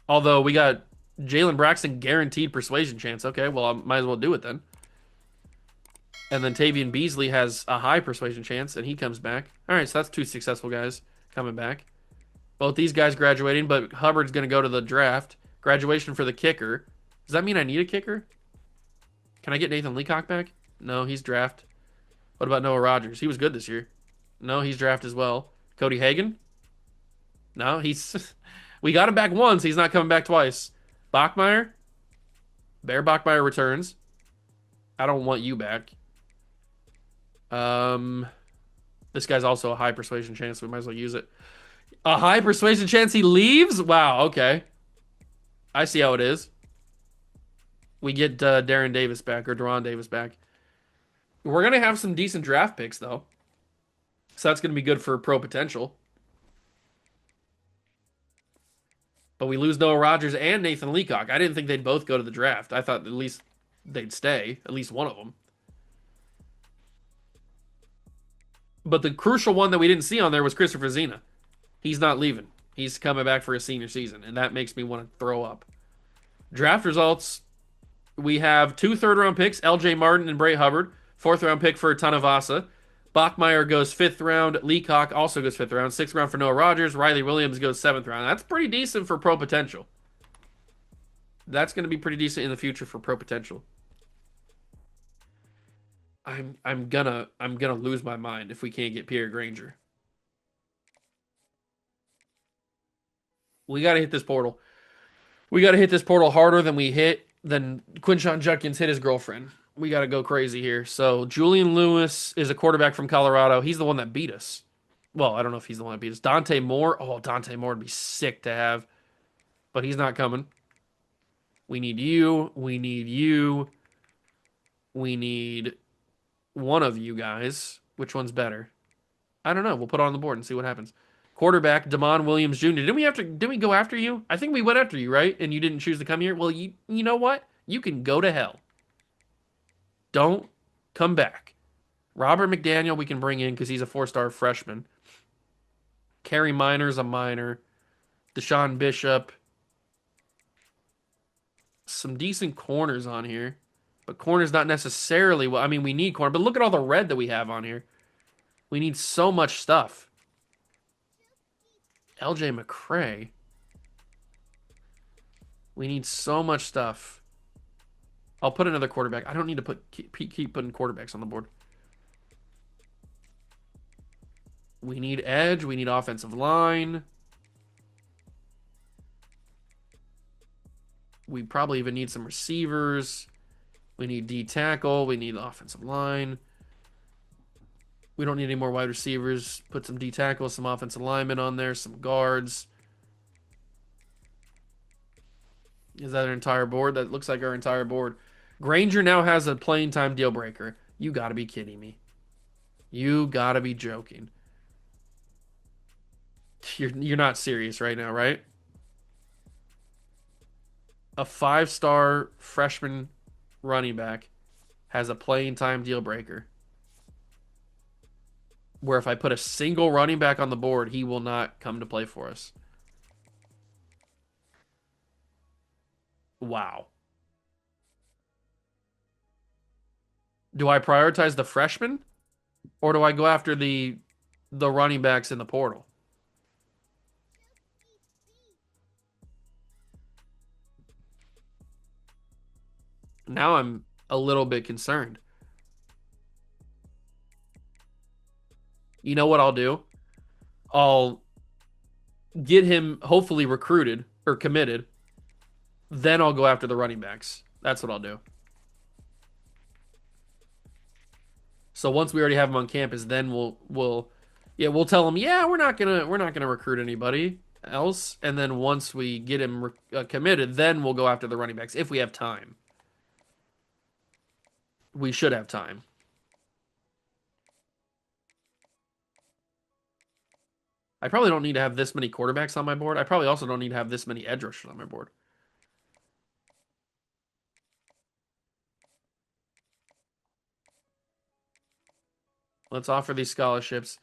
Although we got Jalen Braxton guaranteed persuasion chance. Okay, well, I might as well do it then. And then Tavian Beasley has a high persuasion chance, and he comes back. All right, so that's two successful guys coming back. Both these guys graduating, but Hubbard's going to go to the draft. Graduation for the kicker. Does that mean I need a kicker? Can I get Nathan Leacock back? No, he's draft. What about Noah Rogers? He was good this year. No, he's draft as well. Cody Hagan? No, he's... we got him back once. He's not coming back twice. Bachmeyer? Bear Bachmeyer returns. I don't want you back. This guy's also a high persuasion chance. So we might as well use it. A high persuasion chance he leaves? Wow, okay. I see how it is. We get Darren Davis back, or Deron Davis back. We're going to have some decent draft picks, though. So that's going to be good for pro potential. But we lose Noah Rogers and Nathan Leacock. I didn't think they'd both go to the draft. I thought at least they'd stay, at least one of them. But the crucial one that we didn't see on there was Christopher Zena. He's not leaving. He's coming back for his senior season, and that makes me want to throw up. Draft results, we have 2 third-round picks, LJ Martin and Bray Hubbard. 4th-round pick for Tanavasa. Bachmeyer goes 5th round. Leacock also goes 5th round. 6th round for Noah Rogers. Riley Williams goes 7th round. That's pretty decent for pro potential. That's going to be pretty decent in the future for pro potential. I'm gonna lose my mind if we can't get Pierre Granger. We got to hit this portal. We got to hit this portal harder than Quinshon Judkins hit his girlfriend. We got to go crazy here. So Julian Lewis is a quarterback from Colorado. He's the one that beat us. Well, I don't know if he's the one that beat us. Dante Moore. Oh, Dante Moore would be sick to have. But he's not coming. We need you. We need you. We need one of you guys. Which one's better? I don't know. We'll put it on the board and see what happens. Quarterback, Damon Williams Jr. Didn't we go after you? I think we went after you, right? And you didn't choose to come here? Well, you know what? You can go to hell. Don't come back. Robert McDaniel we can bring in because he's a 4-star freshman. Kerry Miner's a minor. Deshaun Bishop. Some decent corners on here. But corner's not necessarily... Well, I mean, we need corner. But look at all the red that we have on here. We need so much stuff. LJ McCray. We need so much stuff. I'll put another quarterback. I don't need to keep putting quarterbacks on the board. We need edge. We need offensive line. We probably even need some receivers. We need D tackle. We need offensive line. We don't need any more wide receivers. Put some D tackle, some offensive linemen on there, some guards. Is that our entire board? That looks like our entire board. Granger now has a playing time deal breaker. You gotta be kidding me. You gotta be joking. You're not serious right now, right? A 5-star freshman running back has a playing time deal breaker. Where if I put a single running back on the board, he will not come to play for us. Wow. Do I prioritize the freshman? Or do I go after the running backs in the portal? Now I'm a little bit concerned. You know what I'll do? I'll get him hopefully recruited or committed. Then I'll go after the running backs. That's what I'll do. So once we already have him on campus, then we'll tell him, yeah, we're not gonna recruit anybody. else, and then once we get him committed, then we'll go after the running backs if we have time. We should have time. I probably don't need to have this many quarterbacks on my board. I probably also don't need to have this many edge rushers on my board. Let's offer these scholarships.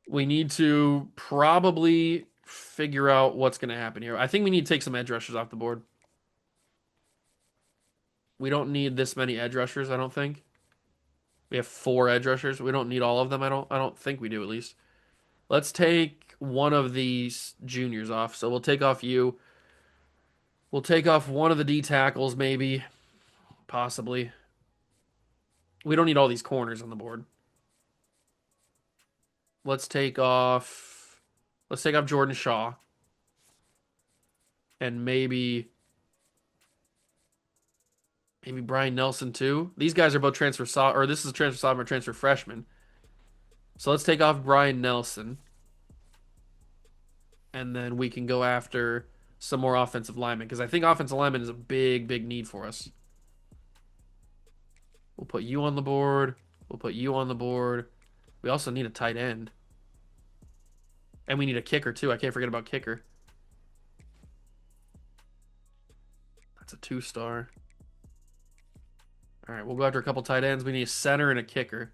We need to probably figure out what's going to happen here. I think we need to take some edge rushers off the board. We don't need this many edge rushers, I don't think. We have 4 edge rushers. We don't need all of them. I don't think we do at least. Let's take one of these juniors off. So we'll take off you. We'll take off one of the D tackles maybe, possibly. We don't need all these corners on the board. Let's take off Jordan Shaw. And maybe Brian Nelson too. These guys are both transfer or this is a transfer sophomore, transfer freshman. So let's take off Brian Nelson. And then we can go after some more offensive linemen because I think offensive lineman is a big, big need for us. We'll put you on the board. We'll put you on the board. We also need a tight end. And we need a kicker too. I can't forget about kicker. That's a 2-star. All right, we'll go after a couple tight ends. We need a center and a kicker.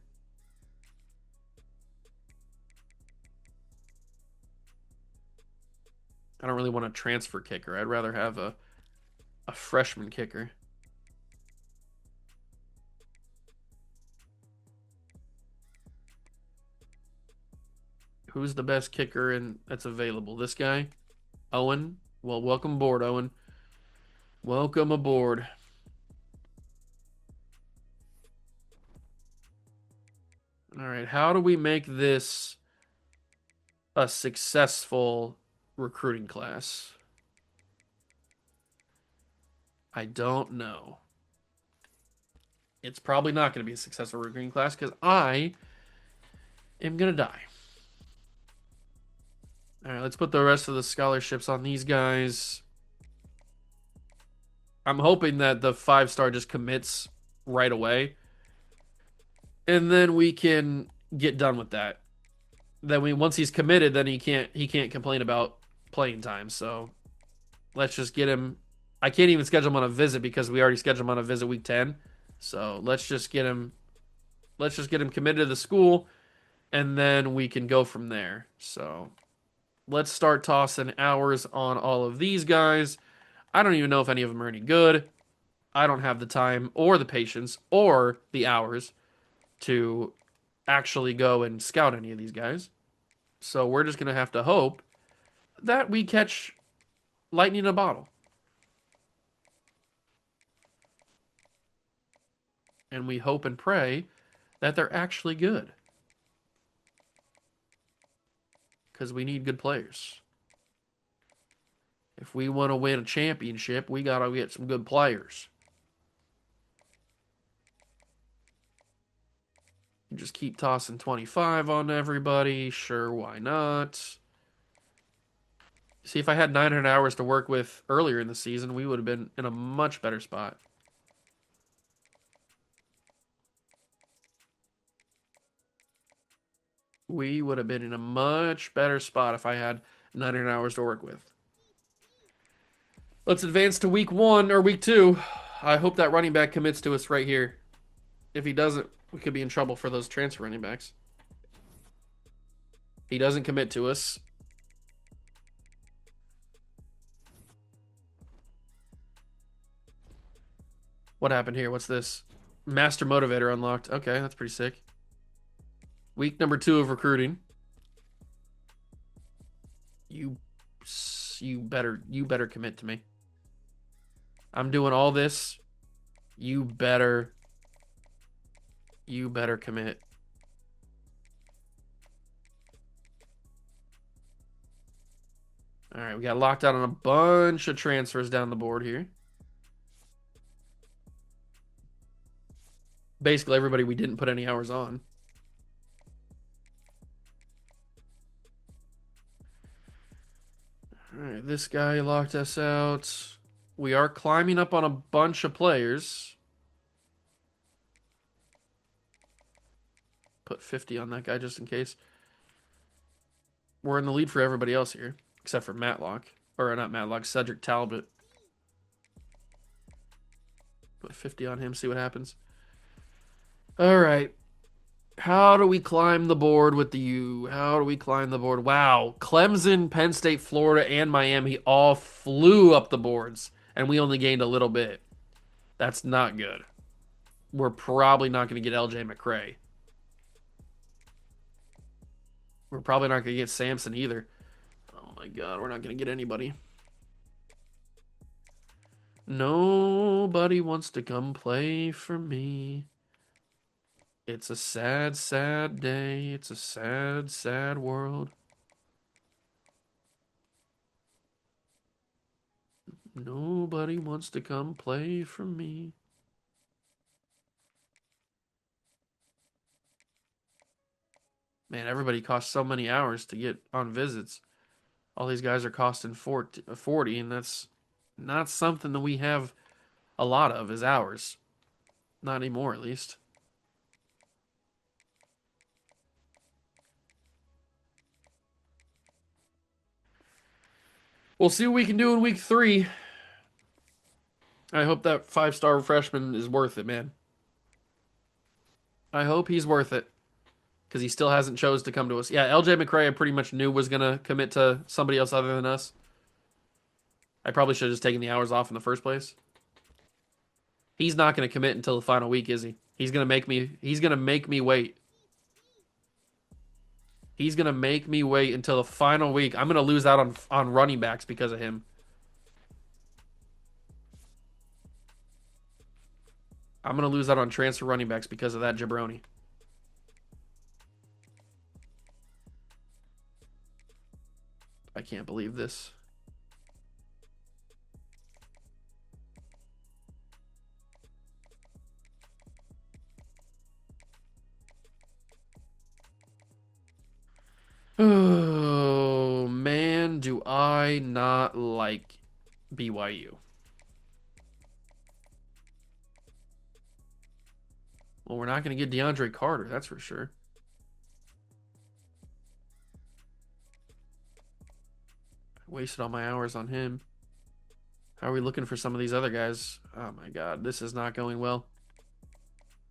I don't really want a transfer kicker. I'd rather have a freshman kicker. Who's the best kicker that's available? This guy? Owen? Well, welcome aboard, Owen. Welcome aboard. All right, how do we make this a successful recruiting class? I don't know. It's probably not going to be a successful recruiting class because I am going to die. All right, let's put the rest of the scholarships on these guys. I'm hoping that the 5-star just commits right away. And then we can get done with that. Then once he's committed, then he can't complain about playing time. So let's just get him. I can't even schedule him on a visit because we already scheduled him on a visit week 10. So let's just get him committed to the school, and then we can go from there. So let's start tossing hours on all of these guys. I don't even know if any of them are any good. I don't have the time or the patience or the hours to actually go and scout any of these guys. So we're just going to have to hope that we catch lightning in a bottle. And we hope and pray that they're actually good. Because we need good players. If we want to win a championship, we got to get some good players. Just keep tossing 25 on everybody. Sure, why not? See, if I had 900 hours to work with earlier in the season, we would have been in a much better spot. We would have been in a much better spot if I had 900 hours to work with. Let's advance to week 1 or week 2. I hope that running back commits to us right here. If he doesn't, we could be in trouble for those transfer running backs. He doesn't commit to us. What happened here? What's this? Master Motivator unlocked. Okay, that's pretty sick. Week number 2 of recruiting. You better commit to me. I'm doing all this. You better commit. All right, we got locked out on a bunch of transfers down the board here. Basically, everybody we didn't put any hours on. right, this guy locked us out. We are climbing up on a bunch of players. Put 50 on that guy just in case. We're in the lead for everybody else here, except for Matlock. Or not Matlock, Cedric Talbot. Put 50 on him, see what happens. All right. How do we climb the board with the U? How do we climb the board? Wow. Clemson, Penn State, Florida, and Miami all flew up the boards, and we only gained a little bit. That's not good. We're probably not going to get LJ McCray. We're probably not going to get Sampson either. Oh my God, we're not going to get anybody. Nobody wants to come play for me. It's a sad, sad day. It's a sad, sad world. Nobody wants to come play for me. Man, everybody costs so many hours to get on visits. All these guys are costing 40, and that's not something that we have a lot of, is hours. Not anymore, at least. We'll see what we can do in week 3. I hope that 5-star freshman is worth it, man. I hope he's worth it. Because he still hasn't chose to come to us. Yeah, LJ McCray I pretty much knew was going to commit to somebody else other than us. I probably should have just taken the hours off in the first place. He's not going to commit until the final week, is he? He's going to make me wait. He's going to make me wait until the final week. I'm going to lose out on running backs because of him. I'm going to lose out on transfer running backs because of that jabroni. I can't believe this. Oh, man, do I not like BYU. Well, we're not going to get DeAndre Carter, that's for sure. I wasted all my hours on him. How are we looking for some of these other guys? Oh my God, this is not going well.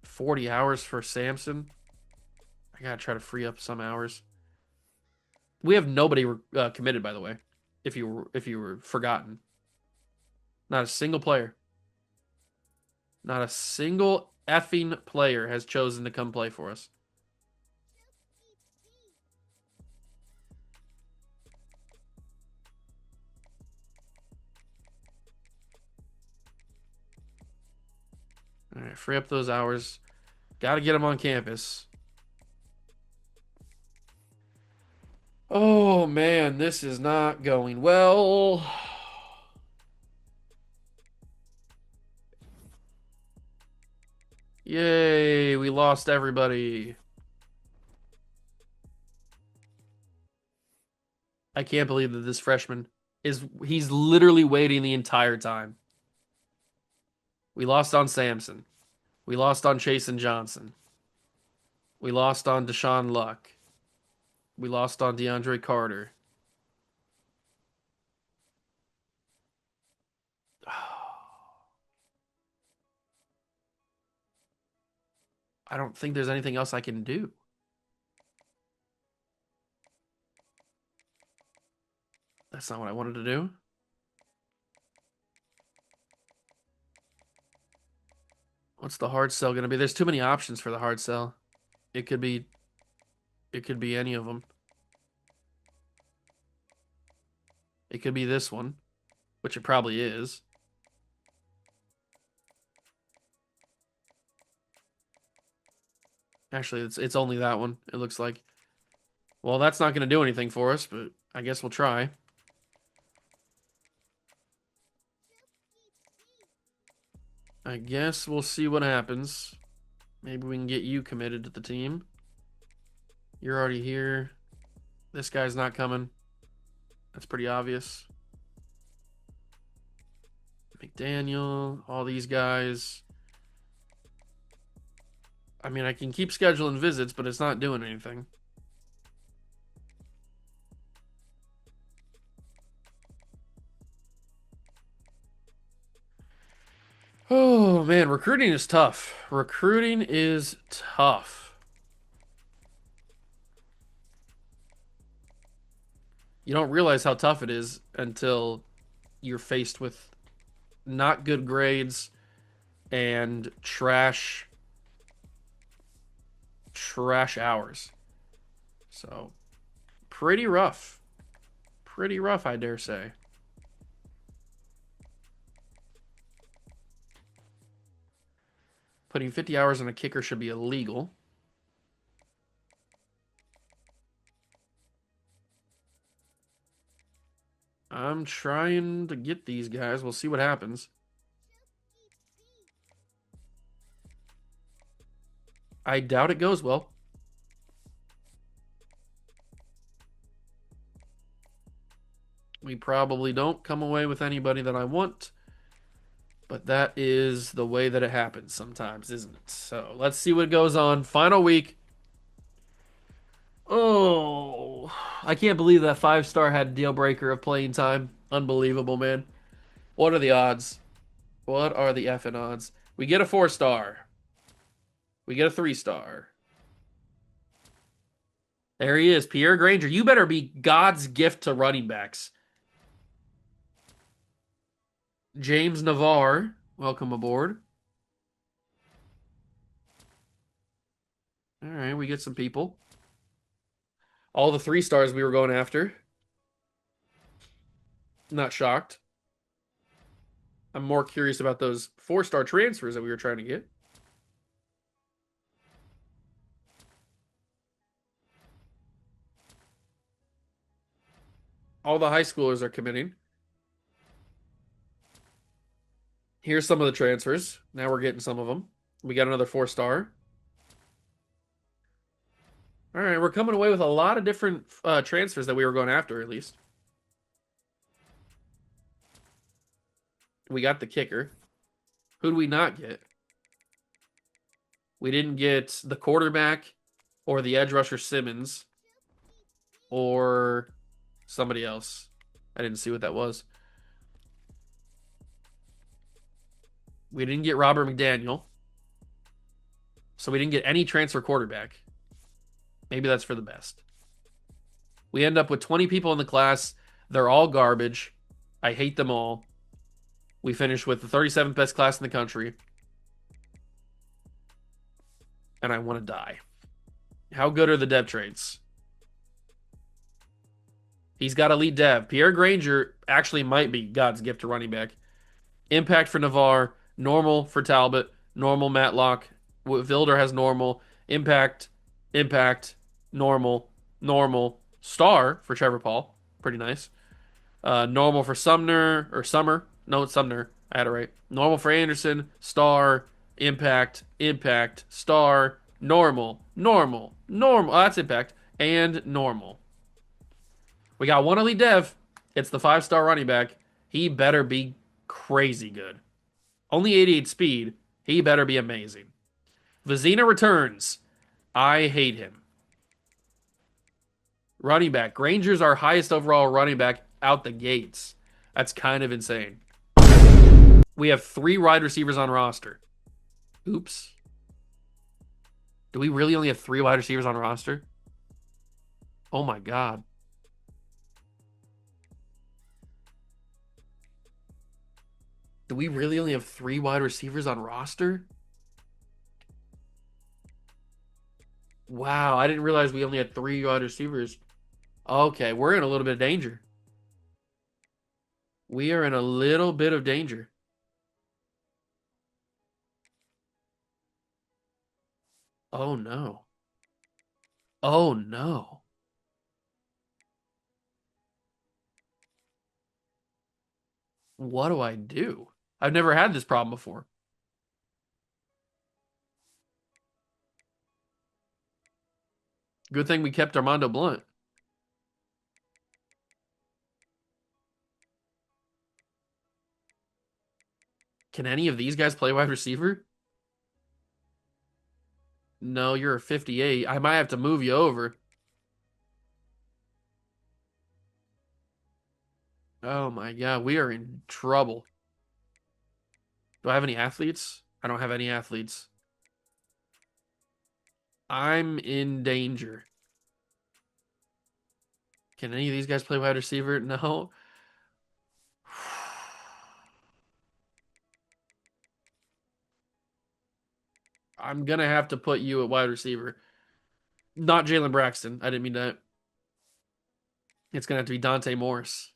40 hours for Sampson. I gotta try to free up some hours. We have nobody committed, by the way. If you were forgotten, not a single player. Not a single effing player has chosen to come play for us. All right, free up those hours. Got to get them on campus. Oh, man, this is not going well. Yay, we lost everybody. I can't believe that this freshman he's literally waiting the entire time. We lost on Sampson. We lost on Chasen Johnson. We lost on Deshaun Luck. We lost on DeAndre Carter. I don't think there's anything else I can do. That's not what I wanted to do. What's the hard sell going to be? There's too many options for the hard sell. It could be any of them. It could be this one, which it probably is. Actually, it's only that one, it looks like. Well, that's not going to do anything for us, but I guess we'll try. I guess we'll see what happens. Maybe we can get you committed to the team. You're already here. This guy's not coming. That's pretty obvious. McDaniel, all these guys. I mean, I can keep scheduling visits, but it's not doing anything. Oh, man, recruiting is tough. Recruiting is tough. You don't realize how tough it is until you're faced with not good grades and trash hours. So, pretty rough. Pretty rough, I dare say. Putting 50 hours on a kicker should be illegal. I'm trying to get these guys. We'll see what happens. I doubt it goes well. We probably don't come away with anybody that I want. But that is the way that it happens sometimes, isn't it? So let's see what goes on. Final week. Oh, I can't believe that 5-star had a deal breaker of playing time. Unbelievable, man. What are the odds? What are the effing odds? We get a 4-star. We get a 3-star. There he is, Pierre Granger. You better be God's gift to running backs. James Navarre, welcome aboard. All right, we get some people. All the 3-stars we were going after. Not shocked. I'm more curious about those 4-star transfers that we were trying to get. All the high schoolers are committing. Here's some of the transfers. Now we're getting some of them. We got another 4-star. All right, we're coming away with a lot of different transfers that we were going after, at least. We got the kicker. Who'd we not get? We didn't get the quarterback or the edge rusher Simmons or somebody else. I didn't see what that was. We didn't get Robert McDaniel. So we didn't get any transfer quarterback. Maybe that's for the best. We end up with 20 people in the class. They're all garbage. I hate them all. We finish with the 37th best class in the country. And I want to die. How good are the dev traits? He's got elite dev. Pierre Granger actually might be God's gift to running back. Impact for Navarre. Normal for Talbot. Normal Matlock. Vilder has normal. Impact. Normal. Normal. Star for Trevor Paul. Pretty nice. Normal for Sumner. Or Summer. No, it's Sumner. I had it right. Normal for Anderson. Star. Impact. Star. Normal. Oh, that's impact. And normal. We got one elite dev. It's the 5-star running back. He better be crazy good. Only 88 speed. He better be amazing. Vizina returns. I hate him. Running back. Granger's our highest overall running back out the gates. That's kind of insane. We have 3 wide receivers on roster. Oops. Do we really only have 3 wide receivers on roster? Oh my God. Do we really only have 3 wide receivers on roster? Wow, I didn't realize we only had 3 wide receivers. Okay, we're in a little bit of danger. We are in a little bit of danger. Oh no. Oh no. What do I do? I've never had this problem before. Good thing we kept Armando Blunt. Can any of these guys play wide receiver? No, you're a 58. I might have to move you over. Oh my God, we are in trouble. Do I have any athletes? I don't have any athletes. I'm in danger. Can any of these guys play wide receiver? No. I'm gonna have to put you at wide receiver. Not Jalen Braxton. I didn't mean that. It's gonna have to be Dante Morris.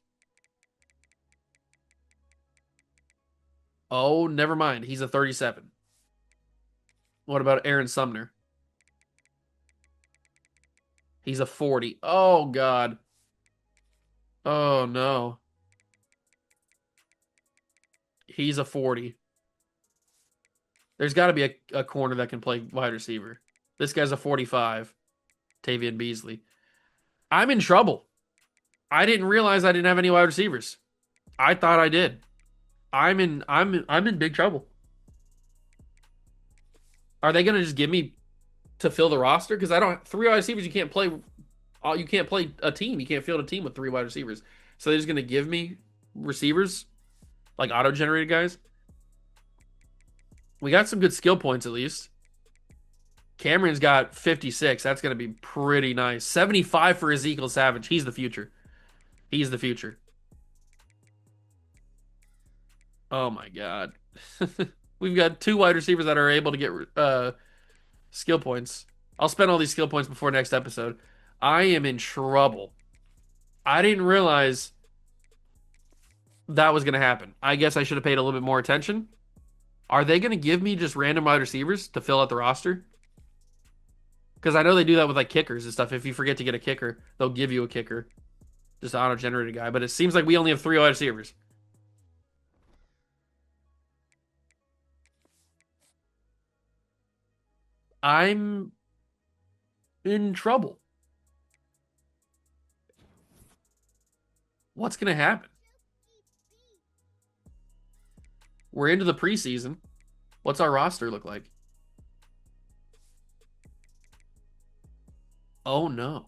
Oh, never mind. He's a 37. What about Aaron Sumner? He's a 40. Oh God. Oh no. He's a 40. There's got to be a corner that can play wide receiver. This guy's a 45. Tavian Beasley. I'm in trouble. I didn't realize I didn't have any wide receivers. I thought I did. I'm in big trouble. Are they gonna just give me to fill the roster? Because I don't three wide receivers. You can't play. You can't play a team. You can't field a team with three wide receivers. So they're just gonna give me receivers like auto generated guys. We got some good skill points at least. Cameron's got 56. That's gonna be pretty nice. 75 for Ezekiel Savage. He's the future. He's the future. Oh my God. We've got two wide receivers that are able to get skill points. I'll spend all these skill points before next episode. I am in trouble. I didn't realize that was going to happen. I guess I should have paid a little bit more attention. Are they going to give me just random wide receivers to fill out the roster? Because I know they do that with like kickers and stuff. If you forget to get a kicker, they'll give you a kicker. Just an auto-generated guy. But it seems like we only have three wide receivers. I'm in trouble. What's going to happen? We're into the preseason. What's our roster look like? Oh no.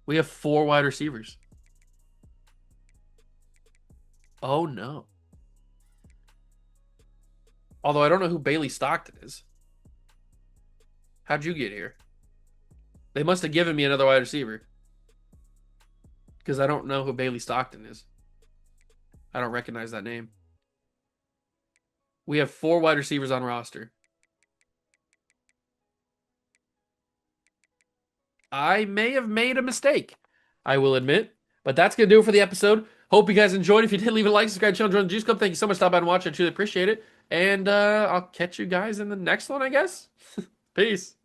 We have four wide receivers. Oh no. Although I don't know who Bailey Stockton is. How'd you get here? They must have given me another wide receiver. Because I don't know who Bailey Stockton is. I don't recognize that name. We have four wide receivers on roster. I may have made a mistake, I will admit. But that's going to do it for the episode. Hope you guys enjoyed. If you did, leave a like, subscribe, channel, join the Juice Club. Thank you so much for stopping by and watching. I truly appreciate it. And I'll catch you guys in the next one, I guess. Peace.